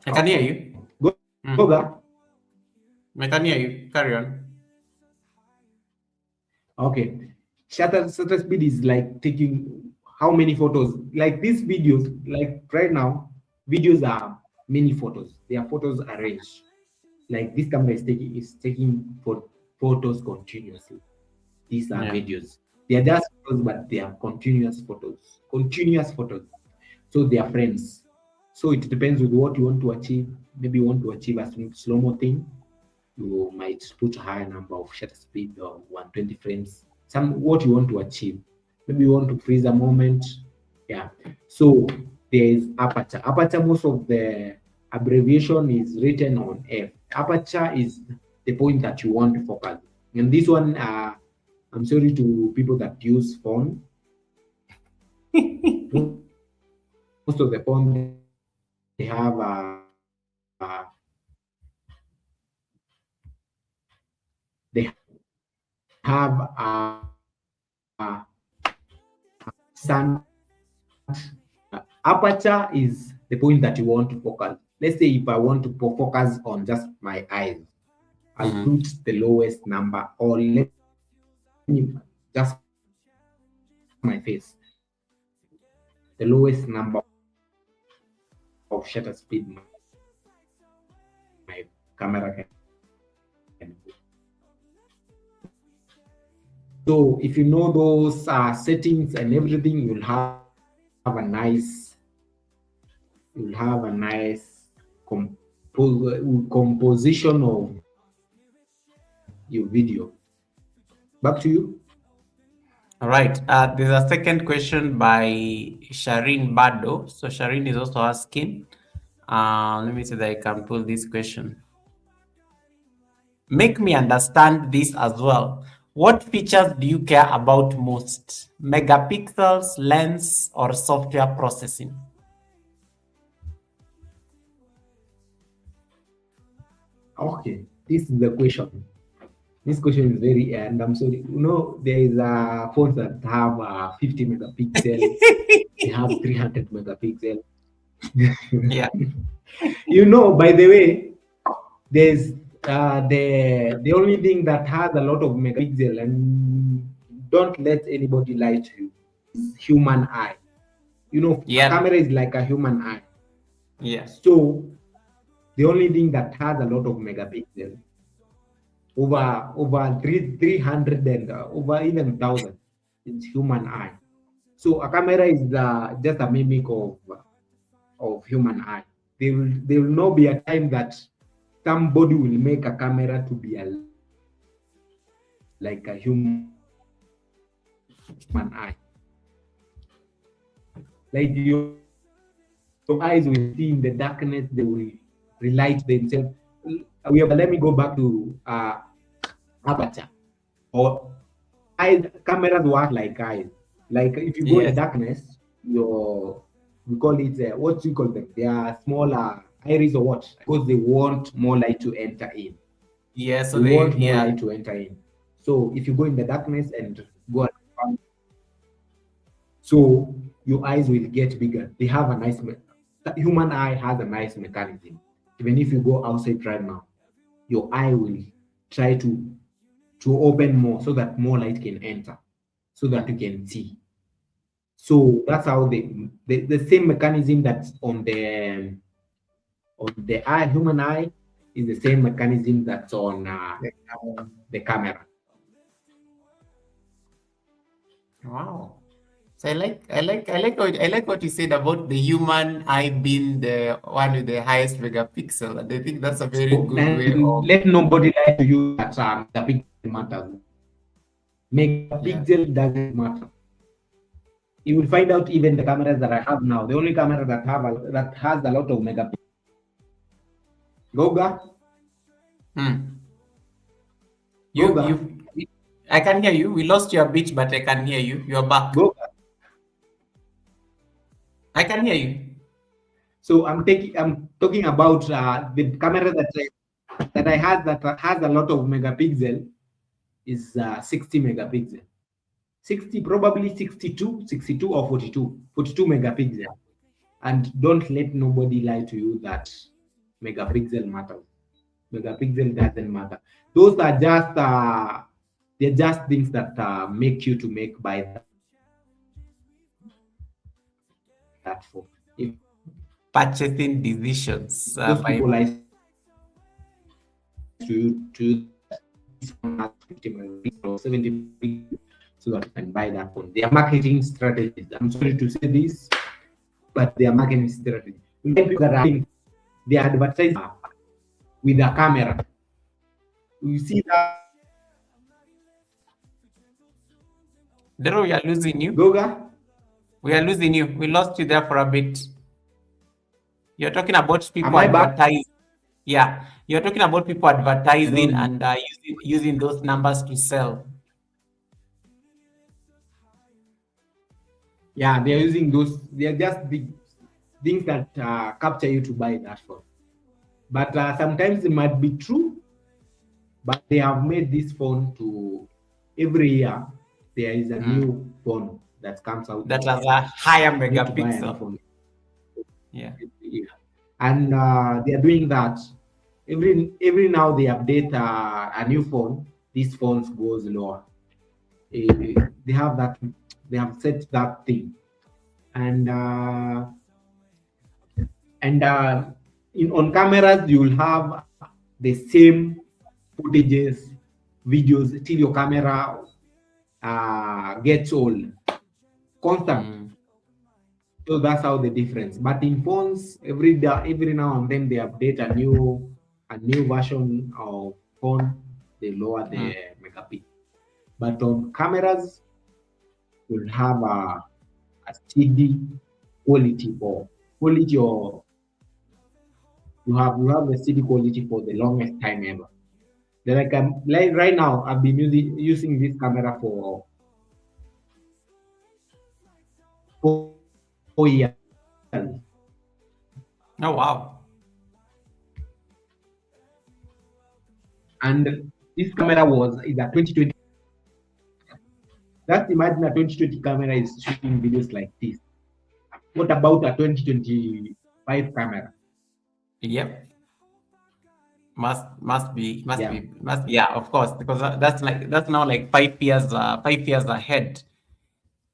I can hear you. Goga? I can hear you. Carry on. Okay. Shutter speed is like taking how many photos? Like these videos, like right now, videos are many photos. They are photos arranged. Like this camera is taking photos continuously. These are videos. They are just photos, but they are continuous photos. Continuous photos. So they are frames. So it depends with what you want to achieve. Maybe you want to achieve a slow-mo thing. You might put a higher number of shutter speed or 120 frames. What you want to achieve. Maybe you want to freeze a moment. Yeah. So there is aperture. Aperture, most of the abbreviation is written on F. Aperture is the point that you want to focus. And this one, I'm sorry to people that use phone. Most of the phone they have sun. Aperture is the point that you want to focus. Let's say if I want to focus on just my eyes, I'll put the lowest number, or let me just my face, the lowest number of shutter speed my camera can. So if you know those settings and everything, you'll have a nice composition of your video. Back to you. All right. There's a second question by Shireen Bado. So Shireen is also asking. Let me see that I can pull this question. Make me understand this as well. What features do you care about most? Megapixels, lens, or software processing? Okay, this is the question. This question is very, and I'm sorry. There is phones that have 50 megapixel. They have 300 megapixel. Yeah. By the way, there's the only thing that has a lot of megapixel, and don't let anybody lie to you, is human eye. Camera is like a human eye. Yeah. So the only thing that has a lot of megapixel, over 300 and over even 1,000, it's human eye. So a camera is just a mimic of human eye. There will not be a time that somebody will make a camera to be like a human eye. Like your eyes will see in the darkness, they will relight themselves. Let me go back to aperture or eyes. Cameras work like eyes. Like if you go in the Yes. darkness, we call it what do you call them? They are smaller iris or what? Because they want more light to enter in. Yeah. So They want more yeah. light to enter in. So if you go in the darkness and go, so your eyes will get bigger. They have a nice. The human eye has a nice mechanism. Even if you go outside right now, your eye will try to open more so that more light can enter, so that you can see. So that's how the same mechanism that's on the eye, human eye, is the same mechanism that's on the camera. Wow. So I like what you said about the human eye being the one with the highest megapixel. And I think that's a very So, good way and of let nobody lie to you that the pixel matters. yeah. Megapixel doesn't matter. You will find out even the cameras that I have now. The only camera that has a lot of megapixels. Goga, Hmm. Goga, I can hear you. We lost your beat, but I can hear you. You're back. Goga. I can hear you. So I'm talking about the camera that I had that has a lot of megapixel is 60 megapixel. 60, probably 62 or 42 megapixel. And don't let nobody lie to you that megapixel matters. Megapixel doesn't matter. Those are just they're just things that make you to make by that phone. If Purchasing decisions those by people lie to this phone has 50 megapixel or 70 megapixel so that you can buy that phone. Their marketing strategies. I'm sorry to say this, but their marketing strategy. People that are they advertise with a camera. You see that Dero, we are losing you. Goga? We are losing you. We lost you there for a bit. You're talking about people Am I back? advertising. Yeah, you're talking about people advertising know. and using those numbers to sell. Yeah, they're using those. They're just the things that capture you to buy that phone. But sometimes it might be true. But they have made this phone to every year there is a new phone that comes out That has a higher you need to buy a new megapixel. phone. Yeah. And they are doing that every now they update a new phone. These phones goes lower. They have that. They have set that thing, and on cameras you will have the same footages, videos till your camera gets old, constant. So that's how the difference. But in phones, every now and then they update a new version of phone. They lower the megapixel. But on cameras, you'll have a steady quality or you have the steady quality for the longest time ever. Like right now, I've been using this camera for 4 years. Oh wow. And this camera is a 2020. Just imagine a 2020 camera is shooting videos like this. What about a 2025 camera? Yep. Must be yeah, of course, because that's now like 5 years ahead.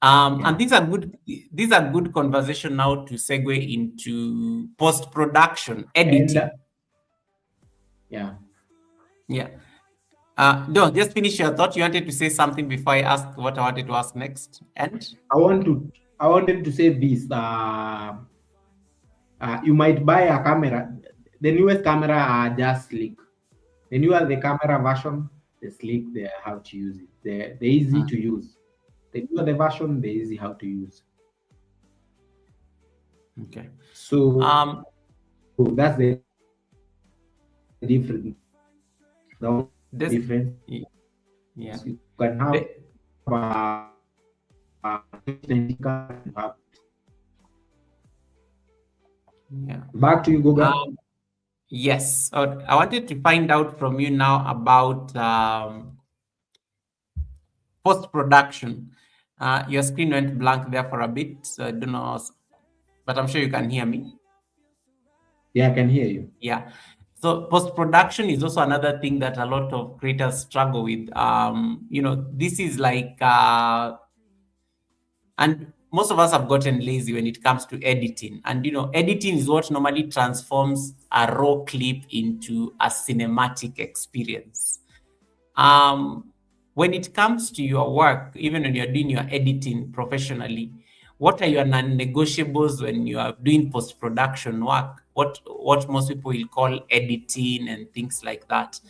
And these are good conversation now to segue into post-production editing. Yeah. No, just finish your thought. You wanted to say something before I ask what I wanted to ask next. And I wanted to say this. You might buy a camera. The newest camera are just slick. The newer the camera version, the slick, the how to use it. The easy to use. The newer the version, the easy how to use. Okay. So that's the different. The only This, difference yeah. is you can have The, you have. yeah. Back to you, Goga. Yes. I wanted to find out from you now about post-production. Your screen went blank there for a bit, so I don't know, but I'm sure you can hear me. Yeah, I can hear you. Yeah. So post-production is also another thing that a lot of creators struggle with. This is like, and most of us have gotten lazy when it comes to editing. And, editing is what normally transforms a raw clip into a cinematic experience. When it comes to your work, even when you're doing your editing professionally, what are your non-negotiables when you are doing post-production work? What most people will call editing and things like that.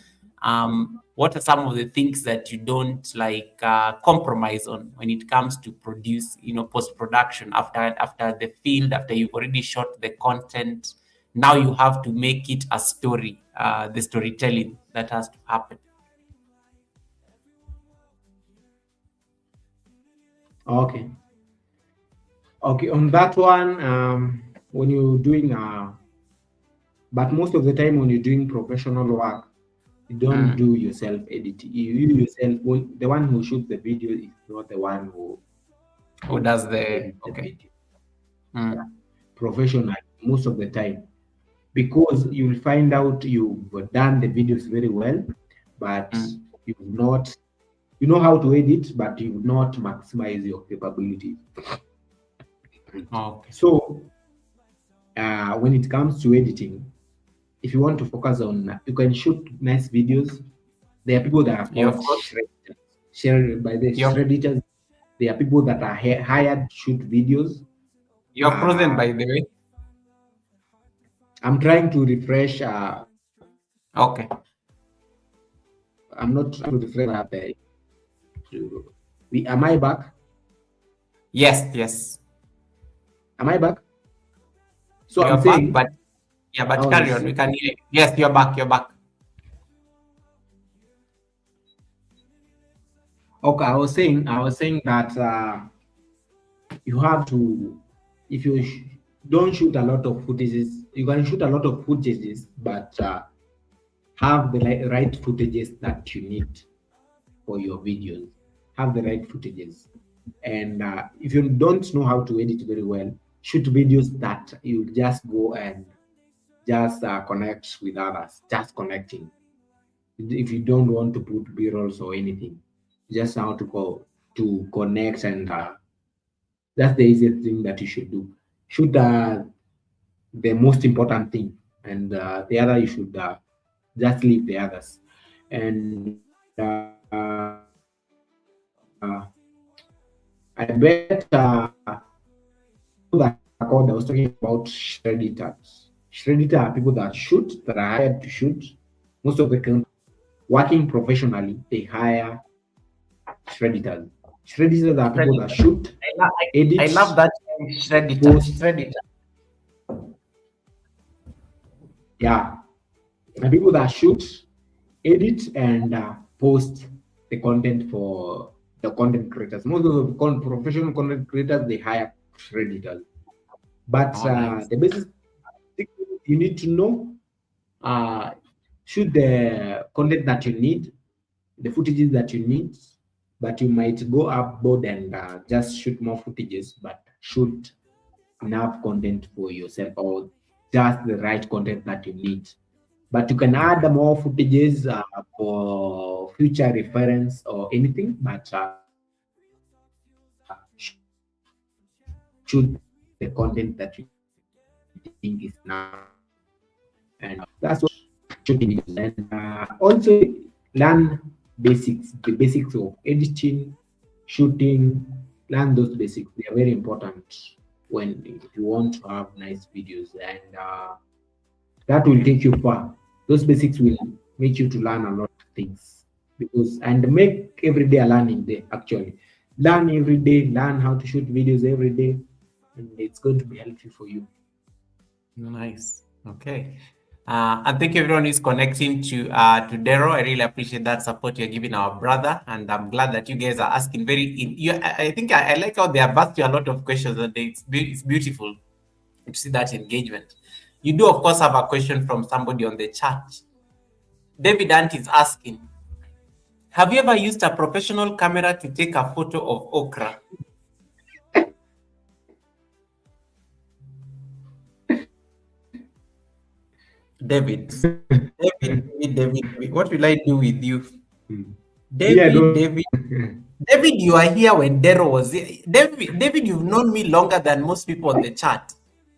What are some of the things that you don't like compromise on when it comes to produce, post-production after the field, after you've already shot the content? Now you have to make it a story, the storytelling that has to happen. Okay. Okay, on that one, when you're doing but most of the time when you're doing professional work, you don't do yourself editing. You yourself, the one who shoots the video is not the one Who does edits the okay? video. Yeah, professional most of the time, because you'll find out you've done the videos very well, but you've not, you know how to edit, but you've not maximize your capabilities. Okay. So when it comes to editing, if you want to focus on, you can shoot nice videos. There are people that are You're called fro- shredders by the you're shredders. There are people that are hired to shoot videos. you're frozen, by the way. I'm trying to refresh. Okay. I'm not trying to refresh. Am I back? Yes, yes. Am I back? So You're I'm back, saying, but yeah, I but carry on. was We can hear you. Yes, you're back. You're back. okay. I was saying that you have to, if you don't shoot a lot of footages, you can shoot a lot of footages, but have the right footages that you need for your videos. Have the right footages, and if you don't know how to edit very well, shoot videos that you just go and just connect with others, just connecting. If you don't want to put b-rolls or anything, just how to go to connect, and that's the easiest thing that you should do. Shoot the most important thing, and the other you should just leave the others. And I bet that I was talking about shredditors. Shredditor are people that shoot, that are hired to shoot. Most of the companies working professionally, they hire shredditors. Shredditors are people that shoot, I edit, love that shredditor. post. Shredditor. Yeah, and people that shoot, edit, and post the content for the content creators. Most of the professional content creators, they hire shredditors. But Oh, nice. the basic thing you need to know, shoot the content that you need, the footages that you need, but you might go upboard and just shoot more footages, but shoot enough content for yourself, or just the right content that you need. But you can add more footages for future reference or anything, but shoot the content that you think is now. And that's what shooting is. And also learn basics, the basics of editing, shooting, learn those basics. They are very important when if you want to have nice videos, and that will take you far. Those basics will make you to learn a lot of things, because and make every day a learning day. Actually, learn every day, learn how to shoot videos every day, and it's going to be helpful for you. Nice. Okay. And thank you everyone who's connecting to Dero. I really appreciate that support you're giving our brother, and I'm glad that you guys are asking I think I like how they have asked you a lot of questions, and it's beautiful to see that engagement. You do of course have a question from somebody on the chat. David Ant is asking, have you ever used a professional camera to take a photo of okra? David, what will I do with you? David, you are here when Dero was here. David, you've known me longer than most people on the chat.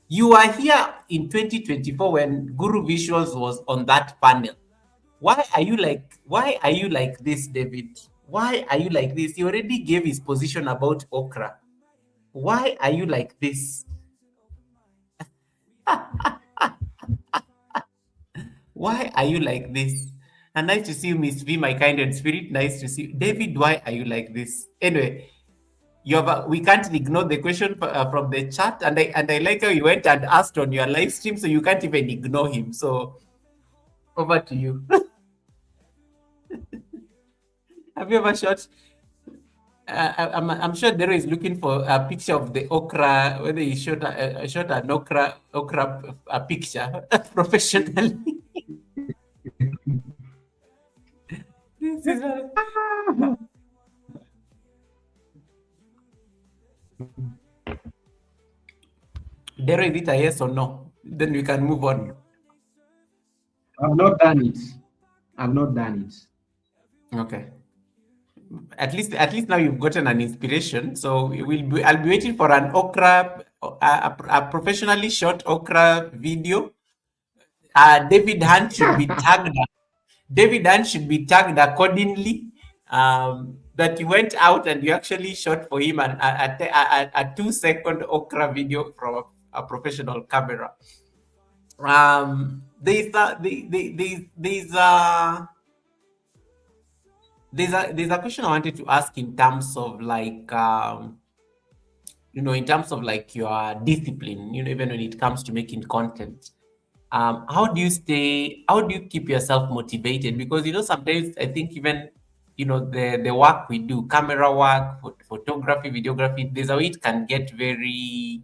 You are here in 2024 when Guru Visuals was on that panel. Why are you like this, David? Why are you like this? He already gave his position about okra. Why are you like this? Why are you like this? And nice to see you, Miss V, my kind and spirit. Nice to see you. David, why are you like this? Anyway, we can't ignore the question from the chat, and I like how you went and asked on your live stream, so you can't even ignore him. So over to you. Have you ever shot? I'm sure Dero is looking for a picture of the okra, whether he shot an okra a picture professionally. This is Dero, is it a yes or no? Then we can move on. I've not done it. I've not done it. Okay. At least now you've gotten an inspiration. So I'll be waiting for an okra, a professionally shot okra video. David Hunt should be tagged. David Hunt should be tagged accordingly. That you went out and you actually shot for him a 2-second okra video from a professional camera. There's a question I wanted to ask in terms of like in terms of like your discipline, even when it comes to making content. How do you keep yourself motivated? Because sometimes I think even the work we do, camera work, photography, videography, there's a way it can get very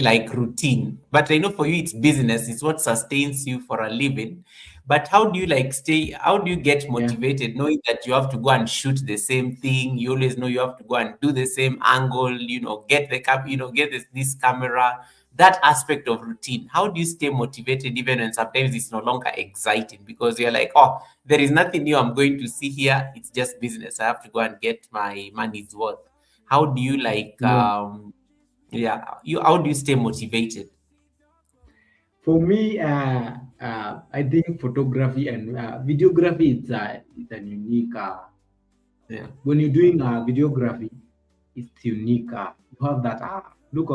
like routine. But I know for you it's business, it's what sustains you for a living. But how do you get motivated knowing that you have to go and shoot the same thing? You always know you have to go and do the same angle, get this camera, that aspect of routine. How do you stay motivated even when sometimes it's no longer exciting because you're like, oh, there is nothing new I'm going to see here. It's just business. I have to go and get my money's worth. How do you how do you stay motivated? For me, I think photography and videography is a unique. When you're doing videography, it's unique. You have that. Look,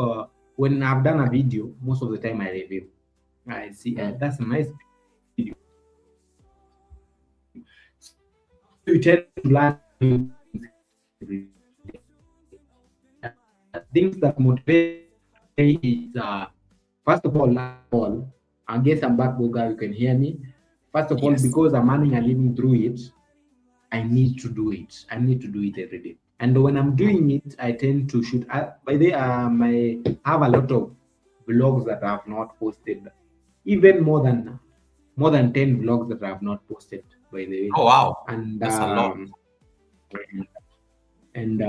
when I've done a video, most of the time I review. I see that's a nice video. So you tend to learn things that motivate is first of all, I guess I'm back, Goga, you can hear me. First of all, because I'm earning a living through it, I need to do it. I need to do it every day. And when I'm doing it, I tend to shoot. I have a lot of vlogs that I have not posted, even more than 10 vlogs that I have not posted, by the way. Oh wow! And that's a lot. And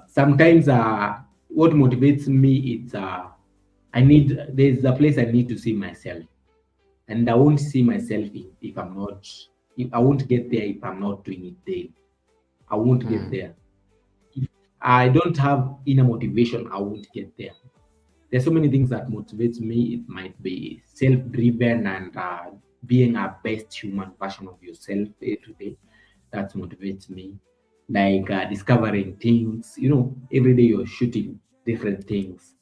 sometimes what motivates me is there's a place I need to see myself, and I won't see myself if I'm not. I won't get there if I'm not doing it daily. I won't get there. If I don't have inner motivation, I won't get there. There's so many things that motivates me. It might be self-driven and being a best human version of yourself every day. That motivates me. Like discovering things. Every day you're shooting different things.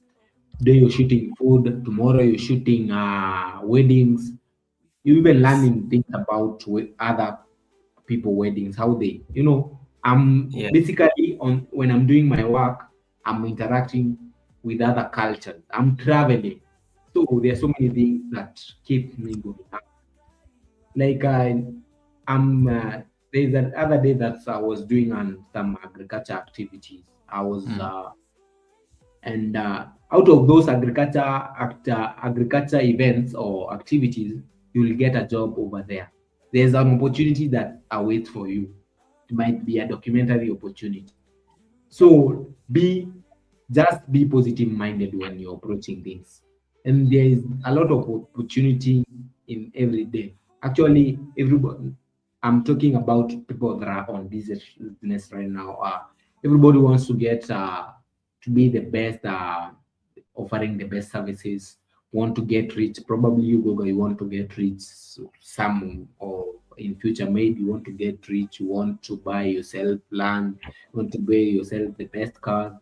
Today you're shooting food. Tomorrow you're shooting weddings. You even learning things about other people weddings, how they, I'm basically when I'm doing my work, I'm interacting with other cultures. I'm traveling. So there are so many things that keep me going. Like I'm there's an other day that I was doing some agriculture activities. I was and out of those agriculture events or activities, you will get a job over there. There's an opportunity that awaits for you. It might be a documentary opportunity. So be positive minded when you're approaching things. And there is a lot of opportunity in every day. Actually, everybody, I'm talking about people that are on business right now. Everybody wants to get to be the best, offering the best services. Want to get rich? Probably you, Goga, you want to get rich. Some or in future, maybe you want to get rich. You want to buy yourself land. You want to buy yourself the best car.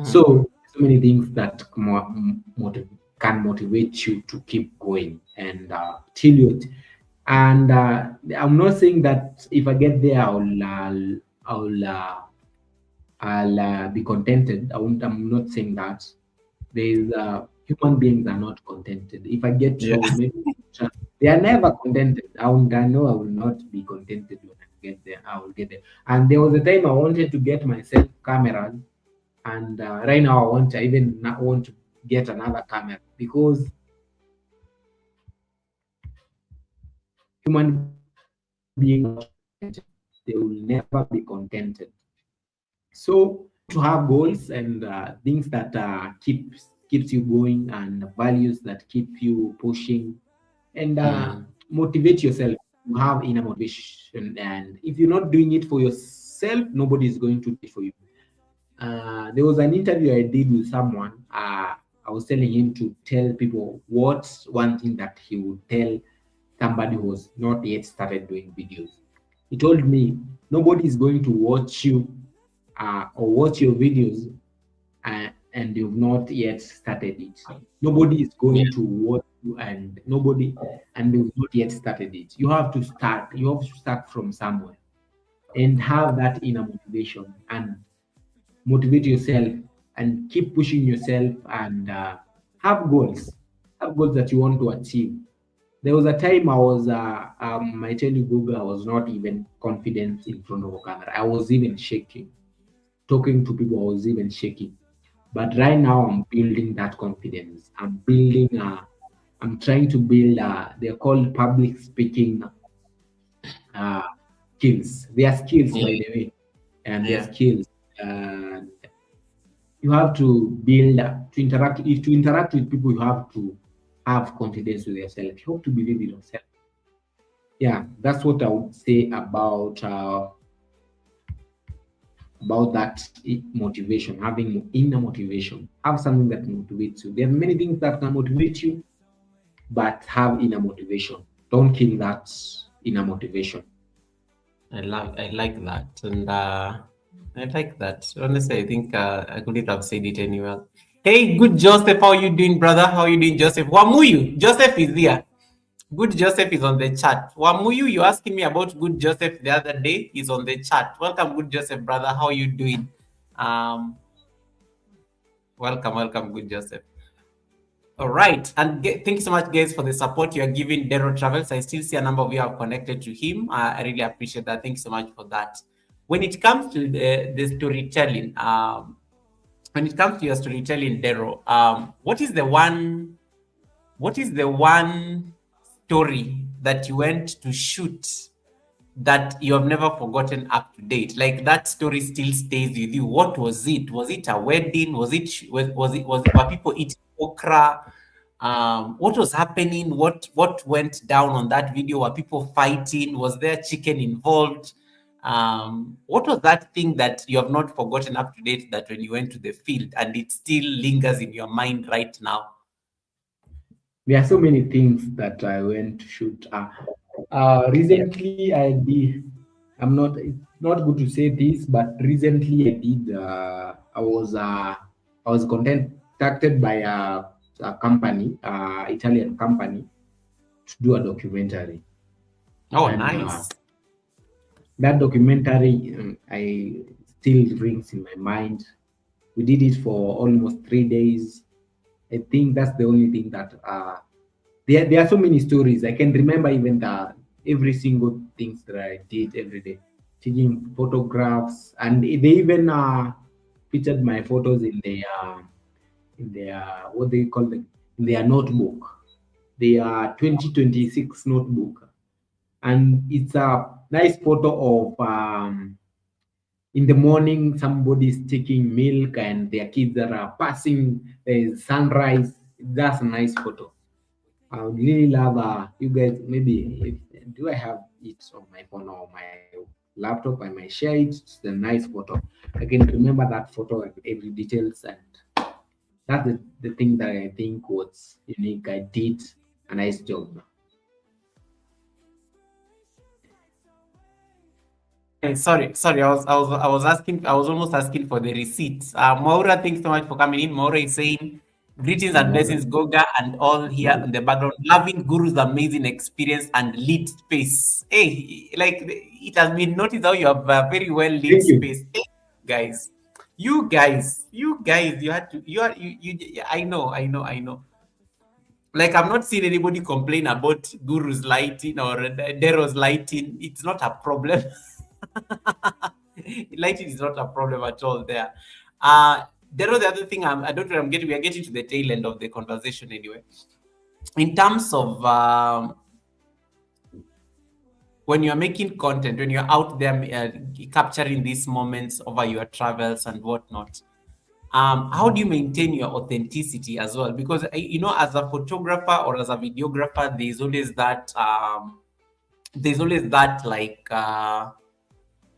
So many things that can motivate you to keep going and till you. And I'm not saying that if I get there, I'll be contented. I'm not saying that. There's human beings are not contented. If I get Yeah. to maybe they are never contented. I know I will not be contented when I get there. I will get there. And there was a time I wanted to get myself cameras, and right now I even not want to get another camera because human beings are not contented. They will never be contented. So to have goals and things that keeps you going and values that keep you pushing and motivate yourself. You have inner motivation, and if you're not doing it for yourself, nobody is going to do it for you. There was an interview I did with someone. I was telling him to tell people what's one thing that he would tell somebody who was not yet started doing videos. He told me nobody is going to watch you or watch your videos and you've not yet started it. Nobody is going to watch you and you've not yet started it. You have to start. You have to start from somewhere and have that inner motivation and motivate yourself and keep pushing yourself and have goals. Have goals that you want to achieve. There was a time I tell you, Google, I was not even confident in front of a camera. I was even shaking. Talking to people, I was even shaking. But right now, I'm building that confidence. I'm trying to build, they're called public speaking uh, skills. They are skills, by the way, and they're skills. And you have to build, to interact. If to interact with people, you have to have confidence with yourself. You have to believe in yourself. Yeah, that's what I would say about that motivation, having inner motivation. Have something that motivates you. There are many things that can motivate you, but have inner motivation. Don't kill that inner motivation. I like that, and I like that. Honestly, I think I couldn't have said it anywhere. Hey, good Joseph, how you doing, brother? How you doing, Joseph? Wamuyu, Joseph is here. Good Joseph is on the chat. Wamuyu, you asking me about Good Joseph the other day. He's on the chat. Welcome, Good Joseph, brother. How you doing? Welcome, Good Joseph. All right, and thank you so much, guys, for the support you are giving Dero Travels. I still see a number of you have connected to him. I really appreciate that. Thank you so much for that. When it comes to the storytelling, when it comes to your storytelling, Dero, what is the one story that you went to shoot that you have never forgotten up to date? Like that story still stays with you. What was it? Was it a wedding? Was were people eating okra? What was happening? What went down on that video? Were people fighting? Was there chicken involved? What was that thing that you have not forgotten up to date that when you went to the field and it still lingers in your mind right now? There are so many things that I went to shoot. Recently, I'm not. It's not good to say this, but recently I did. I was contacted by a company, Italian company, to do a documentary. Oh, and, nice. That documentary, I still rings in my mind. We did it for almost 3 days, I think that's the only thing that there are so many stories. I can remember even every single things that I did every day, taking photographs, and they even featured my photos in their what they call them, in their notebook, their 2026 notebook, and it's a nice photo of in the morning somebody's taking milk and their kids are passing the sunrise. That's a nice photo. I would really love you guys. Maybe do I have it on my phone or my laptop? I might share it. It's a nice photo. I can remember that photo and every details, and that's the thing that I think was unique. I did a nice job. Sorry. I was almost asking for the receipts. Maura, thanks so much for coming in. Maura is saying, greetings and blessings, Goga, and all here in the background. Loving Guru's amazing experience and lead space. Hey, like it has been noticed how you have very well lead Thank you. space. Hey, guys, you guys, you had to, I know. Like, I've not seen anybody complain about Guru's lighting or Dero's lighting. It's not a problem. Lighting is not a problem at all there. Dero, the other thing I don't know, we are getting to the tail end of the conversation anyway. In terms of when you're making content, when you're out there capturing these moments over your travels and whatnot, how do you maintain your authenticity as well? Because as a photographer or as a videographer, there's always that like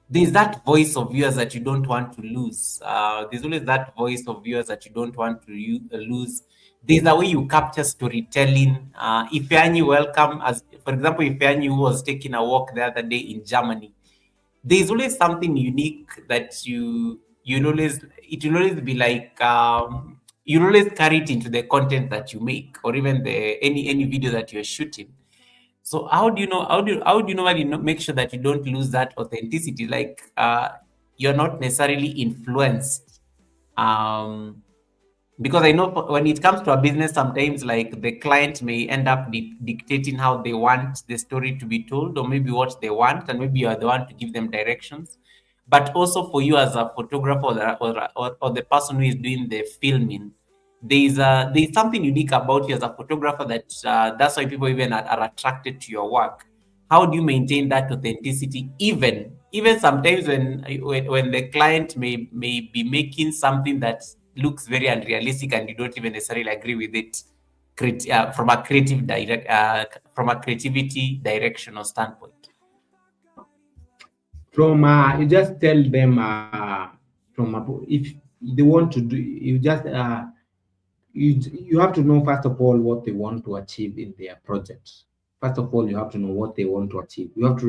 there's that voice of yours that you don't want to lose. There's always that voice of yours that you don't want to lose. There's a way you capture storytelling. Ifeanyi, welcome. As for example, Ifeanyi, who was taking a walk the other day in Germany, there's always something unique that it will always be like you always carry it into the content that you make, or even any video that you're shooting. So how do you normally make sure that you don't lose that authenticity? Like you're not necessarily influenced. Because I know when it comes to a business, sometimes like the client may end up dictating how they want the story to be told, or maybe what they want, and maybe you are the one to give them directions. But also for you as a photographer or the person who is doing the filming, there's something unique about you as a photographer that's why people even are attracted to your work. How do you maintain that authenticity, even sometimes when the client may be making something that looks very unrealistic and you don't even necessarily agree with it from a creativity direction or standpoint? From you just tell them if they want to do, you just you have to know first of all what they want to achieve in their project. First of all, you have to know what they want to achieve. You have to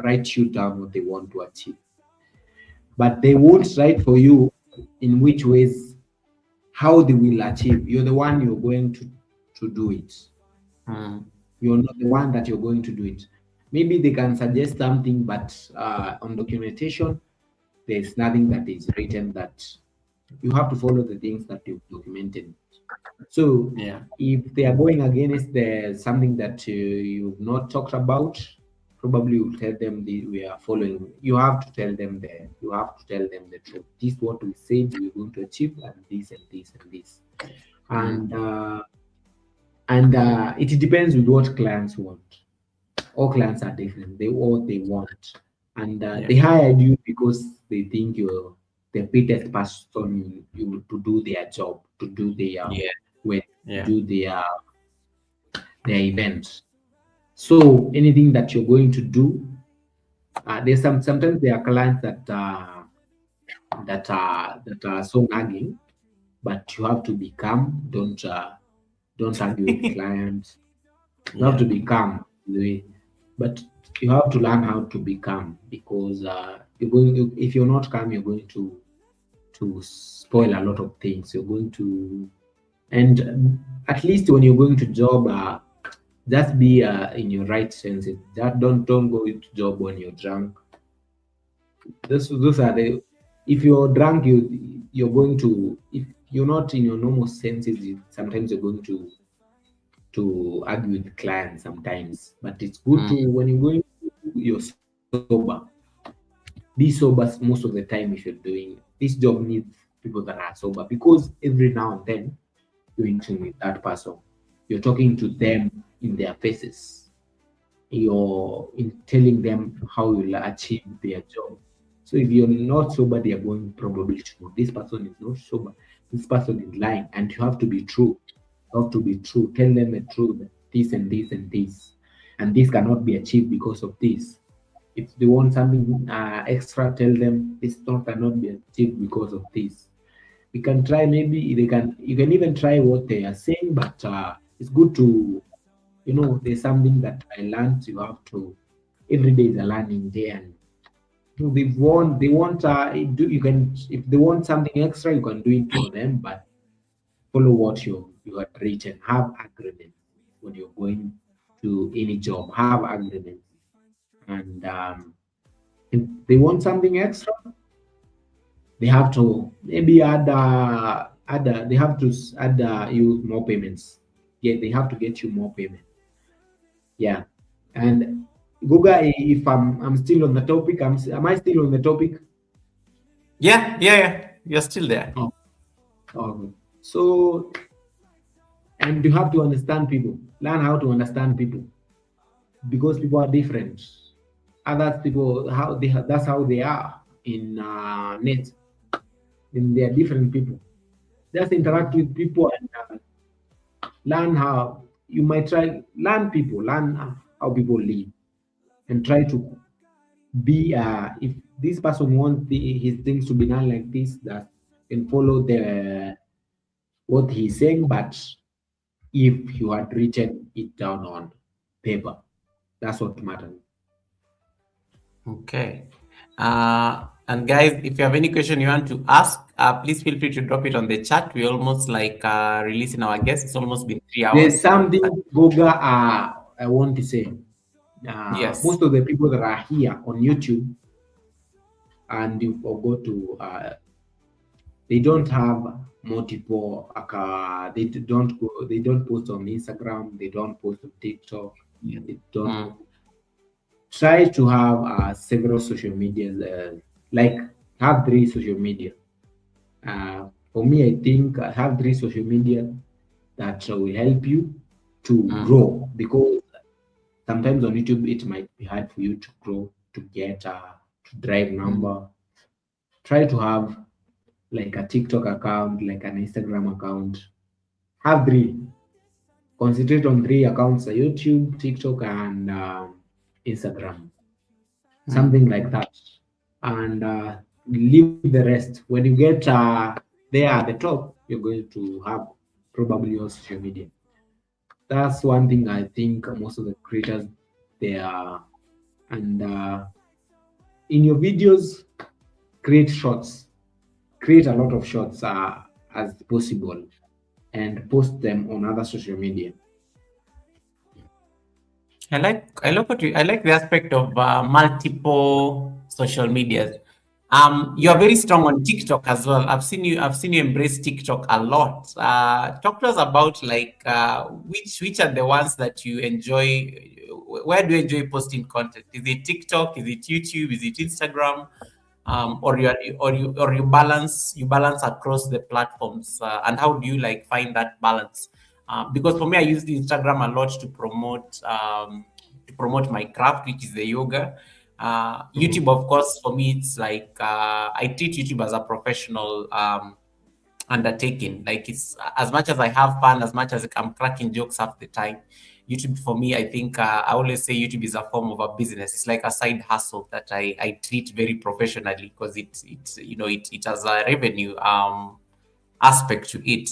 write you down what they want to achieve. But they won't write for you in which ways, how they will achieve. You're the one you're going to do it. You're not the one that you're going to do it. Maybe they can suggest something, but on documentation, there's nothing that is written that you have to follow the things that you've documented. So if they are going against something that you've not talked about, probably you'll tell them we are following. You have to tell them the truth. This is what we said we're going to achieve, and this and this and this. And it depends with what clients want. All clients are different. They what they want, and they hired you because they think you're the fittest person you to do their job, to do their do their events. So anything that you're going to do, there's sometimes there are clients that are so nagging, but you have to be calm. Don't argue with clients. You have to be calm, but you have to learn how to be calm, because if you're not calm, you're going to spoil a lot of things. You're going to, and at least when you're going to job, just be in your right senses. That don't go into job when you're drunk. Those are if you're drunk, you're going to, you're not in your normal senses. Sometimes you're going to argue with clients sometimes, but it's good to, when you're going, you're sober. Be sober most of the time if you're doing this job. Needs people that are sober, because every now and then you're interacting with that person, you're talking to them in their faces, you're in telling them how you'll achieve their job. So if you're not sober, they are going probably to know this person is not sober, this person is lying, and you have to be true. You have to be true. Tell them the truth. This and this and this, and this cannot be achieved because of this. If they want something extra, tell them this not cannot be achieved because of this. We can try. Maybe they can. You can even try what they are saying, but it's good to, there's something that I learned. You have to, every day is a learning day, and they want you can, if they want something extra, you can do it for them, but follow what you had written. Have agreement when you're going to any job. Have agreement, and if they want something extra, they have to maybe they have to add you more payments. Yeah, they have to get you more payment. Yeah, and Goga, if I'm still on the topic, am I still on the topic? Yeah. You're still there. Oh, so, and you have to understand people. Learn how to understand people, because people are different. Other people, that's how they are in net. And they are different people. Just interact with people and learn how you might try. Learn people. Learn how people live, and try to be. If this person wants his things to be done like this, that can follow the what he's saying. But if you had written it down on paper, that's what matters. Okay. And guys, if you have any question you want to ask, please feel free to drop it on the chat. We're almost like releasing our guests. It's almost been 3 hours. There's something, Goga, I want to say. Yes. Most of the people that are here on YouTube, and you forgot to, they don't have multiple. They don't post on Instagram. They don't post on TikTok. They don't. Try to have several social medias. Like, have 3 social media. For me, I think have 3 social media that will help you to grow, because sometimes on YouTube it might be hard for you to grow, to get to drive number. Try to have like a TikTok account, like an Instagram account. Have 3. Concentrate on 3 accounts: YouTube, TikTok, and Instagram. Something like that, and leave the rest. When you get there at the top, you're going to have probably your social media. That's one thing I think most of the creators, they are. And in your videos, create shorts. Create a lot of shorts as possible, and post them on other social media. I like the aspect of multiple social medias. You are very strong on TikTok as well. I've seen you embrace TikTok a lot. Talk to us about like which are the ones that you enjoy. Where do you enjoy posting content? Is it TikTok? Is it YouTube? Is it Instagram? Or you balance across the platforms? And how do you like find that balance? Because for me, I use the Instagram a lot to promote my craft, which is the yoga. YouTube, of course, for me, it's like I treat YouTube as a professional undertaking. Like, it's as much as I have fun, as much as I'm cracking jokes half the time. YouTube for me, I think I always say YouTube is a form of a business. It's like a side hustle that I treat very professionally, because it has a revenue aspect to it.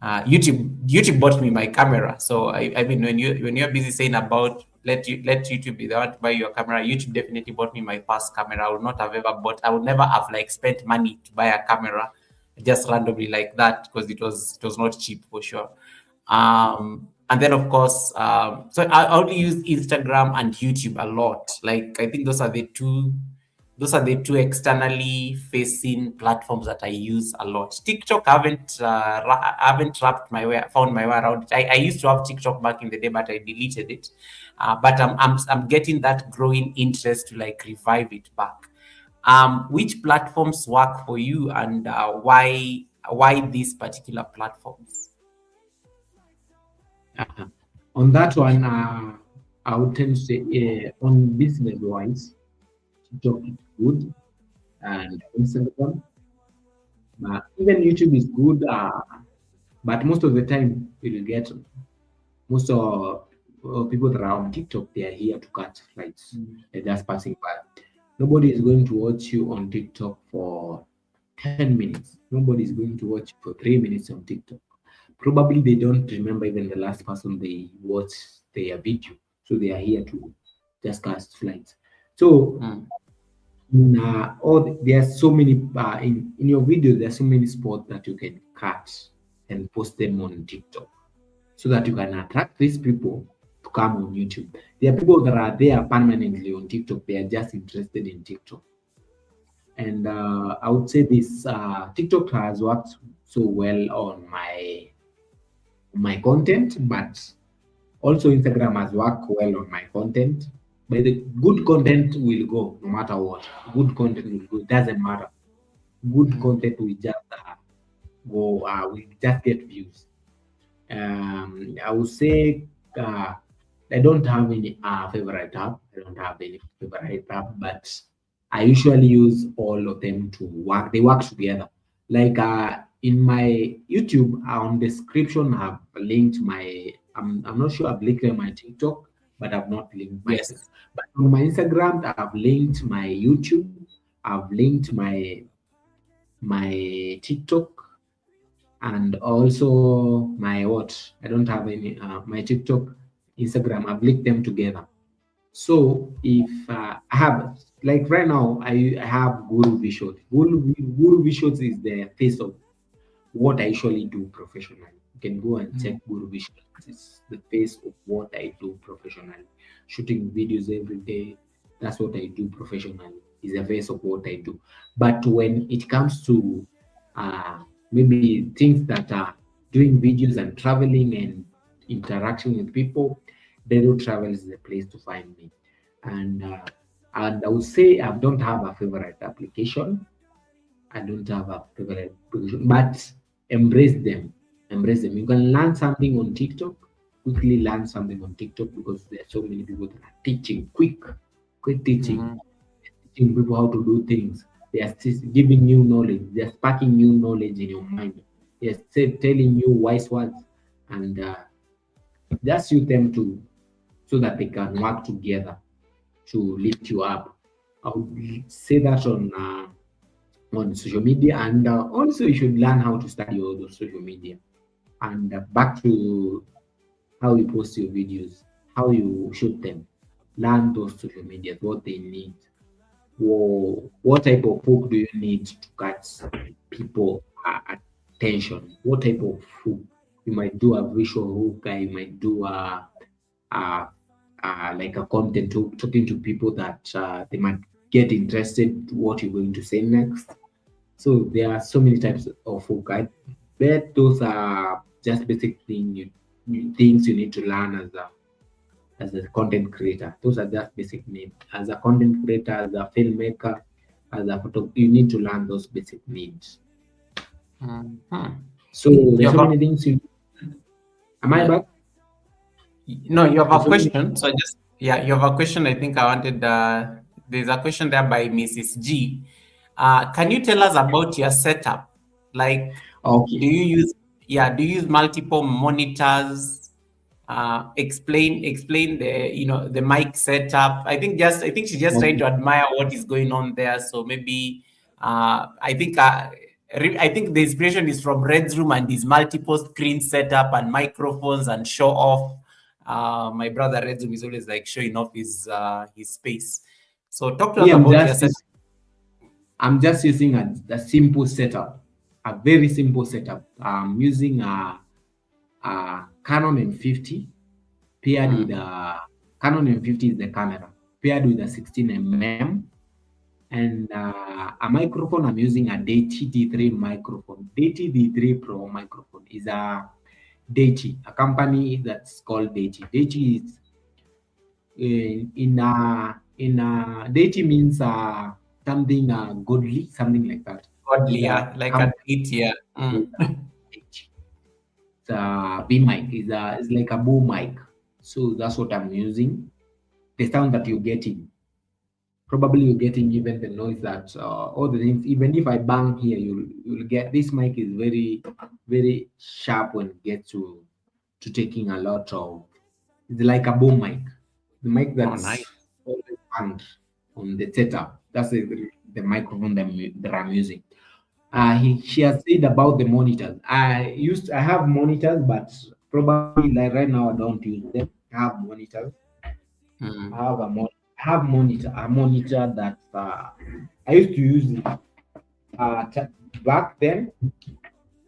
YouTube bought me my camera. So I mean, when you're busy saying about let YouTube be the one to buy your camera, YouTube definitely bought me my first camera. I would never have like spent money to buy a camera just randomly like that, because it was not cheap for sure. And then of course, so I only use Instagram and YouTube a lot. Like, I think those are the two Those are the two externally facing platforms that I use a lot. TikTok, I haven't found my way around it. I used to have TikTok back in the day, but I deleted it. But I'm getting that growing interest to like revive it back. Which platforms work for you, and why these particular platforms? On that one, I would tend to say on business wise, TikTok is good and Instagram. Even YouTube is good, but most of the time you'll get most of people that are on TikTok, they are here to catch flights. They're just passing by. Nobody is going to watch you on TikTok for 10 minutes. Nobody is going to watch you for 3 minutes on TikTok. Probably they don't remember even the last person they watched their video. So they are here to just cast flights. So there are so many in your video, there are so many spots that you can cut and post them on TikTok so that you can attract these people to come on YouTube. There are people that are there permanently on TikTok, they are just interested in TikTok. And I would say this TikTok has worked so well on my content, but also Instagram has worked well on my content. But the good content will go no matter what. Good content will go. It doesn't matter. Good content will just go. We just get views. I would say I don't have any favorite app. I don't have any favorite app, but I usually use all of them to work. They work together. Like in my YouTube on description, I've linked my. I'm not sure I've linked my TikTok, but I've not linked my. Yes. But on my Instagram, I've linked my YouTube. I've linked my TikTok and also my what? I don't have any my TikTok, Instagram. I've linked them together. So if I have like right now, I have Guru Visuals. Guru Visuals is the face of what I usually do professionally. You can go and check Guru Visuals. It's the face of what I do professionally. Shooting videos every day. That's what I do professionally. Is the face of what I do. But when it comes to uh, maybe things that are doing videos and traveling and interacting with people, Dado Travel is the place to find me. And I would say I don't have a favorite application. I don't have a favorite application, but embrace them. Embrace them. You can learn something on TikTok, quickly learn something on TikTok because there are so many people that are teaching quick teaching, teaching people how to do things. They are giving you knowledge. They are sparking new knowledge in your mind. They are telling you wise words, and just use them to so that they can work together to lift you up. I would say that on social media, and also you should learn how to study all those social media. And back to how you post your videos, how you shoot them, learn those social media, what they need. What type of hook do you need to catch people attention? What type of hook? You might do a visual hook. You might do a like a content hook, talking to people that they might get interested what you're going to say next. So there are so many types of hook. I bet those are just basic things you need to learn as a content creator. Those are just basic needs. As a content creator, as a filmmaker, as a photo, you need to learn those basic needs. So there's so many things you. Am I back? No, you have a question. So you have a question. I think I wanted. There's a question there by Mrs. G. Can you tell us about your setup? Like, okay. do you use multiple monitors? Explain the mic setup. I think she's just trying to admire what is going on there. So maybe I think the inspiration is from Red's room and his multiple screen setup and microphones and show off. My brother Red's room is always like showing off his space. So talk to us about your setup. I'm just using a simple setup, a very simple setup. I'm using a Canon M50 paired with a Canon M50 is the camera paired with a 16mm And a microphone, I'm using a Deity D3 microphone. Deity D3 Pro microphone is a Deity, a company that's called Deity. Deity is in Deity means something godly, something like that. Godly, It's a yeah, like a company. date, yeah. Deity. It's a B mic. It's like a boom mic. So that's what I'm using. The sound that you're getting. Probably you're getting even the noise that all the things. Even if I bang here, you'll get this mic is very sharp when it gets to taking a lot of. It's like a boom mic, the mic Oh, nice. that's always banged on the setup. That's the microphone that I'm using. She has said about the monitors. I have monitors, but probably like right now I don't use them. I have monitors. Mm. I have a monitor that I used to use it back then,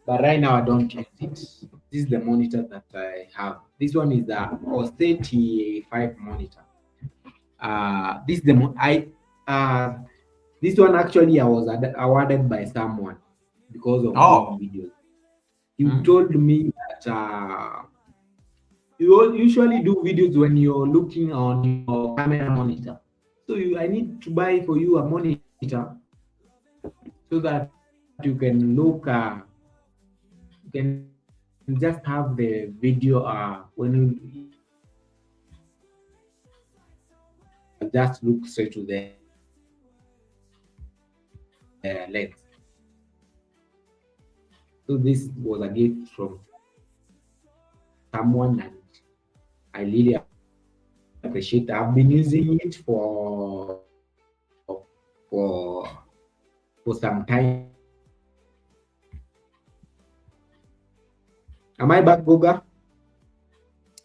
but right now I don't use it. This is the monitor that I have. This one is the Ossetti 5 monitor. This is the this one actually I was awarded by someone because of doing Oh. videos. He Mm. told me that you usually do videos when you're looking on your camera monitor. So I need to buy for you a monitor so that you can look. You can just have the video. When you just look straight to the lens. So this was a gift from someone, and I really appreciate. I've been using it for for some time. Am I back, Goga?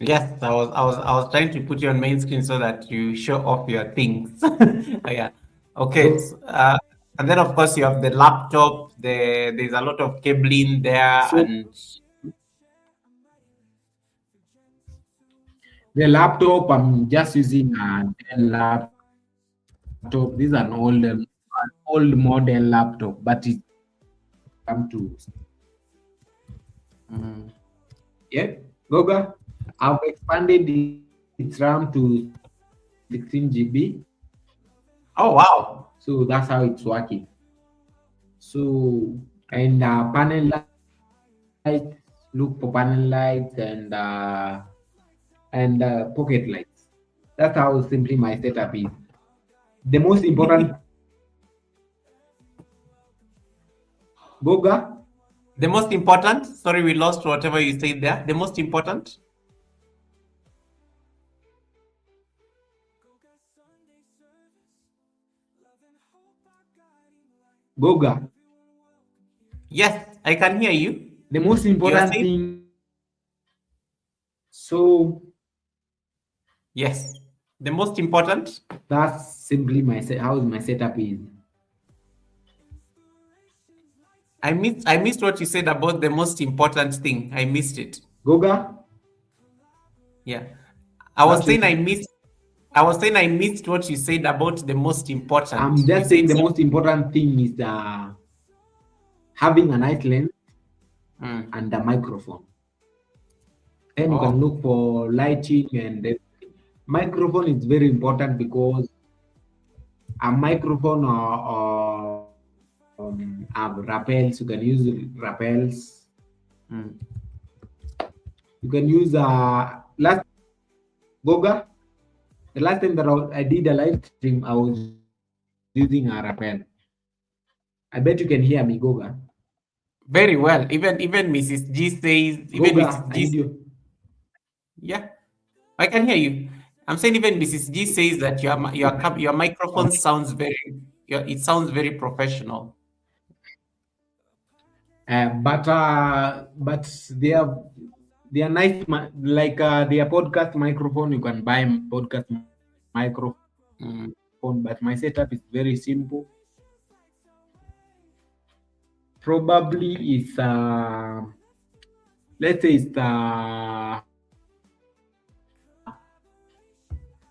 Yes, I was trying to put you on main screen so that you show off your things. Yeah. Okay. Go. And then of course you have the laptop. There's a lot of cabling there, So and the laptop, I'm just using a Dell laptop. This is an old model laptop, but it's come to mm. yeah. Goga, I've expanded its RAM to 16 GB. Oh wow. So that's how it's working. So and panel lights, look for panel lights and pocket lights. That's how simply my setup is. The most important, Goga, The most important. Sorry, we lost whatever you said there. The most important. Goga, Yes, I can hear you. the most You are important saying thing. So yes. The most important. that's simply how my setup is. I missed what you said about the most important thing. I missed it. Goga, Yeah. I was that's saying it. I missed what you said about the most important. I'm You just saying said the something. most important thing is having a nice lens Mm. and a microphone. Then you can Oh. look for lighting and everything. Microphone is very important because a microphone have rappels. You can use rappels. Mm. You can use last Goga. The last time that I did a live stream, I was using a rappel. I bet you can hear me, Goga. Very well. Even Mrs. G says. Even Goga, Mrs. I G. need you. Yeah, I can hear you. I'm saying even Mrs. G says that your microphone sounds it sounds very professional. But they are nice like their podcast microphone. You can buy podcast microphone, Mm. but my setup is very simple. Probably it's let's say it's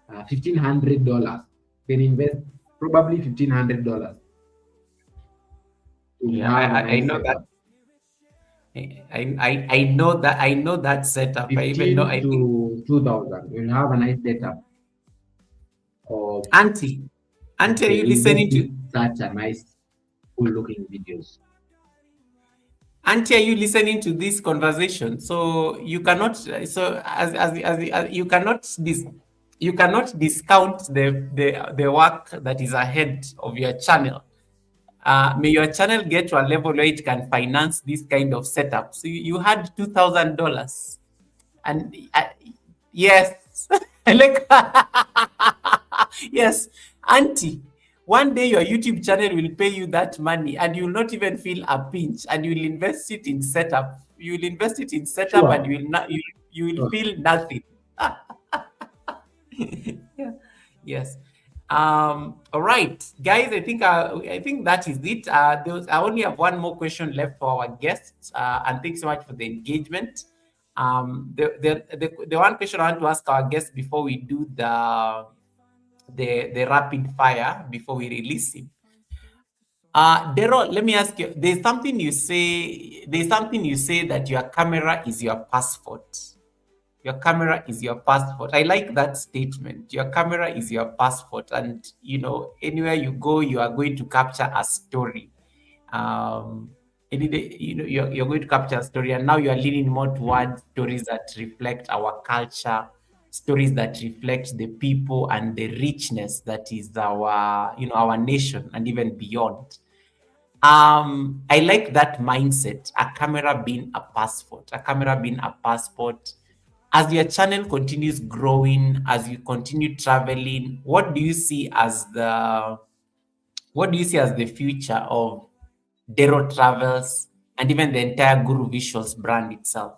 $1,500. Then invest probably probably $1,500. Yeah, Have a I nice know that. setup. I know that setup. I even know. 15 I think to 2,000. You'll have a nice setup of, Auntie, Auntie, are okay, you you'll get listening to to? such a nice, cool looking videos. Auntie, are you listening to this conversation? So you cannot. So as you cannot you cannot discount the work that is ahead of your channel. May your channel get to a level where it can finance this kind of setup. So you had $2,000, and yes, like yes, Auntie. One day your YouTube channel will pay you that money, and you'll not even feel a pinch, and you'll invest it in setup. You'll invest it in setup, and Sure. you will not. You will Sure. feel nothing. Yeah. Yes. All right, guys. I think that is it. I only have one more question left for our guests. And thanks so much for the engagement. The one question I want to ask our guests before we do the rapid fire before we release him. Dero, let me ask you. There's something you say. There's something you say that your camera is your passport. Your camera is your passport. I like that statement. Your camera is your passport, and anywhere you go, you are going to capture a story. Any day, you're going to capture a story, and now you are leaning more towards stories that reflect our culture, stories that reflect the people and the richness that is our nation and even beyond. I like that mindset, a camera being a passport, a camera being a passport. As your channel continues growing, as you continue traveling, what do you see as the future of Dero Travels and even the entire Guru Visuals brand itself?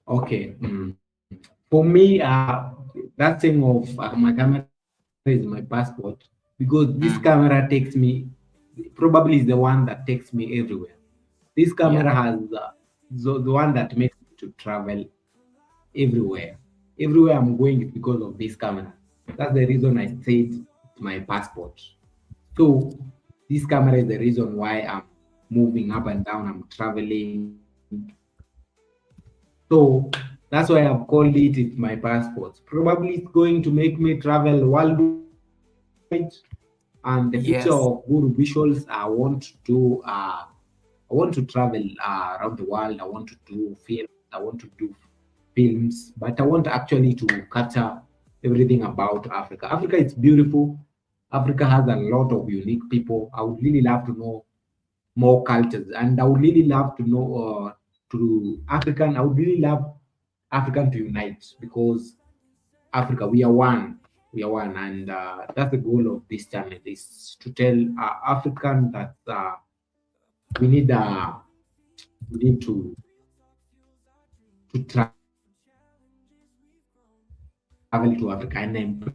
Okay. For me, that thing of my camera is my passport, because this Mm, camera takes me, probably is the one that takes me everywhere. This yeah. camera has the one that makes me to travel everywhere. Everywhere I'm going is because of this camera. That's the reason I said it's my passport. So this camera is the reason why I'm moving up and down, I'm traveling. So that's why I've called it's my passport. Probably it's going to make me travel worldwide. And the future Yes. of Guru Visuals, I want to travel around the world. I want to do film. I want to do films, but I want actually to capture everything about Africa. Africa is beautiful. Africa has a lot of unique people. I would really love to know more cultures, and I would really love to know to African. I would really love African to unite, because Africa, we are one. We are one, and that's the goal of this channel, is to tell African that we need uh, we need to travel to Africa and embrace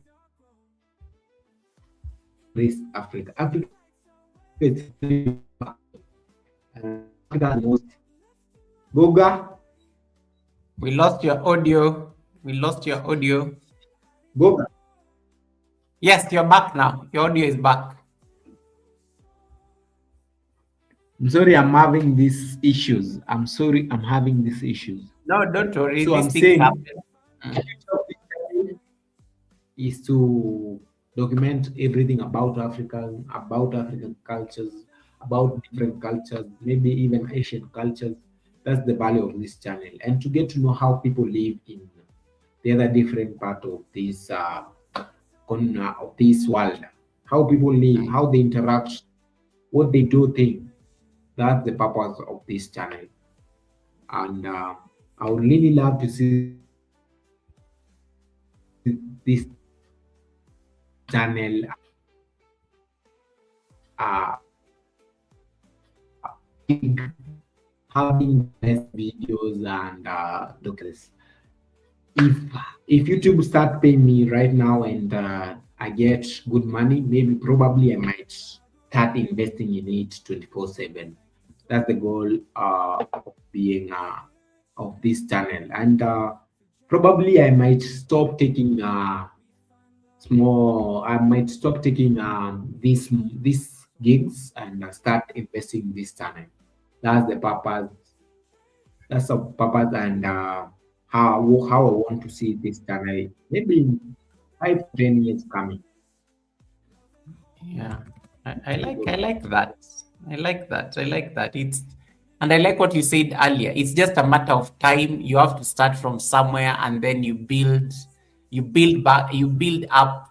Africa. Africa is and Africa has the most. Goga, We lost your audio. We lost your audio. Goga. Yes, you're back now. Your audio is back. I'm sorry, I'm having these issues. I'm sorry, I'm having these issues. No, don't worry. So These I'm things saying, happen. the future of this channel is to document everything about African cultures, about different cultures, maybe even Asian cultures. That's the value of this channel, and to get to know how people live in the other different part of this world, how people live, how they interact, what they do think. That's the purpose of this channel, and I would really love to see this channel having best videos and documentaries. If if YouTube start paying me right now and I get good money, maybe probably I might start investing in it 24/7. That's the goal of being of this channel, and probably I might stop taking more. I might stop taking these gigs and start investing in this channel. That's the purpose. That's the purpose and how I want to see this channel. Maybe in 5 to 10 years coming. Yeah, I like that. I like that. I like that. And I like what you said earlier. It's just a matter of time. You have to start from somewhere, and then you build back, you build up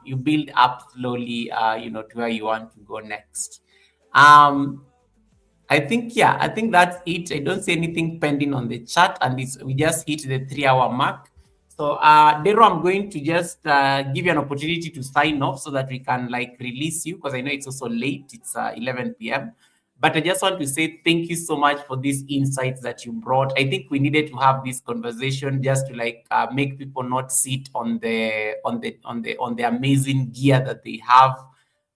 slowly. To where you want to go next. I think, yeah, I think that's it. I don't see anything pending on the chat, and we just hit the 3 hour mark. So, Dero, I'm going to just give you an opportunity to sign off so that we can release you, because I know it's also late. It's 11 p.m. But I just want to say thank you so much for these insights that you brought. I think we needed to have this conversation just to make people not sit on the amazing gear that they have,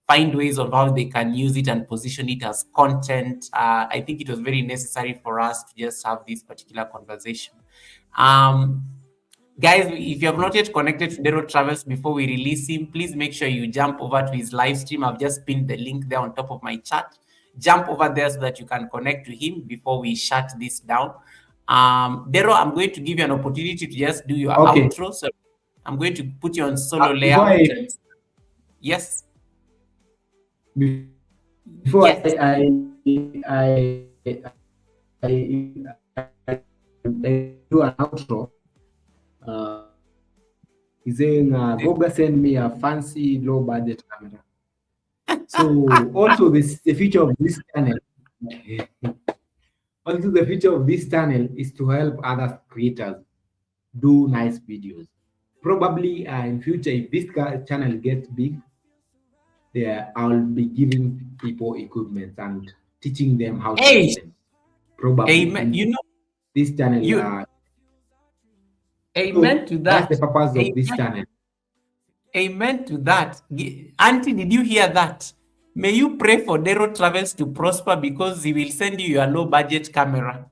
find ways of how they can use it and position it as content. I think it was very necessary for us to just have this particular conversation. Guys, if you have not yet connected to Dero Travels before we release him, please make sure you jump over to his live stream. I've just pinned the link there on top of my chat. Jump over there so that you can connect to him before we shut this down. Dero, I'm going to give you an opportunity to just do your outro. So I'm going to put you on solo layout. Yes. Before yes. I do an outro, he's saying Goga send me a fancy low budget camera. So also the future of this channel, also the future of this channel is to help other creators do nice videos. Probably in future, if this channel gets big, I'll be giving people equipment and teaching them how to use them. Probably, amen. This channel. Amen to that. That's the purpose of this channel. Amen to that. Auntie, did you hear that? May you pray for Dero Travels to prosper, because he will send you your low budget camera.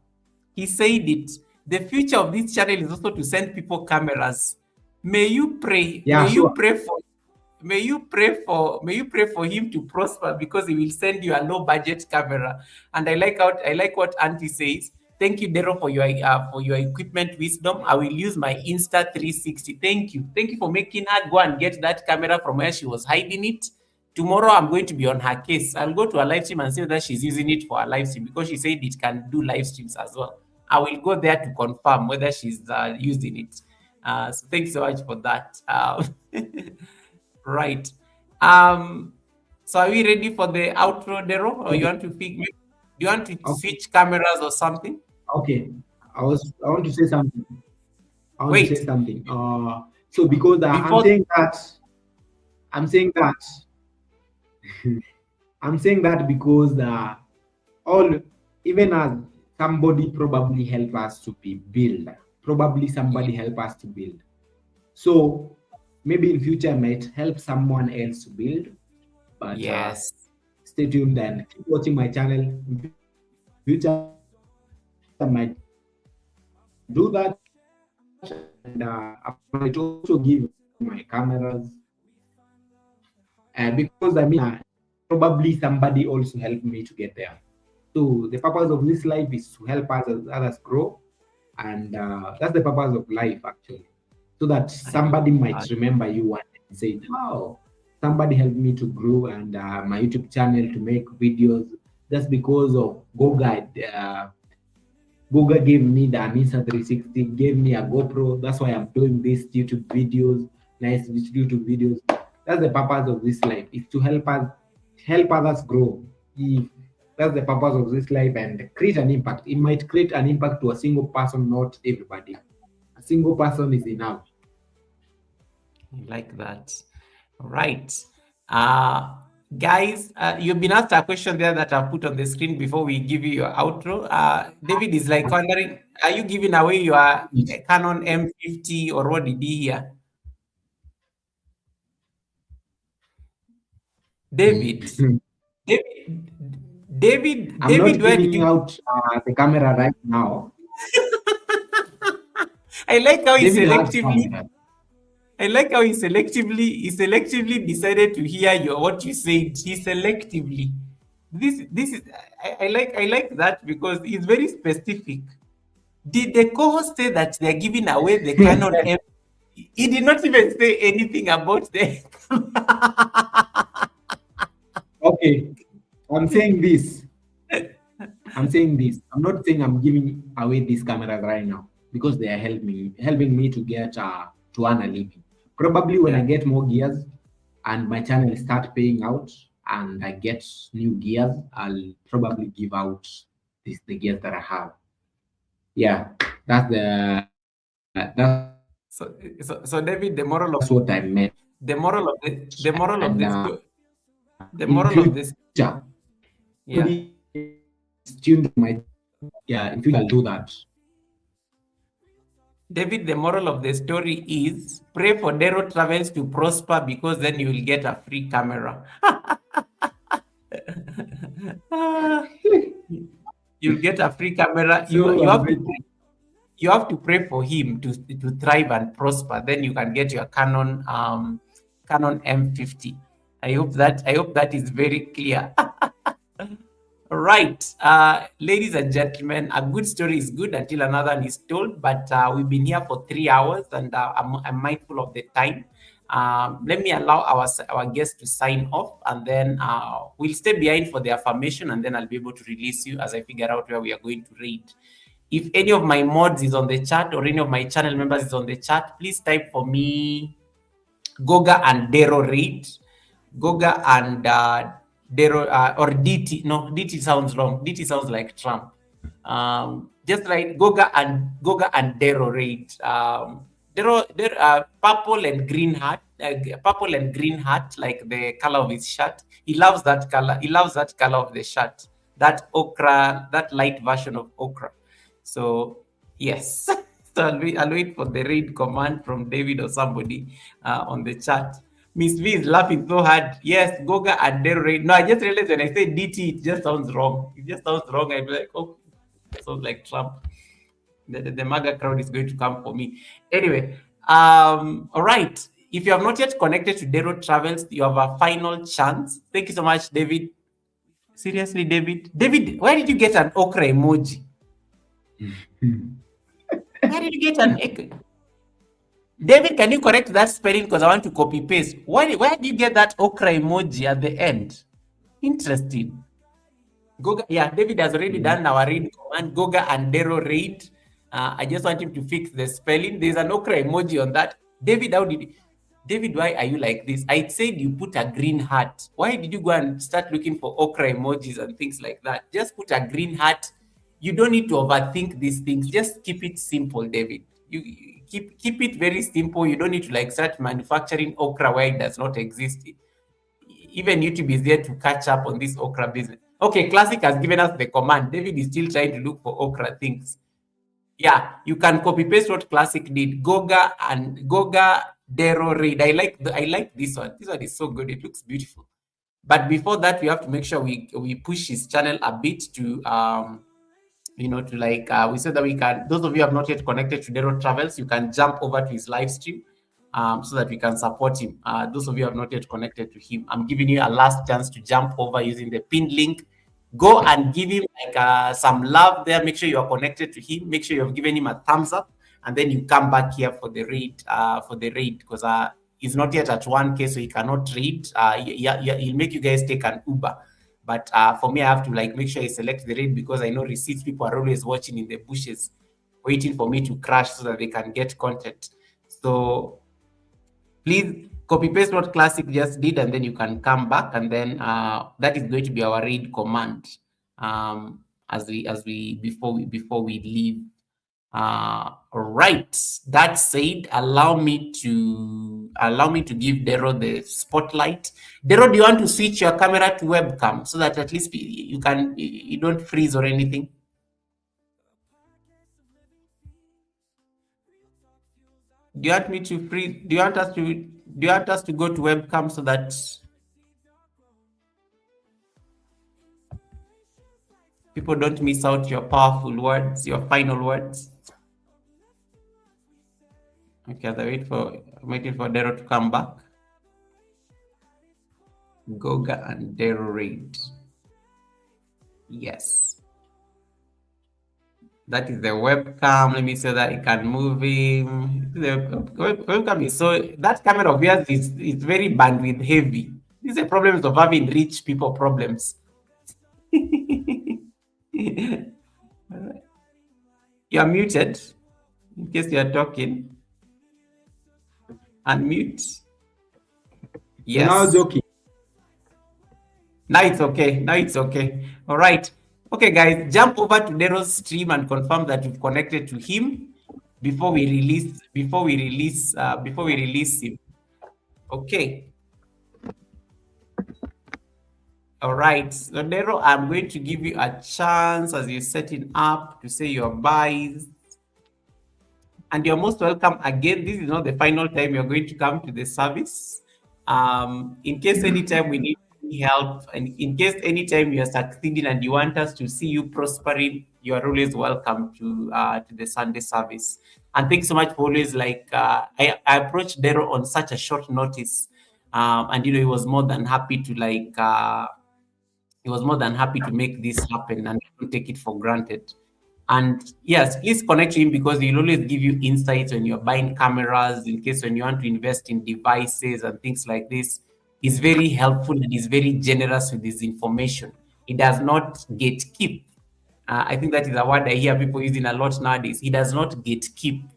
He said it. The future of this channel is also to send people cameras. May you pray. Yeah, May you pray for him to prosper, because he will send you a low budget camera. And I like what Auntie says. Thank you, Dero, for your equipment wisdom. I will use my Insta360. Thank you for making her go and get that camera from where she was hiding it. Tomorrow I'm going to be on her case. I'll go to a live stream and see whether she's using it for a live stream, because she said it can do live streams as well. I will go there to confirm whether she's using it. So thanks so much for that. Right. So are we ready for the outro, Dero? Or you want to switch cameras or something? Okay. I want to say something. So because I'm saying that because even as somebody probably help us to build. So maybe in future I might help someone else to build. But yes, stay tuned and keep watching my channel. In future I might do that, and I might also give my cameras. Because probably somebody also helped me to get there. So the purpose of this life is to help others grow, and that's the purpose of life actually, so that somebody might remember you one day and say, "Oh, somebody helped me to grow and my YouTube channel to make videos just because of Goga." Goga gave me the Insta360, gave me a GoPro. That's why I'm doing these YouTube videos, nice YouTube videos. That's the purpose of this life, is to help others grow. That's the purpose of this life, and create an impact. It might create an impact to a single person, not everybody. A single person is enough. I like that. All right. Guys, you've been asked a question there that I've put on the screen before we give you your outro. David is wondering, are you giving away your Canon M50 or what did he hear? David, I'm not giving out the camera right now. I like how he selectively. I like how he selectively decided to hear what you said. He selectively. This is I like that because it's very specific. Did the co-host say that they're giving away the Canon M? He did not even say anything about the. Okay, I'm saying this. I'm saying this. I'm not saying I'm giving away these cameras right now because they are helping me to get to earn a living. Probably when I get more gears and my channel start paying out and I get new gears, I'll probably give out the gears that I have. Yeah, that's So David, what I meant. the moral of And the in moral of this, future, yeah. tuned my in future I'll do that. David, the moral of the story is pray for Dero Travels to prosper because then you will get a free camera. You'll get a free camera. You have to pray for him to thrive and prosper. Then you can get your Canon M50. I hope that is very clear. Right, ladies and gentlemen, a good story is good until another one is told. But we've been here for 3 hours, and I'm mindful of the time. Let me allow our guests to sign off, and then we'll stay behind for the affirmation, and then I'll be able to release you as I figure out where we are going to read. If any of my mods is on the chat or any of my channel members is on the chat, please type for me Goga and Dero read. Goga and Dero or DT. No, DT sounds wrong. DT sounds like Trump. Just like Goga and Dero read. Dero, purple and green heart, like the color of his shirt. He loves that color. He loves that color of the shirt. That ochre, that light version of ochre. So yes. So I'll wait for the read command from David or somebody on the chat. Miss V is laughing so hard. Yes, Goga and Dero read. No, I just realized when I say DT, it just sounds wrong. It just sounds wrong. I'd be like, oh, it sounds like Trump. The MAGA crowd is going to come for me. Anyway, all right. If you have not yet connected to Dero Travels, you have a final chance. Thank you so much, David. Seriously, David? David, where did you get an okra emoji? Where did you get an okra? David, can you correct that spelling because I want to copy paste? Where did you get that okra emoji at the end? Interesting. Goga, yeah, David has already done our read command. Goga and Dero read. I just want him to fix the spelling. There's an okra emoji on that. David, David, why are you like this? I said you put a green heart. Why did you go and start looking for okra emojis and things like that? Just put a green heart. You don't need to overthink these things. Just keep it simple, David. You keep it very simple. You don't need to like start manufacturing okra where it does not exist. Even YouTube is there to catch up on this okra business. Okay, Classic has given us the command. David is still trying to look for okra things. Yeah, you can copy paste what Classic did. Goga Dero read. I like this one. This one is so good. It looks beautiful. But before that, we have to make sure we push his channel a bit to to like we said that we can. Those of you who have not yet connected to Dero Travels, you can jump over to his live stream. So that we can support him. Those of you who have not yet connected to him, I'm giving you a last chance to jump over using the pinned link. Go and give him like some love there. Make sure you are connected to him. Make sure you have given him a thumbs up, and then you come back here for the raid. Because he's not yet at 1K, so he cannot read. He'll make you guys take an Uber. But for me, I have to like make sure I select the raid because I know receipts people are always watching in the bushes, waiting for me to crash so that they can get content. So please copy paste what Classic just did, and then you can come back, and then that is going to be our read command before we leave. Right. That said, allow me to give Dero the spotlight. Dero, do you want to switch your camera to webcam so that at least you don't freeze or anything? Do you want me to freeze? Do you want us to go to webcam so that people don't miss out your powerful words, your final words? Okay, as I'm waiting for Dero to come back. Goga and Dero raid. Yes. That is the webcam. Let me say that it can move him. The webcam is so, that camera of yours is very bandwidth heavy. These are problems of having rich people problems. You're muted in case you're talking. Unmute. You're now Yes. joking. Now it's okay. Now it's okay. All right. Okay, guys, jump over to Nero's stream and confirm that you've connected to him before we release him. Okay. All right. So Nero, I'm going to give you a chance as you're setting up to say your buys. And you're most welcome again. This is not the final time you're going to come to the service. In case anytime we need any help, and in case anytime you're succeeding and you want us to see you prospering, you are always welcome to the Sunday service. And thanks so much for always I approached Dero on such a short notice, and he was more than happy to make this happen, and I don't take it for granted. And yes, please connect to him because he'll always give you insights when you're buying cameras, in case when you want to invest in devices and things like this. He's very helpful and he's very generous with his information. He does not gatekeep. I think that is a word I hear people using a lot nowadays. He does not gatekeep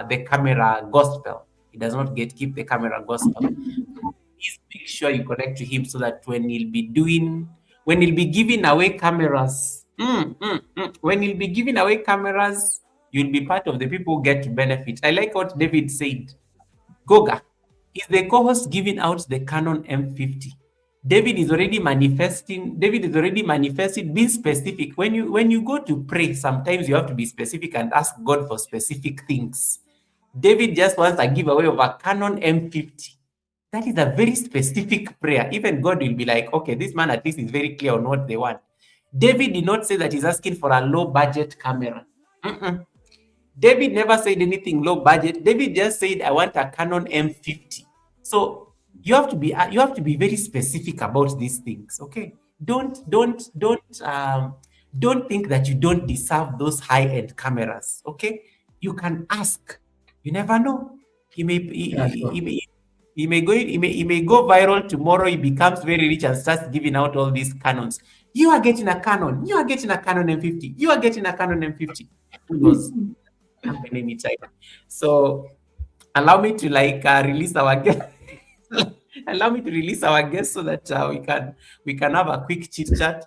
the camera gospel. He does not gatekeep the camera gospel. Please make sure you connect to him so that when he'll be giving away cameras, when he'll be giving away cameras, you'll be part of the people who get to benefit. I like what David said. Goga is the co-host giving out the Canon M50. David is already manifesting, being specific. When you go to pray, sometimes you have to be specific and ask God for specific things. David just wants a giveaway of a Canon M50. That is a very specific prayer. Even God will be like, okay, this man at least is very clear on what they want. David did not say that he's asking for a low budget camera. David never said anything low budget. David just said, I want a Canon M50. So you have to be very specific about these things. Okay. Don't think that you don't deserve those high-end cameras. Okay. You can ask. You never know. He may go viral tomorrow. He becomes very rich and starts giving out all these Canons. You are getting a Canon. You are getting a Canon M50. You are getting a Canon M50. Who knows? Happen anytime. So allow me to release our guest. Allow me to release our guest so that we can have a quick chit chat.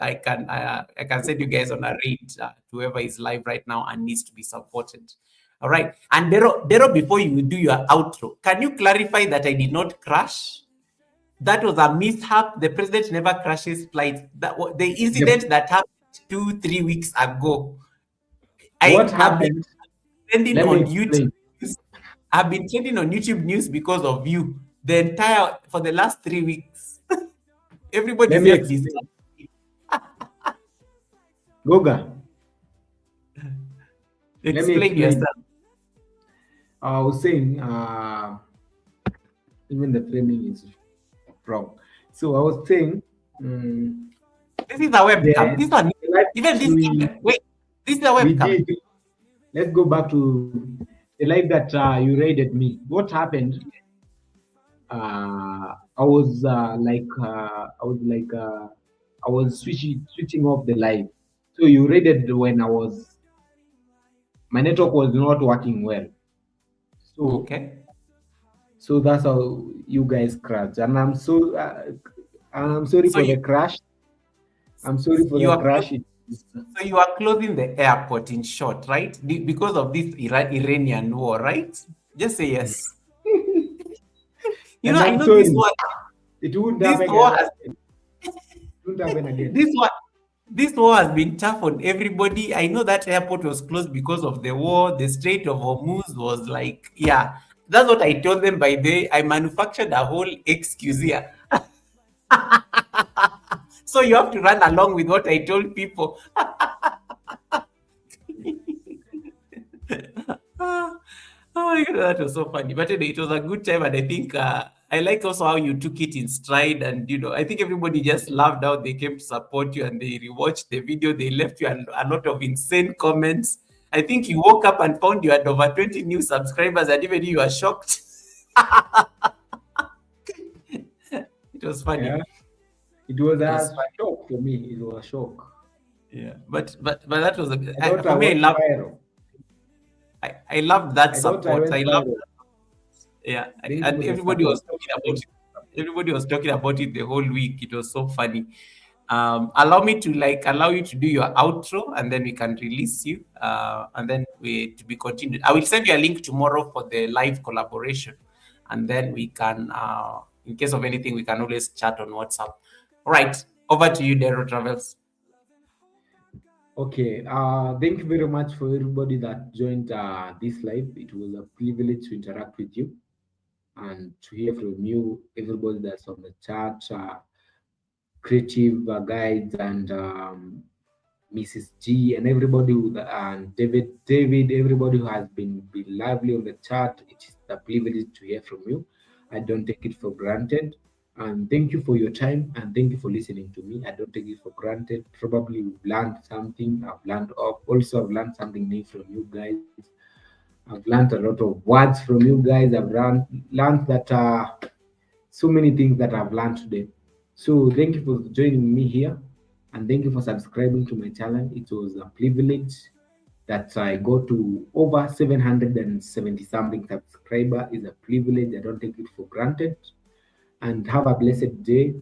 I can send you guys on a raid to whoever is live right now and needs to be supported. All right. And Dero, before you do your outro, can you clarify that I did not crash? That was a mishap. The president never crashes flights. The incident that happened 2-3 weeks ago. What happened? I've been trending on YouTube news because of you. For the last 3 weeks. Everybody just disturbed. Goga. Explain yourself. I was saying, even the framing is wrong. So I was saying, this is a webcam. This one, even this. This is a webcam. Let's go back to the live that you raided me. What happened? I was switching off the live. So you raided when my network was not working well. So okay. So that's how you guys crashed, and I'm sorry for the crash. I'm sorry for the crash. So you are closing the airport, in short, right? Because of this Iranian war, right? Just say yes. I know this war. It wouldn't happen again. This war has been tough on everybody. I know that airport was closed because of the war. The Strait of Hormuz was that's what I told them. By the way, I manufactured a whole excuse here. So you have to run along with what I told people. Oh my God, that was so funny. But anyway, it was a good time, and I think I like also how you took it in stride. And I think everybody just loved how they came to support you, and they rewatched the video. They left you a lot of insane comments. I think you woke up and found you had over 20 new subscribers, and even you were shocked. It was funny. Yeah, it was It was a funny. shock for me. It was a shock. Yeah, but that was I thought for I me. went viral. I loved that I thought I support. went I loved. viral. Yeah, Thank you and for the everybody was support. talking about it. Everybody was talking about it the whole week. It was so funny. Allow you to do your outro, and then we can release you, and then we to be continued. I will send you a link tomorrow for the live collaboration, and then we can, in case of anything, we can always chat on WhatsApp. All right, over to you, Dero Travels. Okay. Thank you very much for everybody that joined this live. It was a privilege to interact with you and to hear from you, everybody that's on the chat, creative guides, and Mrs. G, and everybody and David, everybody who has been lively on the chat. It is a privilege to hear from you. I don't take it for granted. And thank you for your time, and thank you for listening to me. I don't take it for granted. Probably you've learned something. I've learned something new from you guys. I've learned a lot of words from you guys. I've learned that so many things that I've learned today. So thank you for joining me here, and thank you for subscribing to my channel. It was a privilege that I got to over 770 something subscriber. Is a privilege. I don't take it for granted. And have a blessed day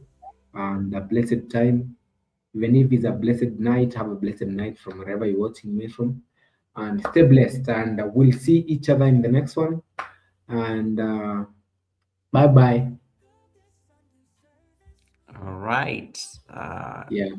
and a blessed time. Even if it's a blessed night, have a blessed night from wherever you're watching me from. And stay blessed. And we'll see each other in the next one. And bye bye. All right. Yeah.